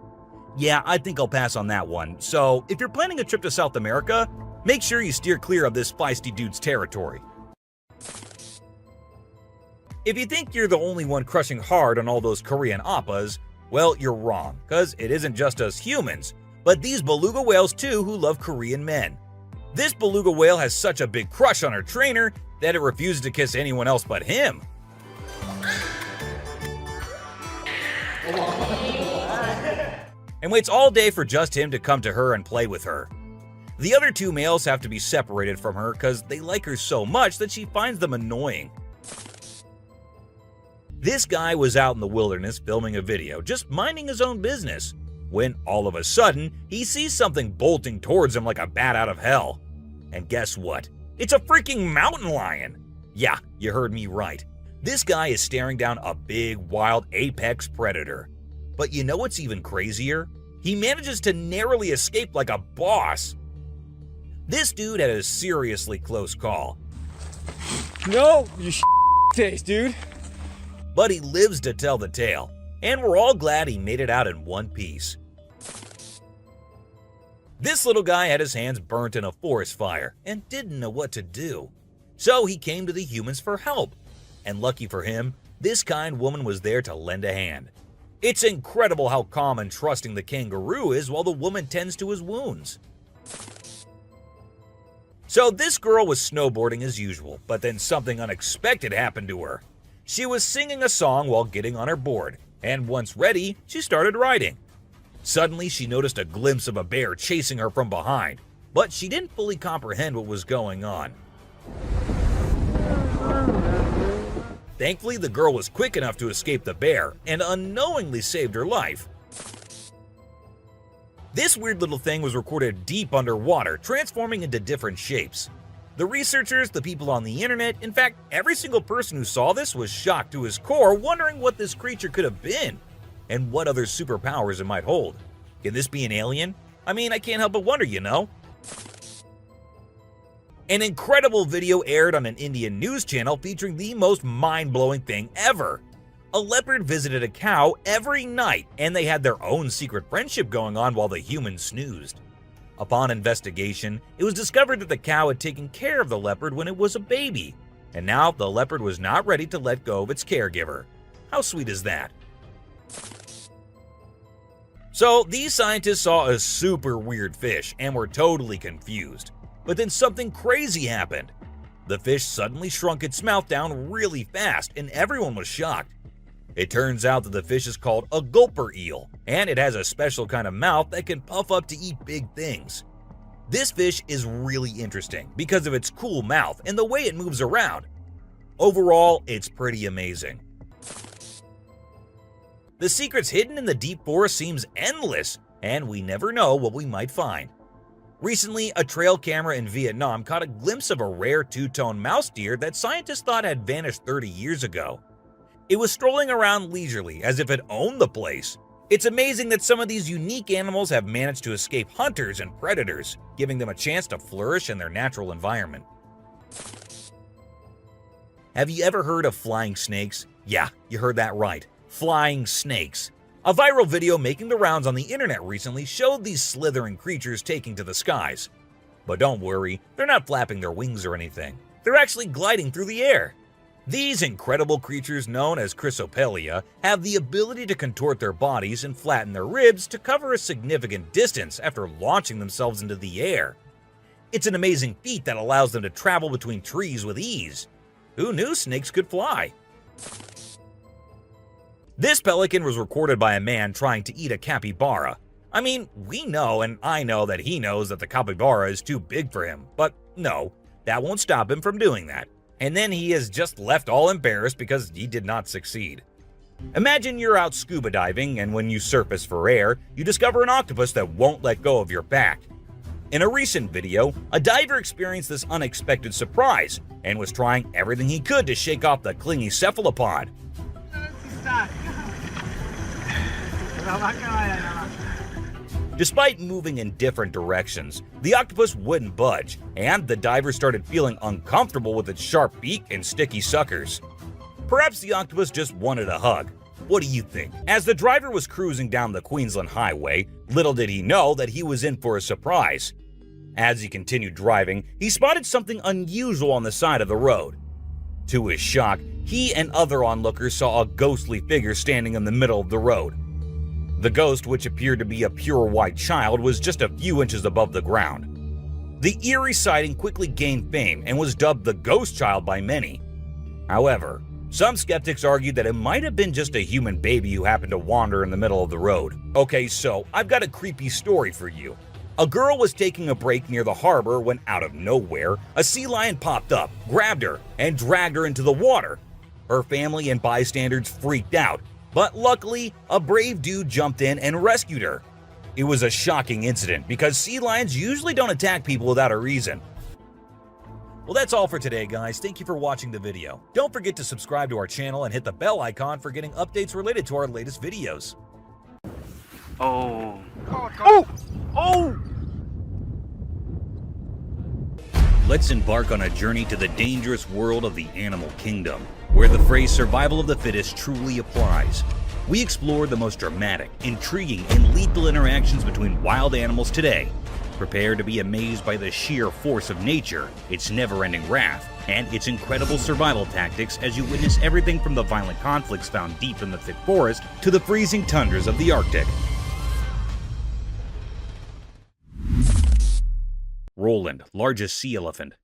Yeah, I think I'll pass on that one. So if you're planning a trip to South America, make sure you steer clear of this feisty dude's territory. If you think you're the only one crushing hard on all those Korean oppas, well, you're wrong, because it isn't just us humans, but these beluga whales too who love Korean men. This beluga whale has such a big crush on her trainer that it refuses to kiss anyone else but him. and waits all day for just him to come to her and play with her. The other two males have to be separated from her because they like her so much that she finds them annoying. This guy was out in the wilderness filming a video, just minding his own business, when all of a sudden, he sees something bolting towards him like a bat out of hell. And guess what? It's a freaking mountain lion! Yeah, you heard me right. This guy is staring down a big, wild apex predator. But you know what's even crazier? He manages to narrowly escape like a boss. This dude had a seriously close call. No, you taste, dude. But he lives to tell the tale, and we're all glad he made it out in one piece. This little guy had his hands burnt in a forest fire and didn't know what to do. So he came to the humans for help. And lucky for him, this kind woman was there to lend a hand. It's incredible how calm and trusting the kangaroo is while the woman tends to his wounds. So this girl was snowboarding as usual, but then something unexpected happened to her. She was singing a song while getting on her board, and once ready, she started riding. Suddenly, she noticed a glimpse of a bear chasing her from behind, but she didn't fully comprehend what was going on. Thankfully, the girl was quick enough to escape the bear and unknowingly saved her life. This weird little thing was recorded deep underwater, transforming into different shapes. The researchers, the people on the internet, in fact, every single person who saw this was shocked to his core, wondering what this creature could have been and what other superpowers it might hold. Can this be an alien? I mean, I can't help but wonder, you know? An incredible video aired on an Indian news channel featuring the most mind-blowing thing ever. A leopard visited a cow every night, and they had their own secret friendship going on while the humans snoozed. Upon investigation, it was discovered that the cow had taken care of the leopard when it was a baby, and now the leopard was not ready to let go of its caregiver. How sweet is that? So these scientists saw a super weird fish and were totally confused. But then something crazy happened. The fish suddenly shrunk its mouth down really fast, and everyone was shocked. It turns out that the fish is called a gulper eel, and it has a special kind of mouth that can puff up to eat big things. This fish is really interesting because of its cool mouth and the way it moves around. Overall, it's pretty amazing. The secrets hidden in the deep forest seems endless, and we never know what we might find. Recently, a trail camera in Vietnam caught a glimpse of a rare two-tone mouse deer that scientists thought had vanished 30 years ago. It was strolling around leisurely as if it owned the place. It's amazing that some of these unique animals have managed to escape hunters and predators, giving them a chance to flourish in their natural environment. Have you ever heard of flying snakes? Yeah, you heard that right. Flying snakes. A viral video making the rounds on the internet recently showed these slithering creatures taking to the skies. But don't worry, they're not flapping their wings or anything. They're actually gliding through the air. These incredible creatures, known as Chrysopelia, have the ability to contort their bodies and flatten their ribs to cover a significant distance after launching themselves into the air. It's an amazing feat that allows them to travel between trees with ease. Who knew snakes could fly? This pelican was recorded by a man trying to eat a capybara. I mean, we know and I know that he knows that the capybara is too big for him, but no, that won't stop him from doing that. And then he is just left all embarrassed because he did not succeed. Imagine you're out scuba diving and when you surface for air, you discover an octopus that won't let go of your back. In a recent video, a diver experienced this unexpected surprise and was trying everything he could to shake off the clingy cephalopod. Despite moving in different directions, the octopus wouldn't budge, and the diver started feeling uncomfortable with its sharp beak and sticky suckers. Perhaps the octopus just wanted a hug. What do you think? As the driver was cruising down the Queensland highway, little did he know that he was in for a surprise. As he continued driving, he spotted something unusual on the side of the road. To his shock, he and other onlookers saw a ghostly figure standing in the middle of the road. The ghost, which appeared to be a pure white child, was just a few inches above the ground. The eerie sighting quickly gained fame and was dubbed the Ghost Child by many. However, Some skeptics argued that it might have been just a human baby who happened to wander in the middle of the road. Okay, so I've got a creepy story for you. A girl was taking a break near the harbor when, out of nowhere, a sea lion popped up, grabbed her, and dragged her into the water. Her family and bystanders freaked out, but luckily, a brave dude jumped in and rescued her. It was a shocking incident because sea lions usually don't attack people without a reason. Well, that's all for today, guys. Thank you for watching the video. Don't forget to subscribe to our channel and hit the bell icon for getting updates related to our latest videos. Oh. Oh! Let's embark on a journey to the dangerous world of the animal kingdom, where the phrase survival of the fittest truly applies. We explore the most dramatic, intriguing, and lethal interactions between wild animals today. Prepare to be amazed by the sheer force of nature, its never-ending wrath, and its incredible survival tactics as you witness everything from the violent conflicts found deep in the thick forest to the freezing tundras of the Arctic. Roland, largest sea elephant.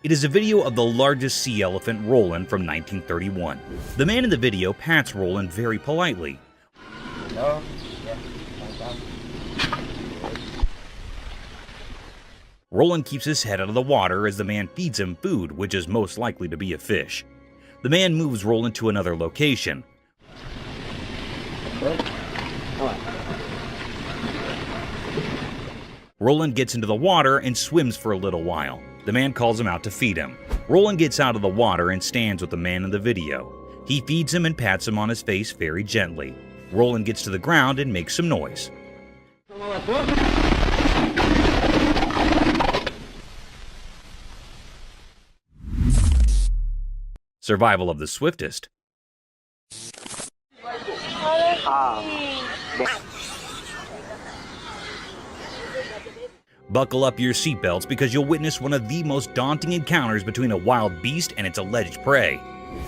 It is a video of the largest sea elephant, Roland, from 1931. The man in the video pats Roland very politely. No. Roland keeps his head out of the water as the man feeds him food, which is most likely to be a fish. The man moves Roland to another location. Roland gets into the water and swims for a little while. The man calls him out to feed him. Roland gets out of the water and stands with the man in the video. He feeds him and pats him on his face very gently. Roland gets to the ground and makes some noise. Survival of the swiftest. Buckle up your seatbelts because you'll witness one of the most daunting encounters between a wild beast and its alleged prey.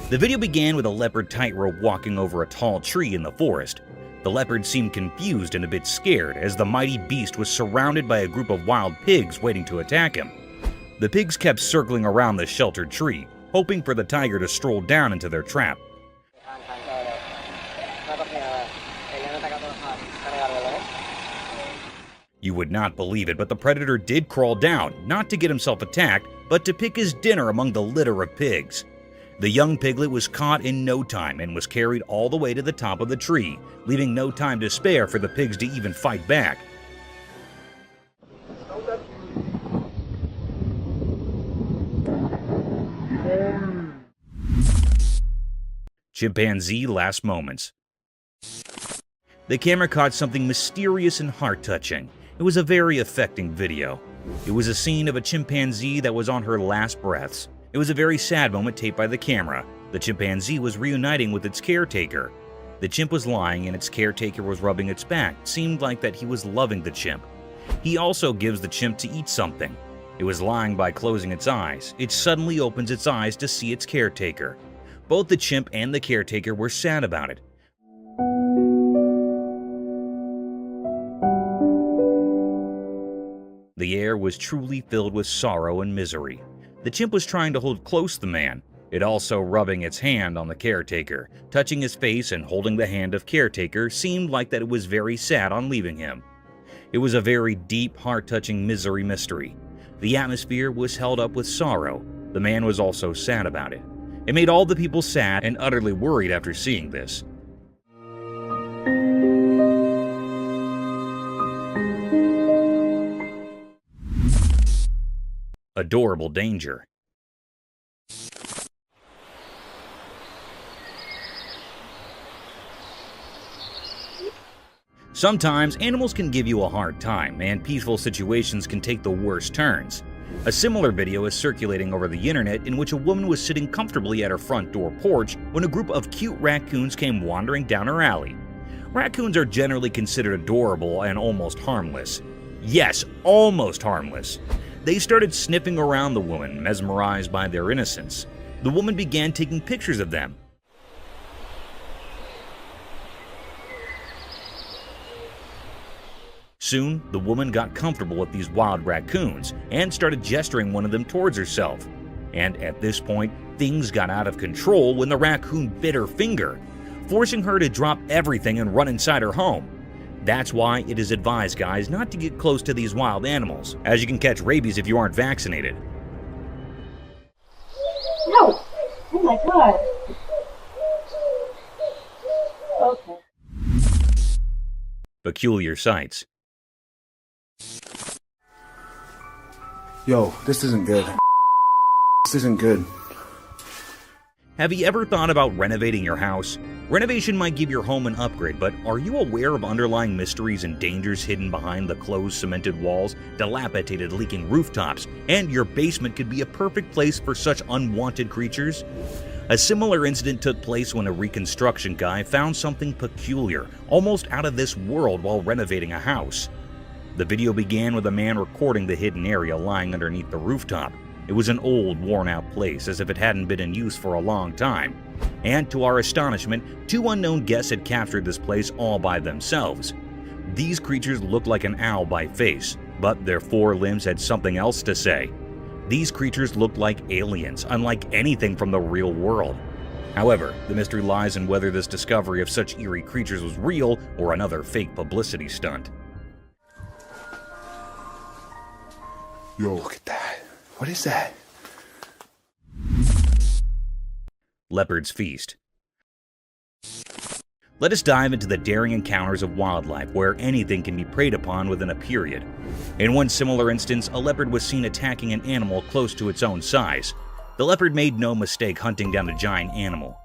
The video began with a leopard tightrope walking over a tall tree in the forest. The leopard seemed confused and a bit scared as the mighty beast was surrounded by a group of wild pigs waiting to attack him. The pigs kept circling around the sheltered tree, hoping for the tiger to stroll down into their trap. You would not believe it, but the predator did crawl down, not to get himself attacked, but to pick his dinner among the litter of pigs. The young piglet was caught in no time and was carried all the way to the top of the tree, leaving no time to spare for the pigs to even fight back. Chimpanzee last moments. The camera caught something mysterious and heart-touching. It was a very affecting video. It was a scene of a chimpanzee that was on her last breaths. It was a very sad moment taped by the camera. The chimpanzee was reuniting with its caretaker. The chimp was lying and its caretaker was rubbing its back. It seemed like that he was loving the chimp. He also gives the chimp to eat something. It was lying by closing its eyes. It suddenly opens its eyes to see its caretaker. Both the chimp and the caretaker were sad about it. The air was truly filled with sorrow and misery. The chimp was trying to hold close the man, it also rubbing its hand on the caretaker. Touching his face and holding the hand of caretaker seemed like that it was very sad on leaving him. It was a very deep, heart-touching misery mystery. The atmosphere was held up with sorrow. The man was also sad about it. It made all the people sad and utterly worried after seeing this. Adorable danger. Sometimes animals can give you a hard time, and peaceful situations can take the worst turns. A similar video is circulating over the internet in which a woman was sitting comfortably at her front door porch when a group of cute raccoons came wandering down her alley. Raccoons are generally considered adorable and almost harmless. Yes, almost harmless. They started sniffing around the woman, mesmerized by their innocence. The woman began taking pictures of them. Soon, the woman got comfortable with these wild raccoons and started gesturing one of them towards herself. And at this point, things got out of control when the raccoon bit her finger, forcing her to drop everything and run inside her home. That's why it is advised, guys, not to get close to these wild animals, as you can catch rabies if you aren't vaccinated. No! Oh my god! Okay. Peculiar sights. Yo, this isn't good. This isn't good. Have you ever thought about renovating your house? Renovation might give your home an upgrade, but are you aware of underlying mysteries and dangers hidden behind the closed cemented walls, dilapidated leaking rooftops, and your basement could be a perfect place for such unwanted creatures? A similar incident took place when a reconstruction guy found something peculiar, almost out of this world while renovating a house. The video began with a man recording the hidden area lying underneath the rooftop. It was an old, worn-out place, as if it hadn't been in use for a long time. And to our astonishment, two unknown guests had captured this place all by themselves. These creatures looked like an owl by face, but their four limbs had something else to say. These creatures looked like aliens, unlike anything from the real world. However, the mystery lies in whether this discovery of such eerie creatures was real or another fake publicity stunt. Yo, look at that. What is that? Leopard's Feast. Let us dive into the daring encounters of wildlife where anything can be preyed upon within a period. In one similar instance, a leopard was seen attacking an animal close to its own size. The leopard made no mistake hunting down the giant animal.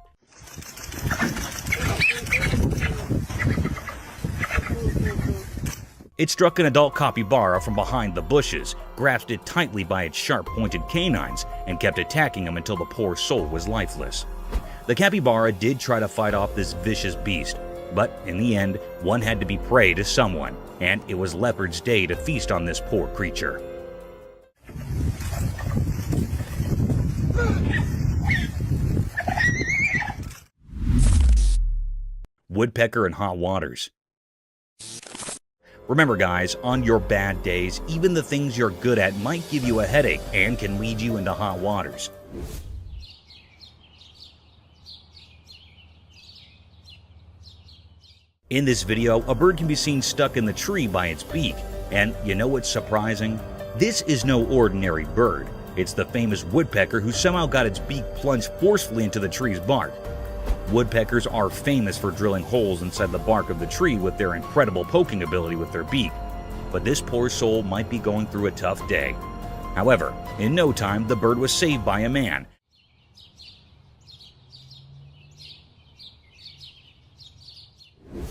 It struck an adult capybara from behind the bushes, grasped it tightly by its sharp-pointed canines, and kept attacking him until the poor soul was lifeless. The capybara did try to fight off this vicious beast, but in the end, one had to be prey to someone, and it was Leopard's day to feast on this poor creature. Woodpecker in hot waters. Remember guys, on your bad days, even the things you're good at might give you a headache and can lead you into hot waters. In this video, a bird can be seen stuck in the tree by its beak. And you know what's surprising? This is no ordinary bird. It's the famous woodpecker who somehow got its beak plunged forcefully into the tree's bark. Woodpeckers are famous for drilling holes inside the bark of the tree with their incredible poking ability with their beak. But this poor soul might be going through a tough day. However, in no time, the bird was saved by a man.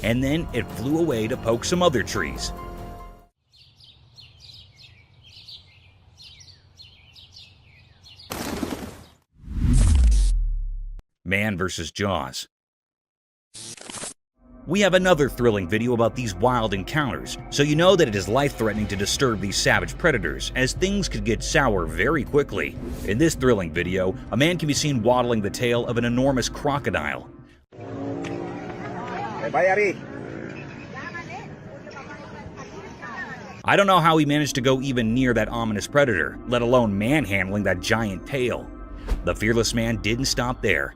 And then it flew away to poke some other trees. Man vs. Jaws. We have another thrilling video about these wild encounters, so you know that it is life-threatening to disturb these savage predators, as things could get sour very quickly. In this thrilling video, a man can be seen waddling the tail of an enormous crocodile. I don't know how he managed to go even near that ominous predator, let alone manhandling that giant tail. The fearless man didn't stop there.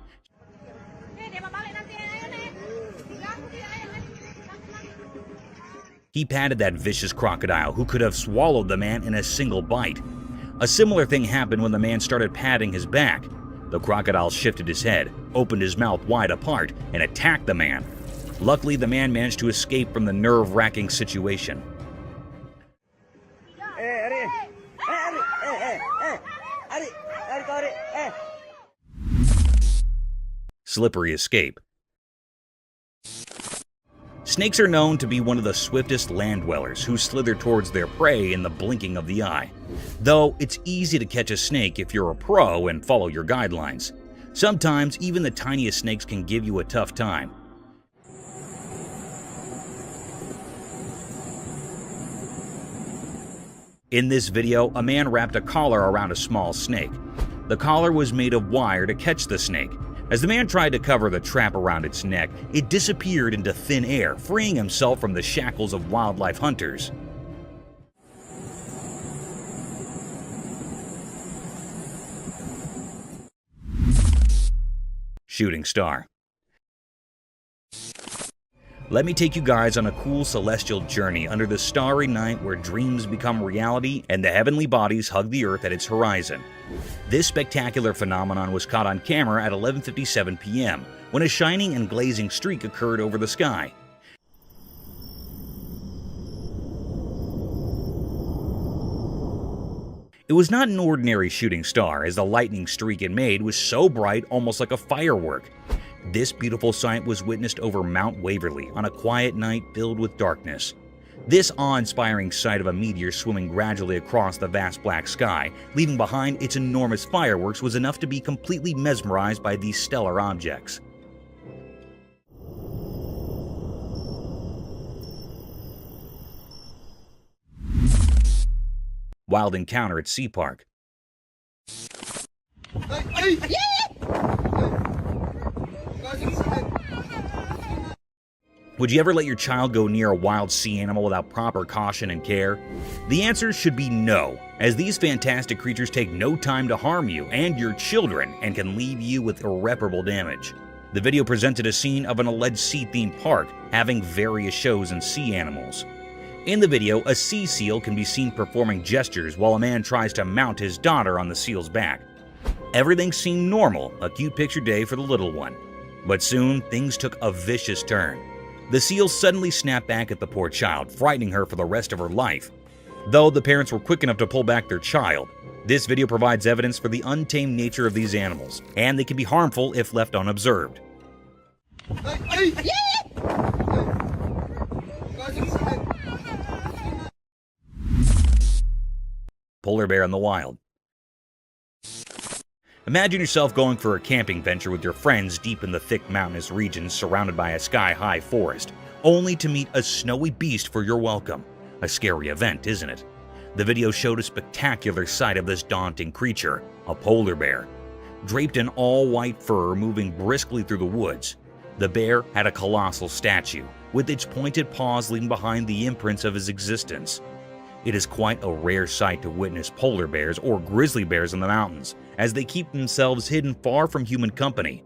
He patted that vicious crocodile who could have swallowed the man in a single bite. A similar thing happened when the man started patting his back. The crocodile shifted his head, opened his mouth wide apart, and attacked the man. Luckily, the man managed to escape from the nerve-wracking situation. Slippery escape. Snakes are known to be one of the swiftest land dwellers who slither towards their prey in the blinking of the eye. Though it's easy to catch a snake if you're a pro and follow your guidelines. Sometimes even the tiniest snakes can give you a tough time. In this video, a man wrapped a collar around a small snake. The collar was made of wire to catch the snake. As the man tried to cover the trap around its neck, it disappeared into thin air, freeing himself from the shackles of wildlife hunters. shooting star. Let me take you guys on a cool celestial journey under the starry night where dreams become reality and the heavenly bodies hug the earth at its horizon. This spectacular phenomenon was caught on camera at 11:57 p.m. when a shining and glazing streak occurred over the sky. It was not an ordinary shooting star, as the lightning streak it made was so bright, almost like a firework. This beautiful sight was witnessed over Mount Waverly on a quiet night filled with darkness. This awe-inspiring sight of a meteor swimming gradually across the vast black sky, leaving behind its enormous fireworks, was enough to be completely mesmerized by these stellar objects. Wild encounter at Sea Park. Would you ever let your child go near a wild sea animal without proper caution and care? The answer should be no, as these fantastic creatures take no time to harm you and your children and can leave you with irreparable damage. The video presented a scene of an alleged sea-themed park having various shows and sea animals. In the video, a sea seal can be seen performing gestures while a man tries to mount his daughter on the seal's back. Everything seemed normal, a cute picture day for the little one. But soon, things took a vicious turn. The seal suddenly snapped back at the poor child, frightening her for the rest of her life. Though the parents were quick enough to pull back their child, this video provides evidence for the untamed nature of these animals, and they can be harmful if left unobserved. Polar bear in the wild. Imagine yourself going for a camping venture with your friends deep in the thick mountainous regions surrounded by a sky-high forest, only to meet a snowy beast for your welcome. A scary event, isn't it? The video showed a spectacular sight of this daunting creature, a polar bear. Draped in all-white fur moving briskly through the woods, the bear had a colossal statue, with its pointed paws leaving behind the imprints of his existence. It is quite a rare sight to witness polar bears or grizzly bears in the mountains, as they keep themselves hidden far from human company.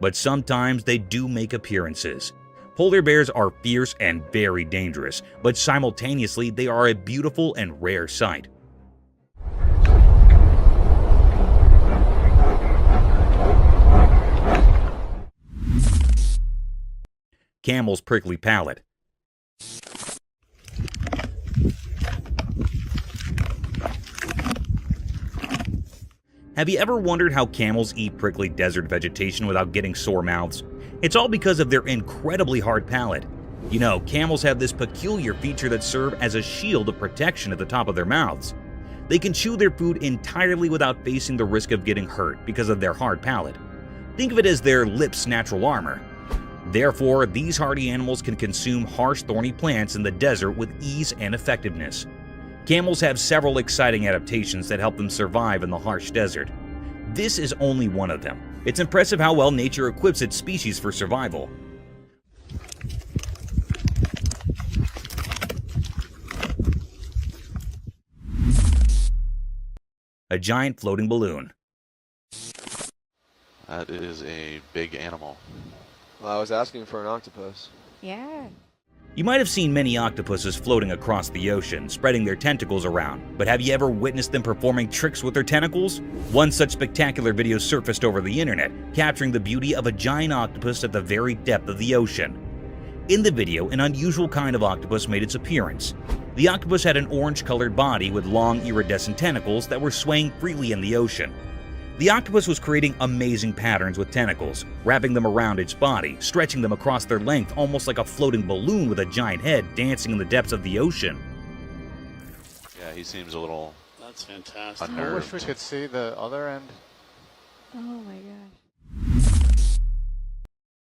But sometimes they do make appearances. Polar bears are fierce and very dangerous, but simultaneously they are a beautiful and rare sight. Camel's prickly palate. Have you ever wondered how camels eat prickly desert vegetation without getting sore mouths? It's all because of their incredibly hard palate. You know, camels have this peculiar feature that serves as a shield of protection at the top of their mouths. They can chew their food entirely without facing the risk of getting hurt because of their hard palate. Think of it as their lips' natural armor. Therefore, these hardy animals can consume harsh, thorny plants in the desert with ease and effectiveness. Camels have several exciting adaptations that help them survive in the harsh desert. This is only one of them. It's impressive how well nature equips its species for survival. A giant floating balloon. That is a big animal. Well, I was asking for an octopus. Yeah. You might have seen many octopuses floating across the ocean, spreading their tentacles around, but have you ever witnessed them performing tricks with their tentacles? One such spectacular video surfaced over the internet, capturing the beauty of a giant octopus at the very depth of the ocean. In the video, an unusual kind of octopus made its appearance. The octopus had an orange-colored body with long iridescent tentacles that were swaying freely in the ocean. The octopus was creating amazing patterns with tentacles, wrapping them around its body, stretching them across their length almost like a floating balloon with a giant head dancing in the depths of the ocean. Yeah, he seems a little That's fantastic. unnerved. I wish we could see the other end. Oh my gosh.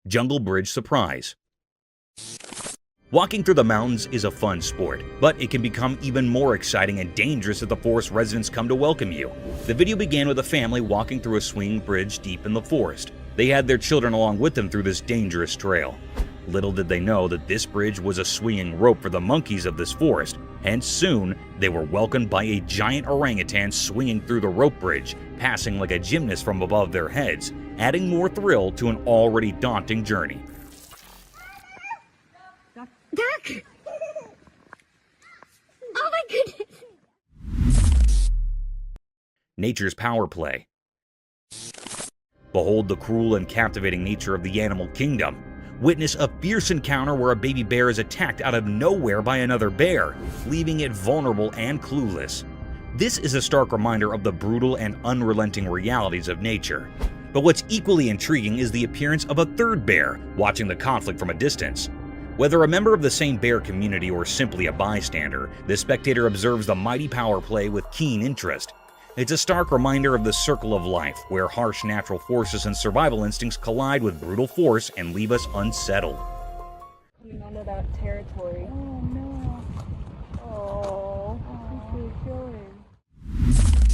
Jungle Bridge surprise. Walking through the mountains is a fun sport, but it can become even more exciting and dangerous if the forest residents come to welcome you. The video began with a family walking through a swinging bridge deep in the forest. They had their children along with them through this dangerous trail. Little did they know that this bridge was a swinging rope for the monkeys of this forest, and soon they were welcomed by a giant orangutan swinging through the rope bridge, passing like a gymnast from above their heads, adding more thrill to an already daunting journey. Duck! Oh my goodness! Nature's power play. Behold the cruel and captivating nature of the animal kingdom. Witness a fierce encounter where a baby bear is attacked out of nowhere by another bear, leaving it vulnerable and clueless. This is a stark reminder of the brutal and unrelenting realities of nature. But what's equally intriguing is the appearance of a third bear, watching the conflict from a distance. Whether a member of the same bear community or simply a bystander, the spectator observes the mighty power play with keen interest. It's a stark reminder of the circle of life, where harsh natural forces and survival instincts collide with brutal force and leave us unsettled. Coming onto that territory. Oh no. Oh, I can feel him.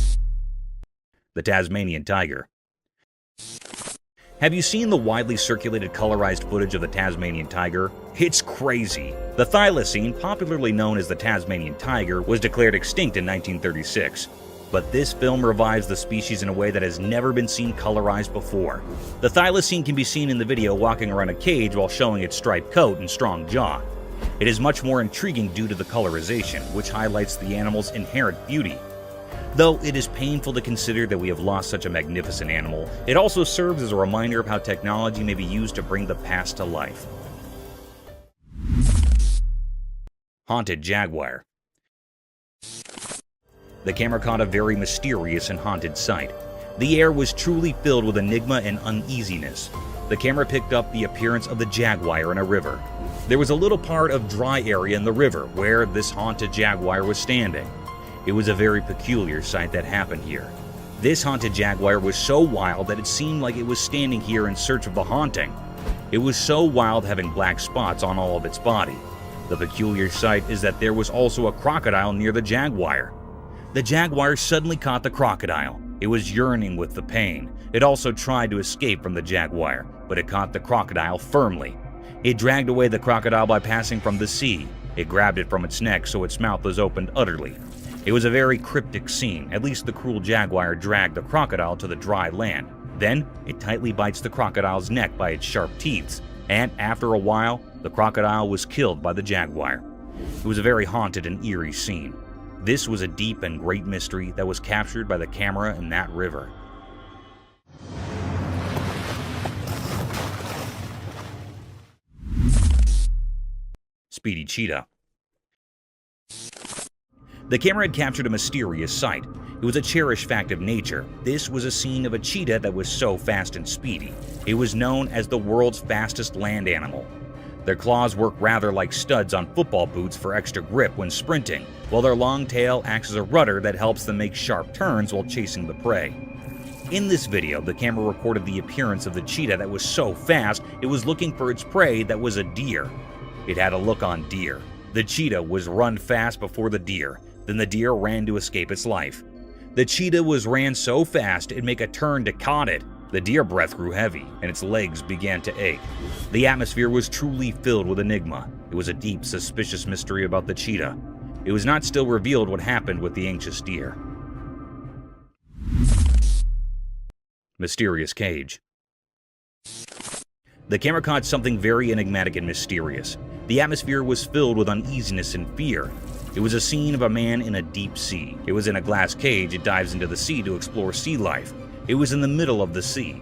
The Tasmanian tiger. Have you seen the widely circulated colorized footage of the Tasmanian tiger? It's crazy. The thylacine, popularly known as the Tasmanian tiger, was declared extinct in 1936. But this film revives the species in a way that has never been seen colorized before. The thylacine can be seen in the video walking around a cage while showing its striped coat and strong jaw. It is much more intriguing due to the colorization, which highlights the animal's inherent beauty. Though it is painful to consider that we have lost such a magnificent animal, it also serves as a reminder of how technology may be used to bring the past to life. Haunted jaguar. The camera caught a very mysterious and haunted sight. The air was truly filled with enigma and uneasiness. The camera picked up the appearance of the jaguar in a river. There was a little part of dry area in the river where this haunted jaguar was standing. It was a very peculiar sight that happened here. This haunted jaguar was so wild that it seemed like it was standing here in search of the haunting. It was so wild, having black spots on all of its body. The peculiar sight is that there was also a crocodile near the jaguar. The jaguar suddenly caught the crocodile. It was yearning with the pain. It also tried to escape from the jaguar, but it caught the crocodile firmly. It dragged away the crocodile by passing from the sea. It grabbed it from its neck so its mouth was opened utterly. It was a very cryptic scene. At least the cruel jaguar dragged the crocodile to the dry land. Then, it tightly bites the crocodile's neck by its sharp teeth, and after a while, the crocodile was killed by the jaguar. It was a very haunted and eerie scene. This was a deep and great mystery that was captured by the camera in that river. Speedy cheetah. The camera had captured a mysterious sight. It was a cherished fact of nature. This was a scene of a cheetah that was so fast and speedy. It was known as the world's fastest land animal. Their claws work rather like studs on football boots for extra grip when sprinting, while their long tail acts as a rudder that helps them make sharp turns while chasing the prey. In this video, the camera recorded the appearance of the cheetah that was so fast it was looking for its prey that was a deer. It had a look on deer. The cheetah was run fast before the deer. Then the deer ran to escape its life. The cheetah ran so fast it'd make a turn to caught it. The deer breath grew heavy, and its legs began to ache. The atmosphere was truly filled with enigma. It was a deep, suspicious mystery about the cheetah. It was not still revealed what happened with the anxious deer. Mysterious cage. The camera caught something very enigmatic and mysterious. The atmosphere was filled with uneasiness and fear. It was a scene of a man in a deep sea. It was in a glass cage. It dives into the sea to explore sea life. It was in the middle of the sea.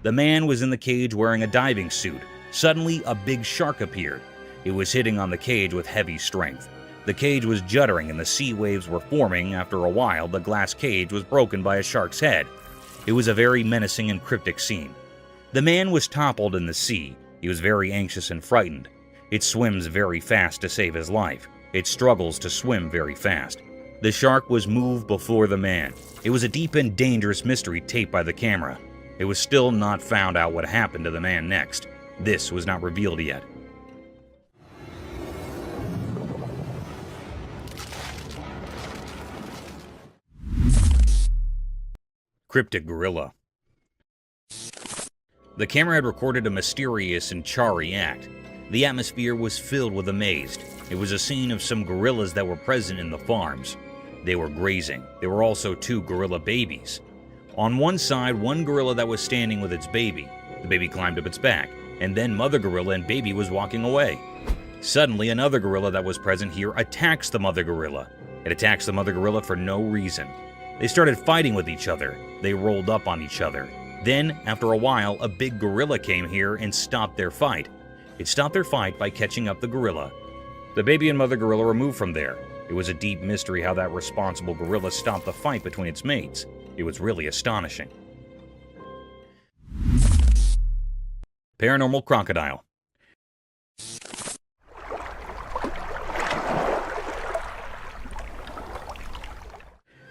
The man was in the cage wearing a diving suit. Suddenly, a big shark appeared. It was hitting on the cage with heavy strength. The cage was juddering and the sea waves were forming. After a while, the glass cage was broken by a shark's head. It was a very menacing and cryptic scene. The man was toppled in the sea. He was very anxious and frightened. It swims very fast to save his life. It struggles to swim very fast. The shark was moved before the man. It was a deep and dangerous mystery taped by the camera. It was still not found out what happened to the man next. This was not revealed yet. Cryptic gorilla. The camera had recorded a mysterious and charry act. The atmosphere was filled with amaze. It was a scene of some gorillas that were present in the farms. They were grazing. There were also 2 gorilla babies. On one side, one gorilla that was standing with its baby. The baby climbed up its back, and then mother gorilla and baby was walking away. Suddenly, another gorilla that was present here attacks the mother gorilla. It attacks the mother gorilla for no reason. They started fighting with each other. They rolled up on each other. Then, after a while, a big gorilla came here and stopped their fight. It stopped their fight by catching up the gorilla. The baby and mother gorilla were moved from there. It was a deep mystery how that responsible gorilla stopped the fight between its mates. It was really astonishing. Paranormal crocodile.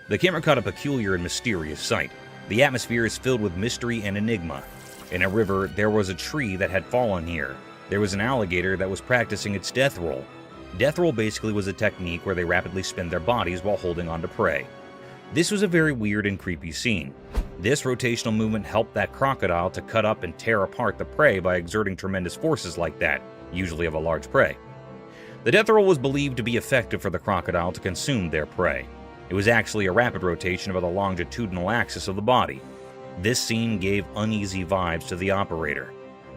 The camera caught a peculiar and mysterious sight. The atmosphere is filled with mystery and enigma. In a river, there was a tree that had fallen here. There was an alligator that was practicing its death roll. Death roll basically was a technique where they rapidly spin their bodies while holding on to prey. This was a very weird and creepy scene. This rotational movement helped that crocodile to cut up and tear apart the prey by exerting tremendous forces like that, usually of a large prey. The death roll was believed to be effective for the crocodile to consume their prey. It was actually a rapid rotation of the longitudinal axis of the body. This scene gave uneasy vibes to the operator.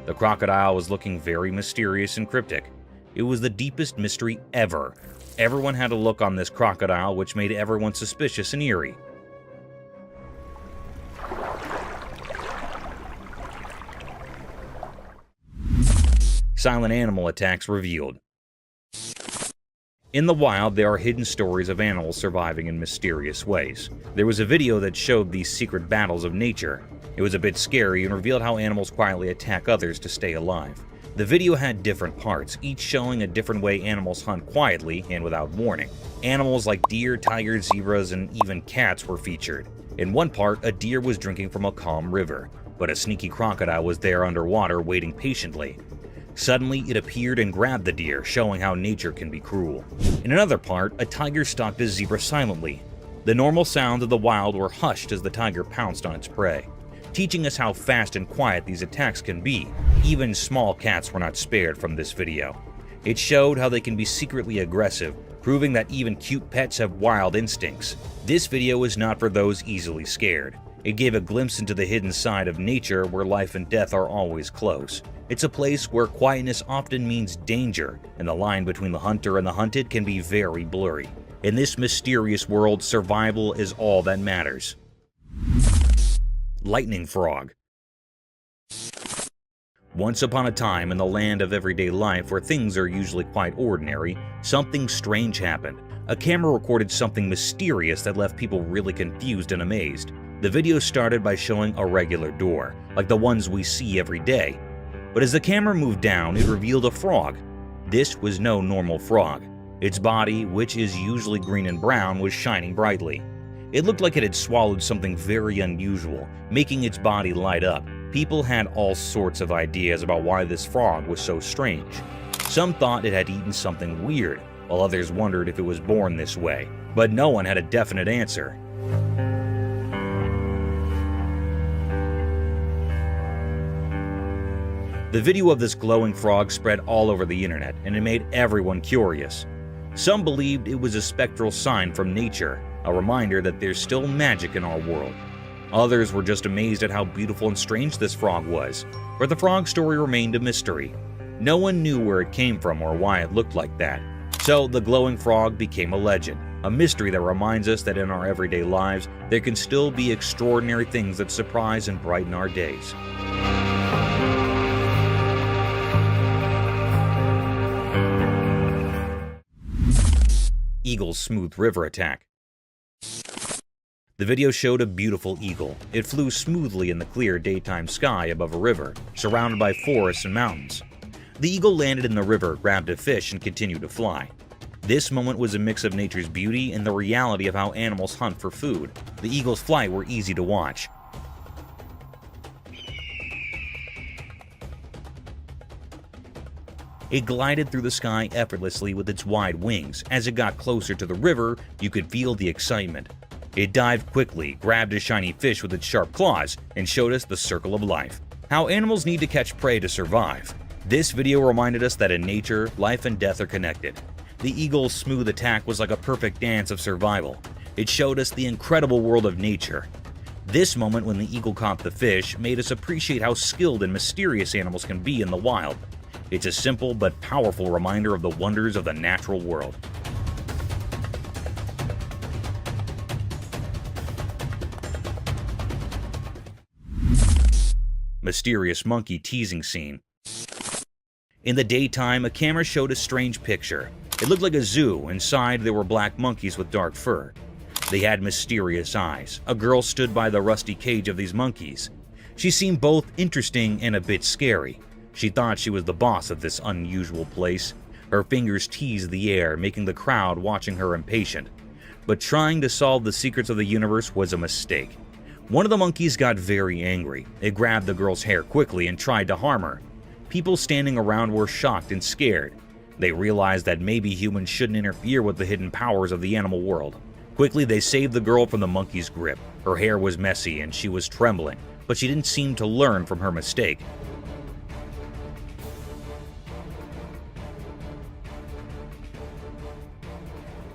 The crocodile was looking very mysterious and cryptic. It was the deepest mystery ever. Everyone had a look on this crocodile which made everyone suspicious and eerie. Silent animal attacks revealed. In the wild, there are hidden stories of animals surviving in mysterious ways. There was a video that showed these secret battles of nature. It was a bit scary and revealed how animals quietly attack others to stay alive. The video had different parts, each showing a different way animals hunt quietly and without warning. Animals like deer, tigers, zebras, and even cats were featured. In one part, a deer was drinking from a calm river, but a sneaky crocodile was there underwater waiting patiently. Suddenly, it appeared and grabbed the deer, showing how nature can be cruel. In another part, a tiger stalked a zebra silently. The normal sounds of the wild were hushed as the tiger pounced on its prey, teaching us how fast and quiet these attacks can be. Even small cats were not spared from this video. It showed how they can be secretly aggressive, proving that even cute pets have wild instincts. This video is not for those easily scared. It gave a glimpse into the hidden side of nature where life and death are always close. It's a place where quietness often means danger, and the line between the hunter and the hunted can be very blurry. In this mysterious world, survival is all that matters. Lightning frog. Once upon a time in the land of everyday life where things are usually quite ordinary, something strange happened. A camera recorded something mysterious that left people really confused and amazed. The video started by showing a regular door, like the ones we see every day. But as the camera moved down, it revealed a frog. This was no normal frog. Its body, which is usually green and brown, was shining brightly. It looked like it had swallowed something very unusual, making its body light up. People had all sorts of ideas about why this frog was so strange. Some thought it had eaten something weird, while others wondered if it was born this way. But no one had a definite answer. The video of this glowing frog spread all over the internet, and it made everyone curious. Some believed it was a spectral sign from nature, a reminder that there's still magic in our world. Others were just amazed at how beautiful and strange this frog was, but the frog story remained a mystery. No one knew where it came from or why it looked like that. So the glowing frog became a legend, a mystery that reminds us that in our everyday lives, there can still be extraordinary things that surprise and brighten our days. Eagle's smooth river attack. The video showed a beautiful eagle. It flew smoothly in the clear daytime sky above a river, surrounded by forests and mountains. The eagle landed in the river, grabbed a fish, and continued to fly. This moment was a mix of nature's beauty and the reality of how animals hunt for food. The eagle's flight were easy to watch. It glided through the sky effortlessly with its wide wings. As it got closer to the river, you could feel the excitement. It dived quickly, grabbed a shiny fish with its sharp claws, and showed us the circle of life. How animals need to catch prey to survive. This video reminded us that in nature, life and death are connected. The eagle's smooth attack was like a perfect dance of survival. It showed us the incredible world of nature. This moment when the eagle caught the fish made us appreciate how skilled and mysterious animals can be in the wild. It's a simple but powerful reminder of the wonders of the natural world. Mysterious monkey teasing scene. In the daytime, a camera showed a strange picture. It looked like a zoo. Inside, there were black monkeys with dark fur. They had mysterious eyes. A girl stood by the rusty cage of these monkeys. She seemed both interesting and a bit scary. She thought she was the boss of this unusual place. Her fingers teased the air, making the crowd watching her impatient. But trying to solve the secrets of the universe was a mistake. One of the monkeys got very angry. It grabbed the girl's hair quickly and tried to harm her. People standing around were shocked and scared. They realized that maybe humans shouldn't interfere with the hidden powers of the animal world. Quickly, they saved the girl from the monkey's grip. Her hair was messy and she was trembling, but she didn't seem to learn from her mistake.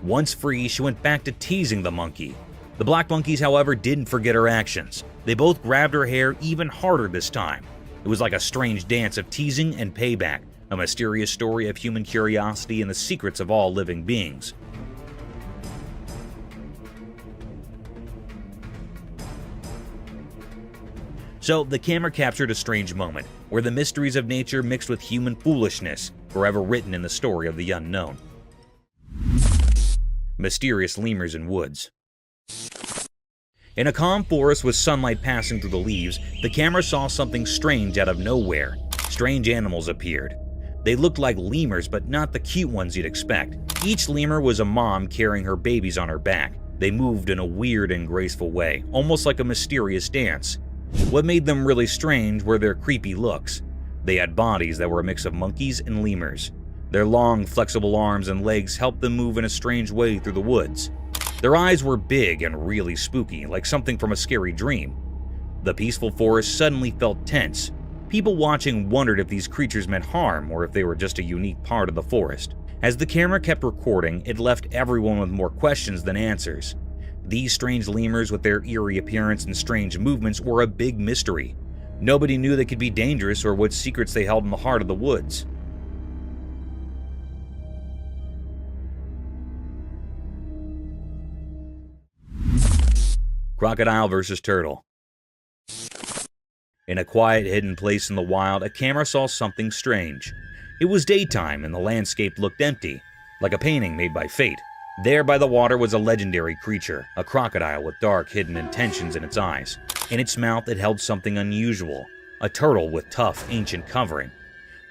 Once free, she went back to teasing the monkey. The black monkeys, however, didn't forget her actions. They both grabbed her hair even harder this time. It was like a strange dance of teasing and payback, a mysterious story of human curiosity and the secrets of all living beings. So, the camera captured a strange moment, where the mysteries of nature mixed with human foolishness, forever written in the story of the unknown. Mysterious lemurs in woods. In a calm forest with sunlight passing through the leaves, the camera saw something strange out of nowhere. Strange animals appeared. They looked like lemurs, but not the cute ones you'd expect. Each lemur was a mom carrying her babies on her back. They moved in a weird and graceful way, almost like a mysterious dance. What made them really strange were their creepy looks. They had bodies that were a mix of monkeys and lemurs. Their long, flexible arms and legs helped them move in a strange way through the woods. Their eyes were big and really spooky, like something from a scary dream. The peaceful forest suddenly felt tense. People watching wondered if these creatures meant harm or if they were just a unique part of the forest. As the camera kept recording, it left everyone with more questions than answers. These strange lemurs with their eerie appearance and strange movements were a big mystery. Nobody knew they could be dangerous or what secrets they held in the heart of the woods. Crocodile versus turtle. In a quiet, hidden place in the wild, a camera saw something strange. It was daytime and the landscape looked empty, like a painting made by fate. There by the water was a legendary creature, a crocodile with dark, hidden intentions in its eyes. In its mouth it held something unusual, a turtle with tough, ancient covering.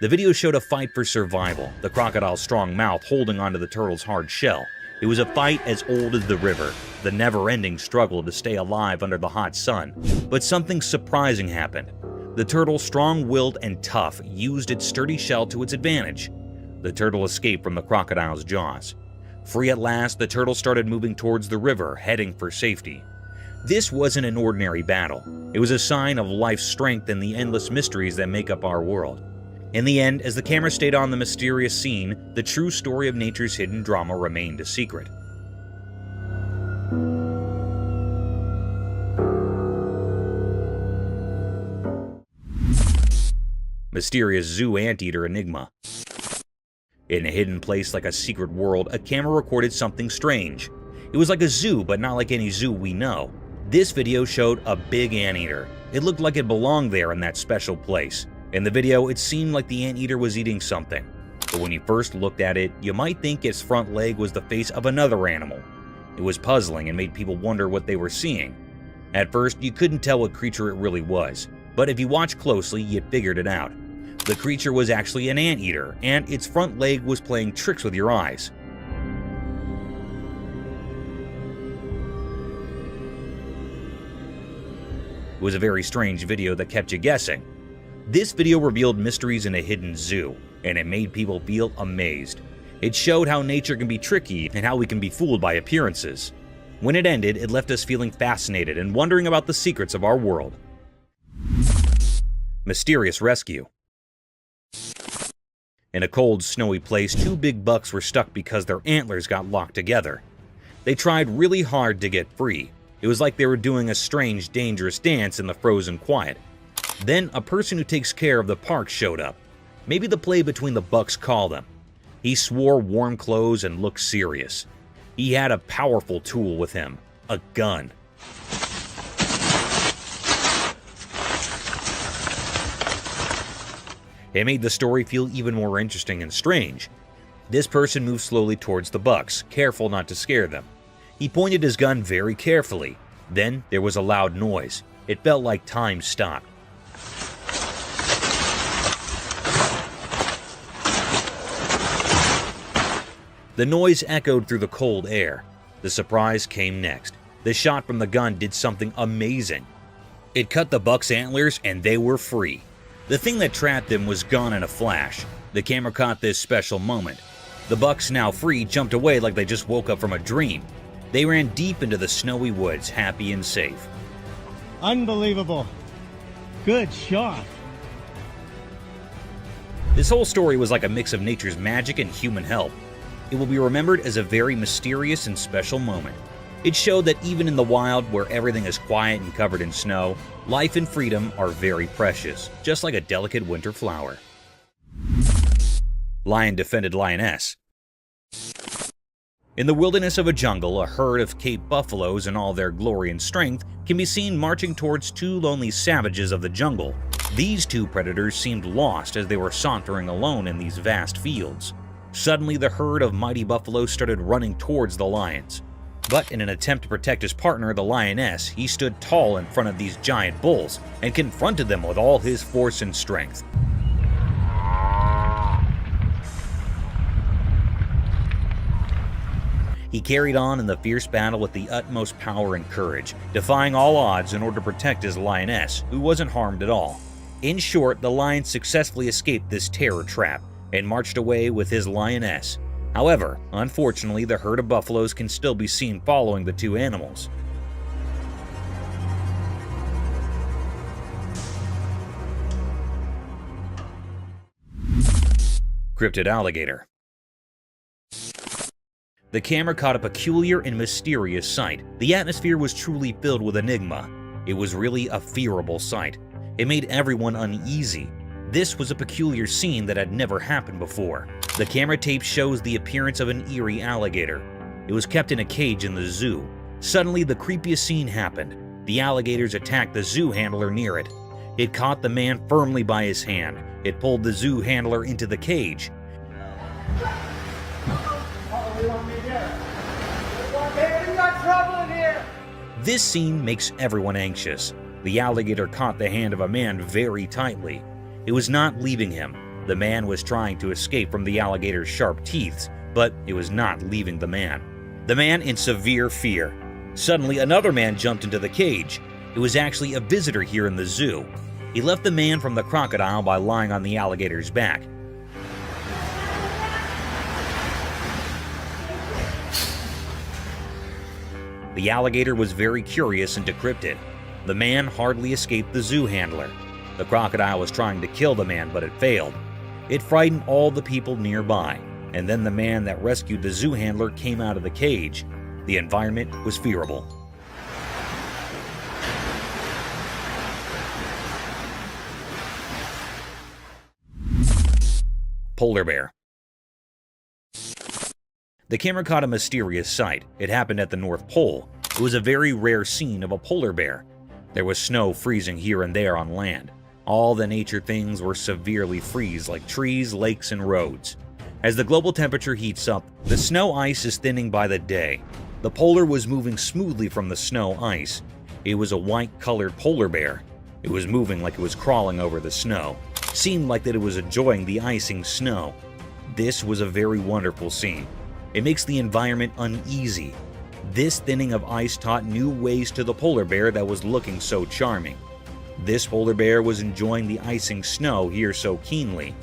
The video showed a fight for survival, the crocodile's strong mouth holding onto the turtle's hard shell. It was a fight as old as the river, the never-ending struggle to stay alive under the hot sun. But something surprising happened. The turtle, strong-willed and tough, used its sturdy shell to its advantage. The turtle escaped from the crocodile's jaws. Free at last, the turtle started moving towards the river, heading for safety. This wasn't an ordinary battle. It was a sign of life's strength and the endless mysteries that make up our world. In the end, as the camera stayed on the mysterious scene, the true story of nature's hidden drama remained a secret. Mysterious zoo anteater Enigma. In a hidden place like a secret world, a camera recorded something strange. It was like a zoo, but not like any zoo we know. This video showed a big anteater. It looked like it belonged there in that special place. In the video, it seemed like the anteater was eating something. But when you first looked at it, you might think its front leg was the face of another animal. It was puzzling and made people wonder what they were seeing. At first, you couldn't tell what creature it really was, but if you watched closely, you figured it out. The creature was actually an anteater, and its front leg was playing tricks with your eyes. It was a very strange video that kept you guessing. This video revealed mysteries in a hidden zoo, and it made people feel amazed. It showed how nature can be tricky and how we can be fooled by appearances. When it ended, it left us feeling fascinated and wondering about the secrets of our world. Mysterious rescue. In a cold, snowy place, two big bucks were stuck because their antlers got locked together. They tried really hard to get free. It was like they were doing a strange, dangerous dance in the frozen quiet. Then a person who takes care of the park showed up. Maybe the play between the bucks called him. He swore warm clothes and looked serious. He had a powerful tool with him, a gun. It made the story feel even more interesting and strange. This person moved slowly towards the bucks, careful not to scare them. He pointed his gun very carefully. Then there was a loud noise. It felt like time stopped. The noise echoed through the cold air. The surprise came next. The shot from the gun did something amazing. It cut the buck's antlers and they were free. The thing that trapped them was gone in a flash. The camera caught this special moment. The bucks, now free, jumped away like they just woke up from a dream. They ran deep into the snowy woods, happy and safe. Unbelievable. Good shot. This whole story was like a mix of nature's magic and human help. It will be remembered as a very mysterious and special moment. It showed that even in the wild, where everything is quiet and covered in snow, life and freedom are very precious, just like a delicate winter flower. Lion defended lioness. In the wilderness of a jungle, a herd of Cape buffaloes in all their glory and strength can be seen marching towards two lonely savages of the jungle. These two predators seemed lost as they were sauntering alone in these vast fields. Suddenly, the herd of mighty buffaloes started running towards the lions. But in an attempt to protect his partner, the lioness, he stood tall in front of these giant bulls and confronted them with all his force and strength. He carried on in the fierce battle with the utmost power and courage, defying all odds in order to protect his lioness, who wasn't harmed at all. In short, the lion successfully escaped this terror trap and marched away with his lioness. However, unfortunately, the herd of buffaloes can still be seen following the two animals. Crypted alligator. The camera caught a peculiar and mysterious sight. The atmosphere was truly filled with enigma. It was really a fearable sight. It made everyone uneasy. This was a peculiar scene that had never happened before. The camera tape shows the appearance of an eerie alligator. It was kept in a cage in the zoo. Suddenly, the creepiest scene happened. The alligators attacked the zoo handler near it. It caught the man firmly by his hand. It pulled the zoo handler into the cage. This scene makes everyone anxious. The alligator caught the hand of a man very tightly. It was not leaving him. The man was trying to escape from the alligator's sharp teeth, but it was not leaving the man. The man in severe fear. Suddenly, another man jumped into the cage. It was actually a visitor here in the zoo. He left the man from the crocodile by lying on the alligator's back. The alligator was very curious and decrypted. The man hardly escaped the zoo handler. The crocodile was trying to kill the man, but it failed. It frightened all the people nearby, and then the man that rescued the zoo handler came out of the cage. The environment was fearable. Polar bear. The camera caught a mysterious sight. It happened at the North Pole. It was a very rare scene of a polar bear. There was snow freezing here and there on land. All the nature things were severely freeze, like trees, lakes, and roads. As the global temperature heats up, the snow ice is thinning by the day. The polar was moving smoothly from the snow ice. It was a white-colored polar bear. It was moving like it was crawling over the snow. Seemed like that it was enjoying the icing snow. This was a very wonderful scene. It makes the environment uneasy. This thinning of ice taught new ways to the polar bear that was looking so charming. This polar bear was enjoying the icing snow here so keenly.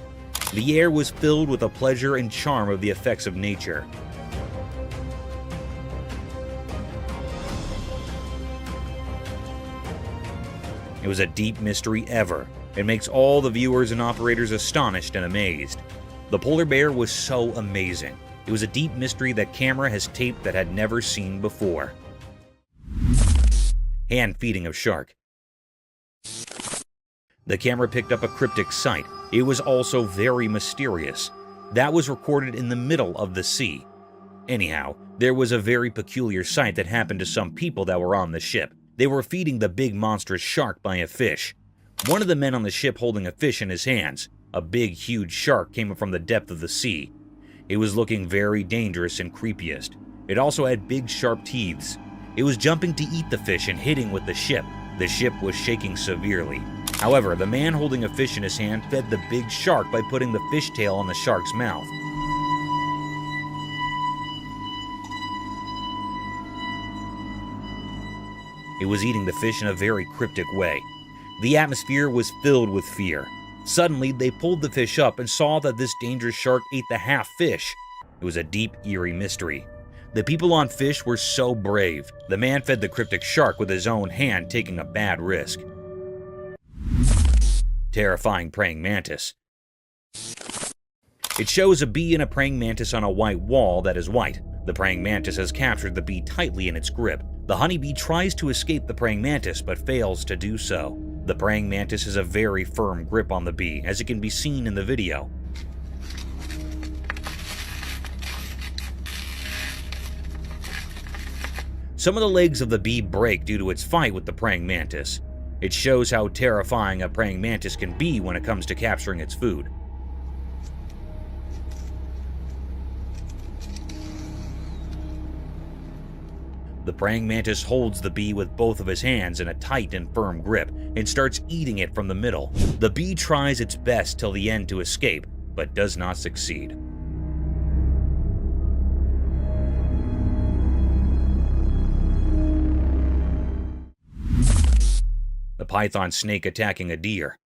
The air was filled with the pleasure and charm of the effects of nature. It was a deep mystery ever. It makes all the viewers and operators astonished and amazed. The polar bear was so amazing. It was a deep mystery that camera has taped that had never seen before. Hand feeding of shark. The camera picked up a cryptic sight. It was also very mysterious. That was recorded in the middle of the sea. Anyhow, there was a very peculiar sight that happened to some people that were on the ship. They were feeding the big monstrous shark by a fish. One of the men on the ship holding a fish in his hands. A big, huge shark came from the depth of the sea. It was looking very dangerous and creepiest. It also had big, sharp teeth. It was jumping to eat the fish and hitting with the ship. The ship was shaking severely. However, the man holding a fish in his hand fed the big shark by putting the fish tail on the shark's mouth. It was eating the fish in a very cryptic way. The atmosphere was filled with fear. Suddenly, they pulled the fish up and saw that this dangerous shark ate the half fish. It was a deep, eerie mystery. The people on fish were so brave. The man fed the cryptic shark with his own hand, taking a bad risk. Terrifying praying mantis. It shows a bee and a praying mantis on a white wall that is white. The praying mantis has captured the bee tightly in its grip. The honeybee tries to escape the praying mantis but fails to do so. The praying mantis has a very firm grip on the bee, as it can be seen in the video. Some of the legs of the bee break due to its fight with the praying mantis. It shows how terrifying a praying mantis can be when it comes to capturing its food. The praying mantis holds the bee with both of his hands in a tight and firm grip and starts eating it from the middle. The bee tries its best till the end to escape, but does not succeed. The python snake attacking a deer.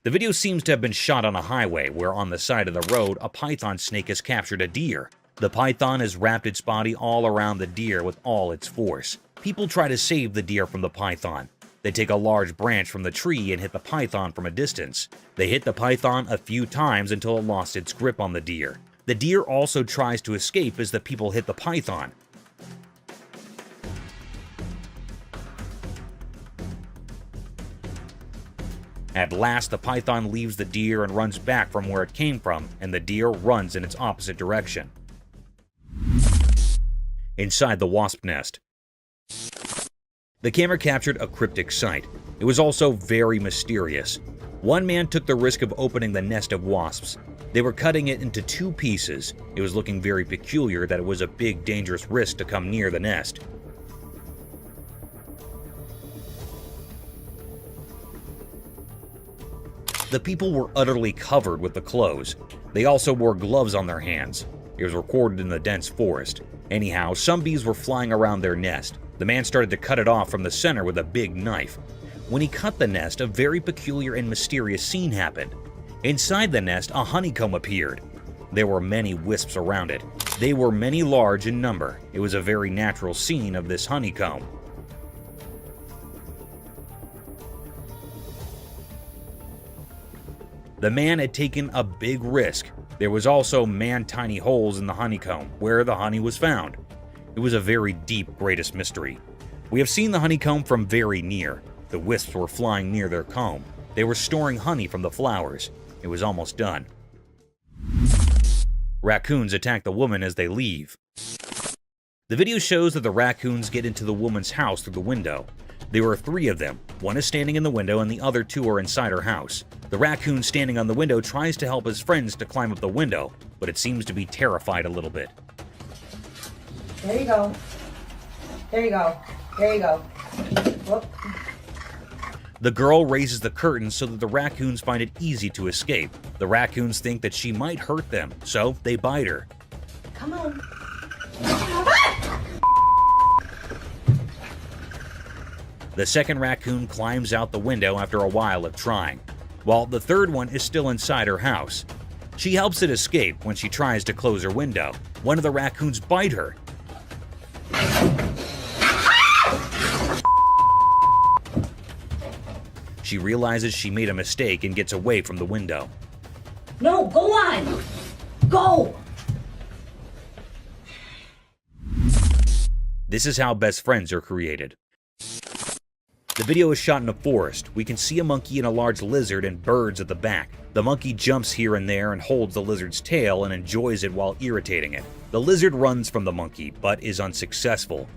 The video seems to have been shot on a highway where on the side of the road a python snake has captured a deer. The python has wrapped its body all around the deer with all its force. People try to save the deer from the python. They take a large branch from the tree and hit the python from a distance. They hit the python a few times until it lost its grip on the deer. The deer also tries to escape as the people hit the python. At last, the python leaves the deer and runs back from where it came from, and the deer runs in its opposite direction. Inside the wasp nest. The camera captured a cryptic sight. It was also very mysterious. One man took the risk of opening the nest of wasps. They were cutting it into 2 pieces. It was looking very peculiar that it was a big, dangerous risk to come near the nest. The people were utterly covered with the clothes. They also wore gloves on their hands. It was recorded in the dense forest. Anyhow, some bees were flying around their nest. The man started to cut it off from the center with a big knife. When he cut the nest, a very peculiar and mysterious scene happened. Inside the nest, a honeycomb appeared. There were many wisps around it. They were many large in number. It was a very natural scene of this honeycomb. The man had taken a big risk. There was also man-tiny holes in the honeycomb, where the honey was found. It was a very deep, greatest mystery. We have seen the honeycomb from very near. The wisps were flying near their comb. They were storing honey from the flowers. It was almost done. Raccoons attack the woman as they leave. The video shows that the raccoons get into the woman's house through the window. There were 3 of them. One is standing in the window and the other 2 are inside her house. The raccoon standing on the window tries to help his friends to climb up the window, but it seems to be terrified a little bit. There you go. There you go. There you go. Whoop. The girl raises the curtain so that the raccoons find it easy to escape. The raccoons think that she might hurt them, so they bite her. Come on. The second raccoon climbs out the window after a while of trying, while the third one is still inside her house. She helps it escape when she tries to close her window. One of the raccoons bite her. She realizes she made a mistake and gets away from the window. No, go on. Go. This is how best friends are created. The video is shot in a forest. We can see a monkey and a large lizard and birds at the back. The monkey jumps here and there and holds the lizard's tail and enjoys it while irritating it. The lizard runs from the monkey, but is unsuccessful.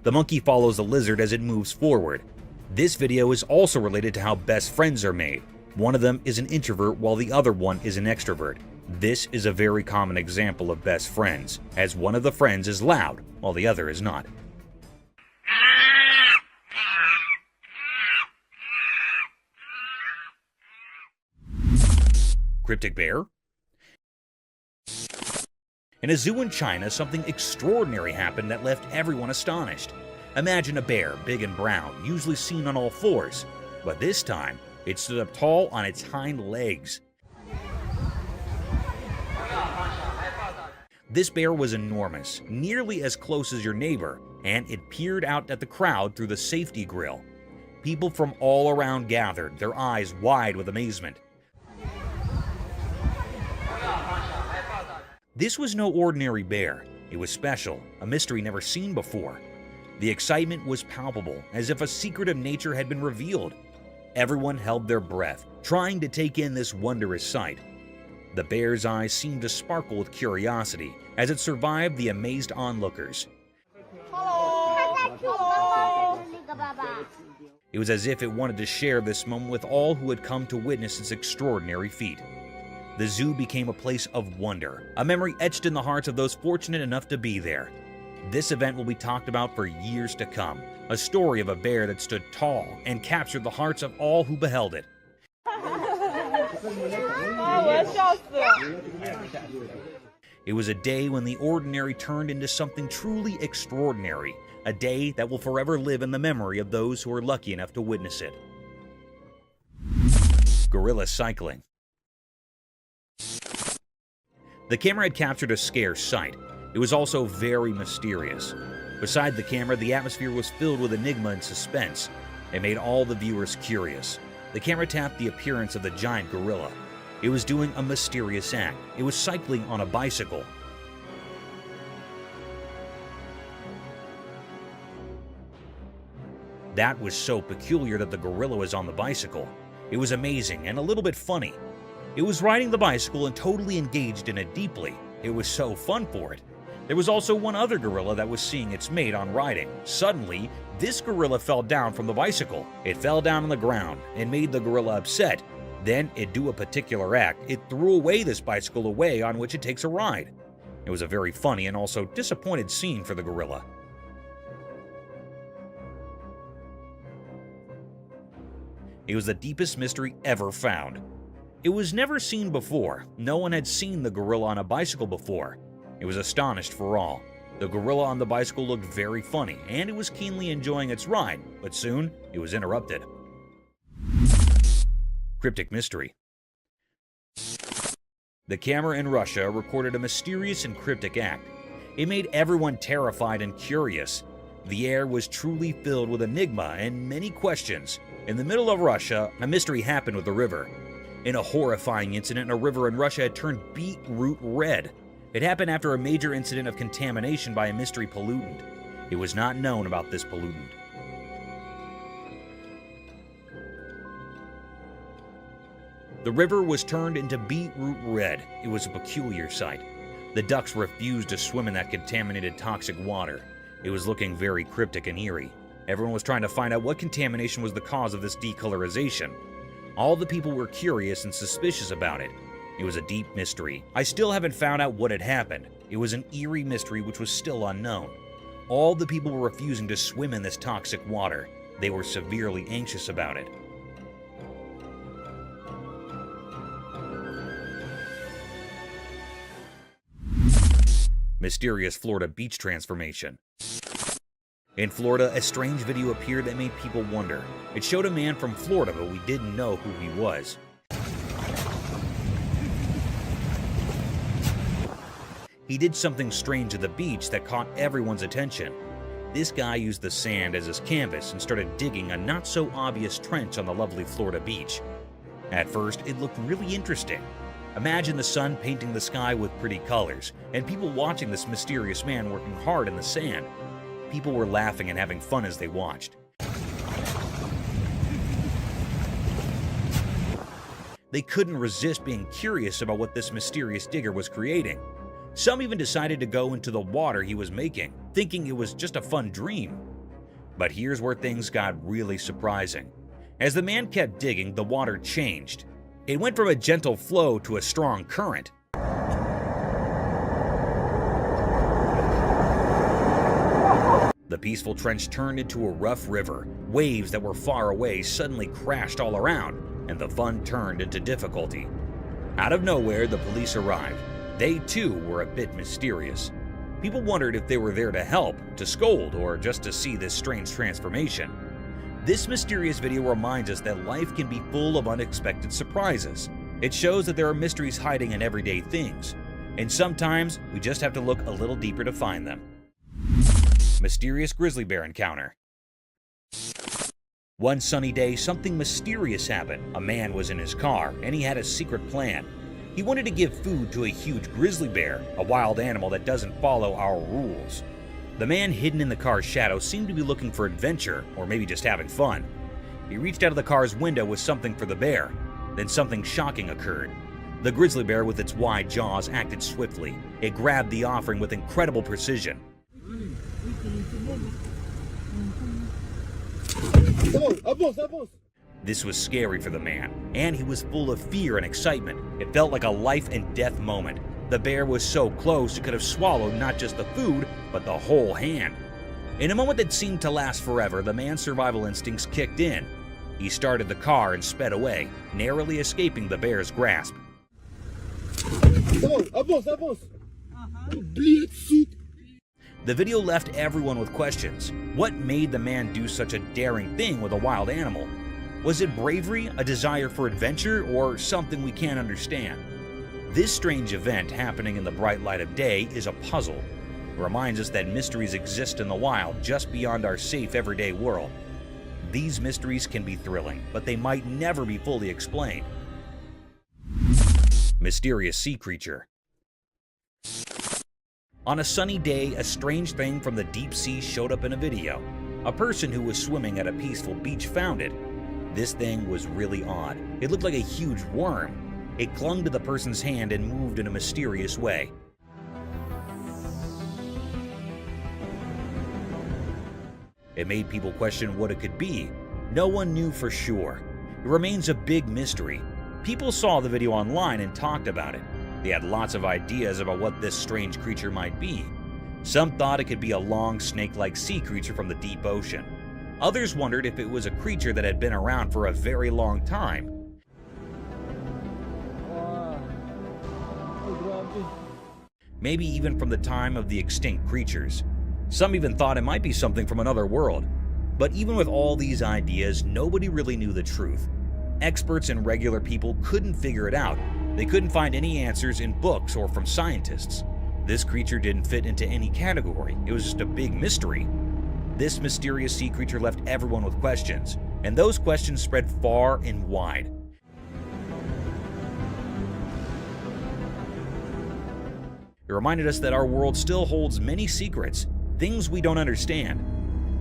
The monkey follows the lizard as it moves forward. This video is also related to how best friends are made. One of them is an introvert while the other one is an extrovert. This is a very common example of best friends, as one of the friends is loud while the other is not. Cryptic bear? In a zoo in China, something extraordinary happened that left everyone astonished. Imagine a bear, big and brown, usually seen on all fours, but this time, it stood up tall on its hind legs. This bear was enormous, nearly as close as your neighbor, and it peered out at the crowd through the safety grill. People from all around gathered, their eyes wide with amazement. This was no ordinary bear. It was special, a mystery never seen before. The excitement was palpable, as if a secret of nature had been revealed. Everyone held their breath, trying to take in this wondrous sight. The bear's eyes seemed to sparkle with curiosity as it survived the amazed onlookers. It was as if it wanted to share this moment with all who had come to witness its extraordinary feat. The zoo became a place of wonder, a memory etched in the hearts of those fortunate enough to be there. This event will be talked about for years to come, a story of a bear that stood tall and captured the hearts of all who beheld it. It was a day when the ordinary turned into something truly extraordinary, a day that will forever live in the memory of those who were lucky enough to witness it. Gorilla cycling. The camera had captured a scarce sight. It was also very mysterious. Beside the camera, the atmosphere was filled with enigma and suspense. It made all the viewers curious. The camera tapped the appearance of the giant gorilla. It was doing a mysterious act. It was cycling on a bicycle. That was so peculiar that the gorilla was on the bicycle. It was amazing and a little bit funny. It was riding the bicycle and totally engaged in it deeply. It was so fun for it. There was also one other gorilla that was seeing its mate on riding. Suddenly, this gorilla fell down from the bicycle. It fell down on the ground and made the gorilla upset. Then it do a particular act. It threw away this bicycle away on which it takes a ride. It was a very funny and also disappointed scene for the gorilla. It was the deepest mystery ever found. It was never seen before. No one had seen the gorilla on a bicycle before. It was astonished for all. The gorilla on the bicycle looked very funny, and it was keenly enjoying its ride, but soon it was interrupted. Cryptic mystery. The camera in Russia recorded a mysterious and cryptic act. It made everyone terrified and curious. The air was truly filled with enigma and many questions. In the middle of Russia, a mystery happened with the river. In a horrifying incident, a river in Russia had turned beetroot red. It happened after a major incident of contamination by a mystery pollutant. It was not known about this pollutant. The river was turned into beetroot red. It was a peculiar sight. The ducks refused to swim in that contaminated toxic water. It was looking very cryptic and eerie. Everyone was trying to find out what contamination was the cause of this decolorization. All the people were curious and suspicious about it. It was a deep mystery. I still haven't found out what had happened. It was an eerie mystery which was still unknown. All the people were refusing to swim in this toxic water. They were severely anxious about it. Mysterious Florida beach transformation. In Florida, a strange video appeared that made people wonder. It showed a man from Florida, but we didn't know who he was. He did something strange at the beach that caught everyone's attention. This guy used the sand as his canvas and started digging a not-so-obvious trench on the lovely Florida beach. At first, it looked really interesting. Imagine the sun painting the sky with pretty colors, and people watching this mysterious man working hard in the sand. People were laughing and having fun as they watched. They couldn't resist being curious about what this mysterious digger was creating. Some even decided to go into the water he was making, thinking it was just a fun dream. But here's where things got really surprising. As the man kept digging, the water changed. It went from a gentle flow to a strong current. The peaceful trench turned into a rough river. Waves that were far away suddenly crashed all around, and the fun turned into difficulty. Out of nowhere, the police arrived. They too were a bit mysterious. People wondered if they were there to help, to scold, or just to see this strange transformation. This mysterious video reminds us that life can be full of unexpected surprises. It shows that there are mysteries hiding in everyday things, and sometimes we just have to look a little deeper to find them. Mysterious grizzly bear encounter. One sunny day, something mysterious happened. A man was in his car, and he had a secret plan. He wanted to give food to a huge grizzly bear, a wild animal that doesn't follow our rules. The man hidden in the car's shadow seemed to be looking for adventure, or maybe just having fun. He reached out of the car's window with something for the bear. Then something shocking occurred. The grizzly bear with its wide jaws acted swiftly. It grabbed the offering with incredible precision. This was scary for the man, and he was full of fear and excitement. It felt like a life and death moment. The bear was so close it could have swallowed not just the food, but the whole hand. In a moment that seemed to last forever, the man's survival instincts kicked in. He started the car and sped away, narrowly escaping the bear's grasp. The video left everyone with questions. What made the man do such a daring thing with a wild animal? Was it bravery, a desire for adventure, or something we can't understand? This strange event happening in the bright light of day is a puzzle. It reminds us that mysteries exist in the wild just beyond our safe everyday world. These mysteries can be thrilling, but they might never be fully explained. Mysterious sea creature. On a sunny day, a strange thing from the deep sea showed up in a video. A person who was swimming at a peaceful beach found it. This thing was really odd. It looked like a huge worm. It clung to the person's hand and moved in a mysterious way. It made people question what it could be. No one knew for sure. It remains a big mystery. People saw the video online and talked about it. They had lots of ideas about what this strange creature might be. Some thought it could be a long, snake-like sea creature from the deep ocean. Others wondered if it was a creature that had been around for a very long time. Maybe even from the time of the extinct creatures. Some even thought it might be something from another world. But even with all these ideas, nobody really knew the truth. Experts and regular people couldn't figure it out. They couldn't find any answers in books or from scientists. This creature didn't fit into any category. It was just a big mystery. This mysterious sea creature left everyone with questions, and those questions spread far and wide. It reminded us that our world still holds many secrets, things we don't understand.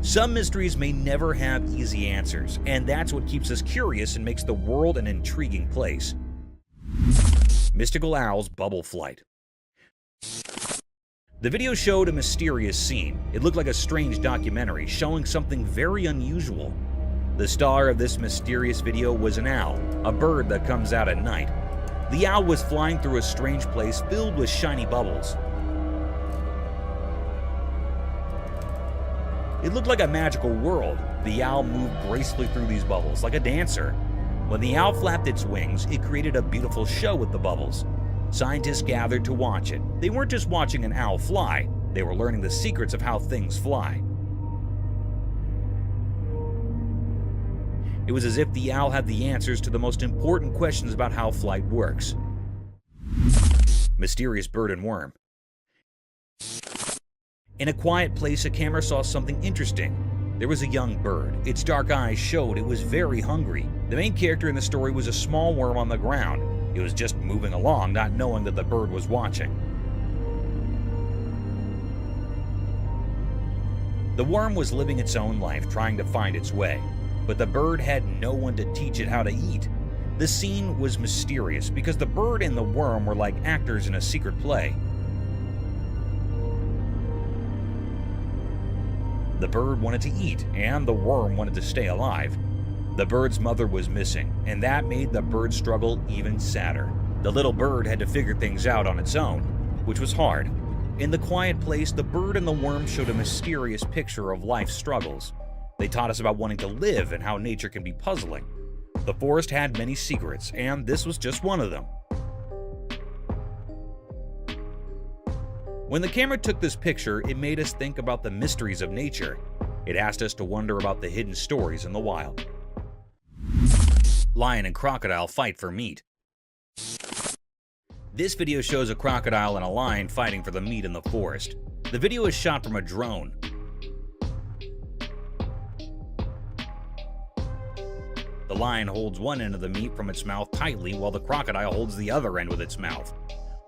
Some mysteries may never have easy answers, and that's what keeps us curious and makes the world an intriguing place. Mystical owl's bubble flight. The video showed a mysterious scene. It looked like a strange documentary showing something very unusual. The star of this mysterious video was an owl, a bird that comes out at night. The owl was flying through a strange place filled with shiny bubbles. It looked like a magical world. The owl moved gracefully through these bubbles like a dancer. When the owl flapped its wings, it created a beautiful show with the bubbles. Scientists gathered to watch it. They weren't just watching an owl fly, they were learning the secrets of how things fly. It was as if the owl had the answers to the most important questions about how flight works. Mysterious bird and worm. In a quiet place, a camera saw something interesting. There was a young bird. Its dark eyes showed it was very hungry. The main character in the story was a small worm on the ground. It was just moving along, not knowing that the bird was watching. The worm was living its own life, trying to find its way, but the bird had no one to teach it how to eat. The scene was mysterious because the bird and the worm were like actors in a secret play. The bird wanted to eat, and the worm wanted to stay alive. The bird's mother was missing, and that made the bird struggle even sadder. The little bird had to figure things out on its own, which was hard. In the quiet place, the bird and the worm showed a mysterious picture of life's struggles. They taught us about wanting to live and how nature can be puzzling. The forest had many secrets, and this was just one of them. When the camera took this picture, it made us think about the mysteries of nature. It asked us to wonder about the hidden stories in the wild. Lion and crocodile fight for meat. This video shows a crocodile and a lion fighting for the meat in the forest. The video is shot from a drone. The lion holds one end of the meat from its mouth tightly while the crocodile holds the other end with its mouth.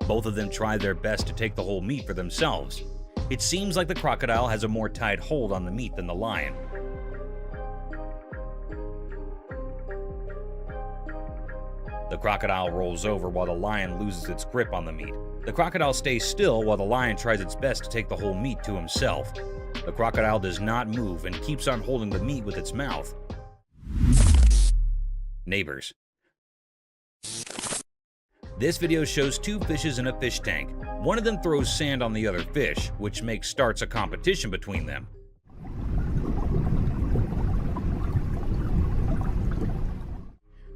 Both of them try their best to take the whole meat for themselves. It seems like the crocodile has a more tight hold on the meat than the lion. The crocodile rolls over while the lion loses its grip on the meat. The crocodile stays still while the lion tries its best to take the whole meat to himself. The crocodile does not move and keeps on holding the meat with its mouth. Neighbors. This video shows two fishes in a fish tank. One of them throws sand on the other fish, which starts a competition between them.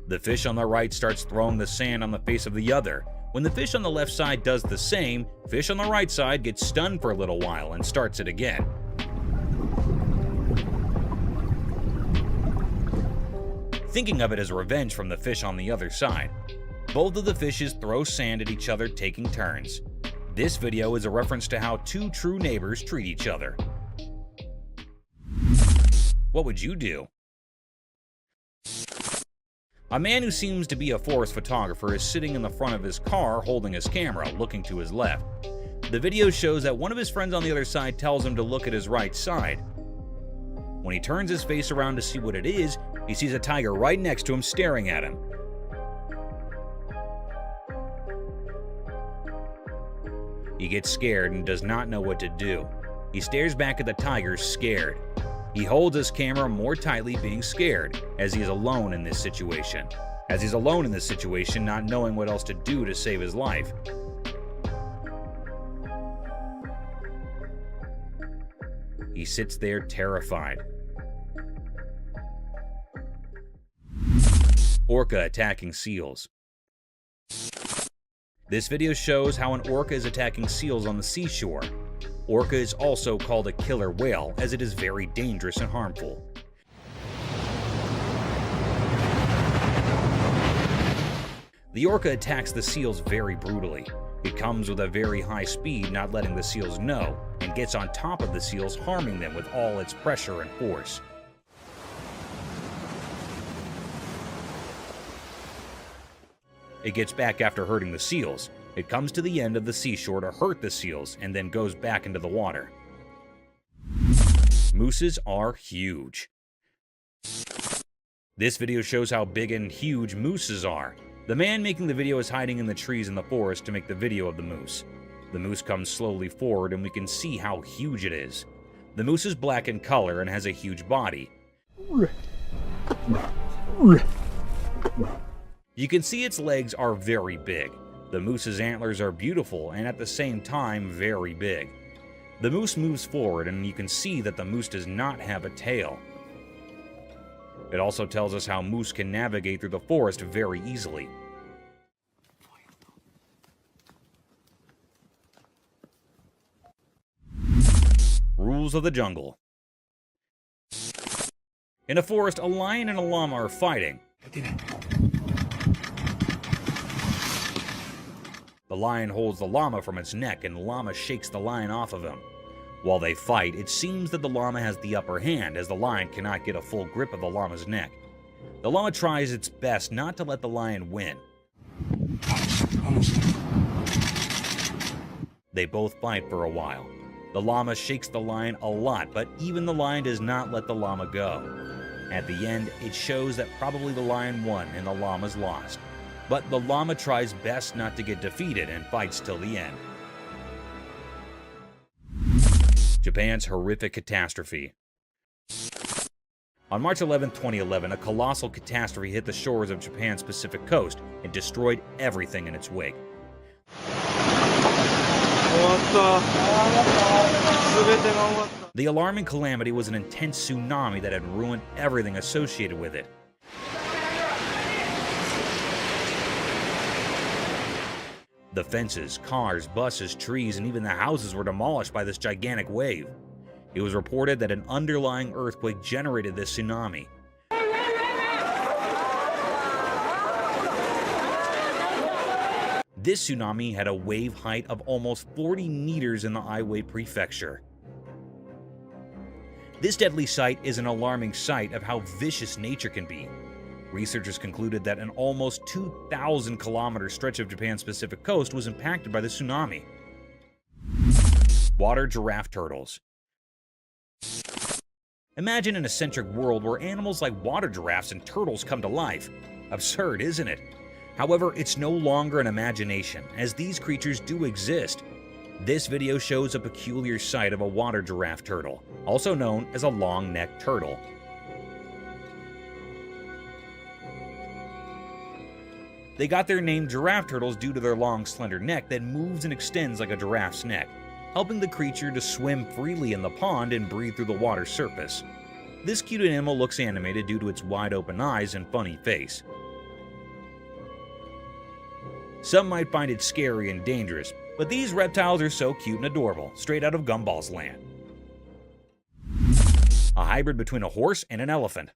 The fish on the right starts throwing the sand on the face of the other. When the fish on the left side does the same, fish on the right side gets stunned for a little while and starts it again. Thinking of it as revenge from the fish on the other side. Both of the fishes throw sand at each other, taking turns. This video is a reference to how two true neighbors treat each other. What would you do? A man who seems to be a forest photographer is sitting in the front of his car holding his camera, looking to his left. The video shows that one of his friends on the other side tells him to look at his right side. When he turns his face around to see what it is, he sees a tiger right next to him staring at him. He gets scared and does not know what to do. He stares back at the tiger, scared. He holds his camera more tightly, being scared, as he is alone in this situation. Not knowing what else to do to save his life. He sits there terrified. Orca attacking seals. This video shows how an orca is attacking seals on the seashore. Orca is also called a killer whale, as it is very dangerous and harmful. The orca attacks the seals very brutally. It comes with a very high speed, not letting the seals know, and gets on top of the seals, harming them with all its pressure and force. It gets back after hurting the seals. It comes to the end of the seashore to hurt the seals and then goes back into the water. Mooses are huge. This video shows how big and huge mooses are. The man making the video is hiding in the trees in the forest to make the video of the moose. The moose comes slowly forward and we can see how huge it is. The moose is black in color and has a huge body. You can see its legs are very big. The moose's antlers are beautiful and at the same time very big. The moose moves forward and you can see that the moose does not have a tail. It also tells us how moose can navigate through the forest very easily. Rules of the jungle. In a forest, a lion and a llama are fighting. The lion holds the llama from its neck and the llama shakes the lion off of him. While they fight, it seems that the llama has the upper hand as the lion cannot get a full grip of the llama's neck. The llama tries its best not to let the lion win. They both fight for a while. The llama shakes the lion a lot, but even the lion does not let the llama go. At the end, it shows that probably the lion won and the llama's lost. But the llama tries best not to get defeated and fights till the end. Japan's horrific catastrophe. On March 11, 2011, a colossal catastrophe hit the shores of Japan's Pacific coast and destroyed everything in its wake. The alarming calamity was an intense tsunami that had ruined everything associated with it. The fences, cars, buses, trees, and even the houses were demolished by this gigantic wave. It was reported that an underlying earthquake generated this tsunami. This tsunami had a wave height of almost 40 meters in the Aiwei prefecture. This deadly sight is an alarming sight of how vicious nature can be. Researchers concluded that an almost 2,000-kilometer stretch of Japan's Pacific coast was impacted by the tsunami. Water giraffe turtles. Imagine an eccentric world where animals like water giraffes and turtles come to life. Absurd, isn't it? However, it's no longer an imagination, as these creatures do exist. This video shows a peculiar sight of a water giraffe turtle, also known as a long-necked turtle. They got their name giraffe turtles due to their long, slender neck that moves and extends like a giraffe's neck, helping the creature to swim freely in the pond and breathe through the water's surface. This cute animal looks animated due to its wide-open eyes and funny face. Some might find it scary and dangerous, but these reptiles are so cute and adorable, straight out of Gumball's land. A hybrid between a horse and an elephant.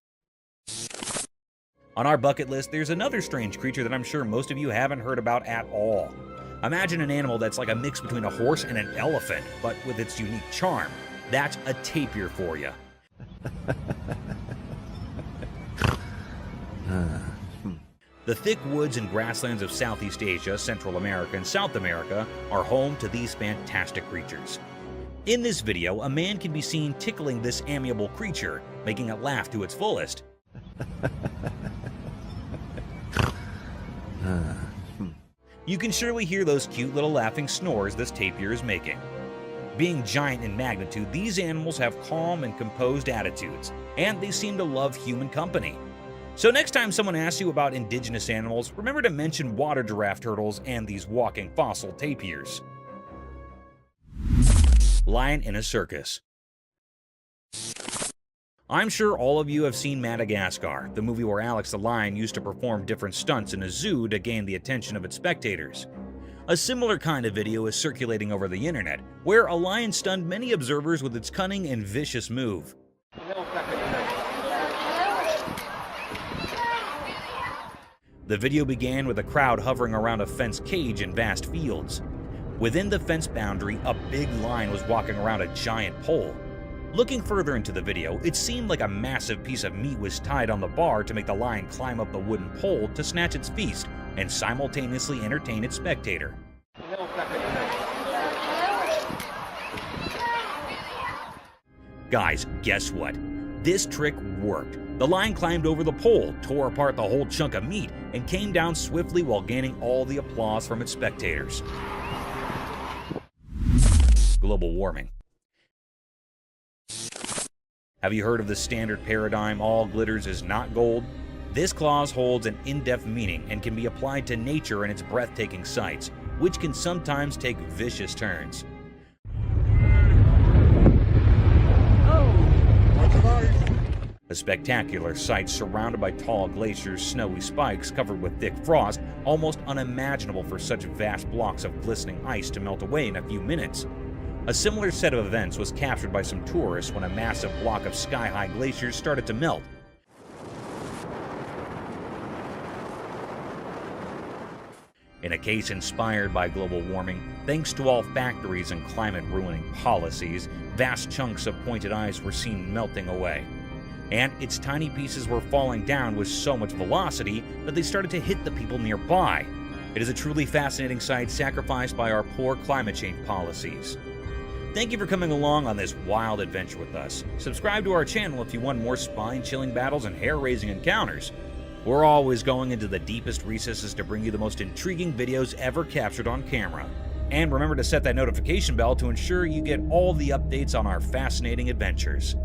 On our bucket list, there's another strange creature that I'm sure most of you haven't heard about at all. Imagine an animal that's like a mix between a horse and an elephant, but with its unique charm. That's a tapir for you. The thick woods and grasslands of Southeast Asia, Central America, and South America are home to these fantastic creatures. In this video, a man can be seen tickling this amiable creature, making it laugh to its fullest. You can surely hear those cute little laughing snores this tapir is making. Being giant in magnitude, these animals have calm and composed attitudes, and they seem to love human company. So next time someone asks you about indigenous animals, remember to mention water giraffe turtles and these walking fossil tapirs. Lion in a circus. I'm sure all of you have seen Madagascar, the movie where Alex the lion used to perform different stunts in a zoo to gain the attention of its spectators. A similar kind of video is circulating over the internet, where a lion stunned many observers with its cunning and vicious move. The video began with a crowd hovering around a fenced cage in vast fields. Within the fence boundary, a big lion was walking around a giant pole. Looking further into the video, it seemed like a massive piece of meat was tied on the bar to make the lion climb up the wooden pole to snatch its feast and simultaneously entertain its spectator. Guys, guess what? This trick worked. The lion climbed over the pole, tore apart the whole chunk of meat, and came down swiftly while gaining all the applause from its spectators. Global warming. Have you heard of the standard paradigm, all glitters is not gold? This clause holds an in-depth meaning and can be applied to nature and its breathtaking sights, which can sometimes take vicious turns. A spectacular sight surrounded by tall glaciers, snowy spikes covered with thick frost, almost unimaginable for such vast blocks of glistening ice to melt away in a few minutes. A similar set of events was captured by some tourists when a massive block of sky-high glaciers started to melt. In a case inspired by global warming, thanks to all factories and climate-ruining policies, vast chunks of pointed ice were seen melting away. And its tiny pieces were falling down with so much velocity that they started to hit the people nearby. It is a truly fascinating sight sacrificed by our poor climate change policies. Thank you for coming along on this wild adventure with us. Subscribe to our channel if you want more spine-chilling battles and hair-raising encounters. We're always going into the deepest recesses to bring you the most intriguing videos ever captured on camera. And remember to set that notification bell to ensure you get all the updates on our fascinating adventures.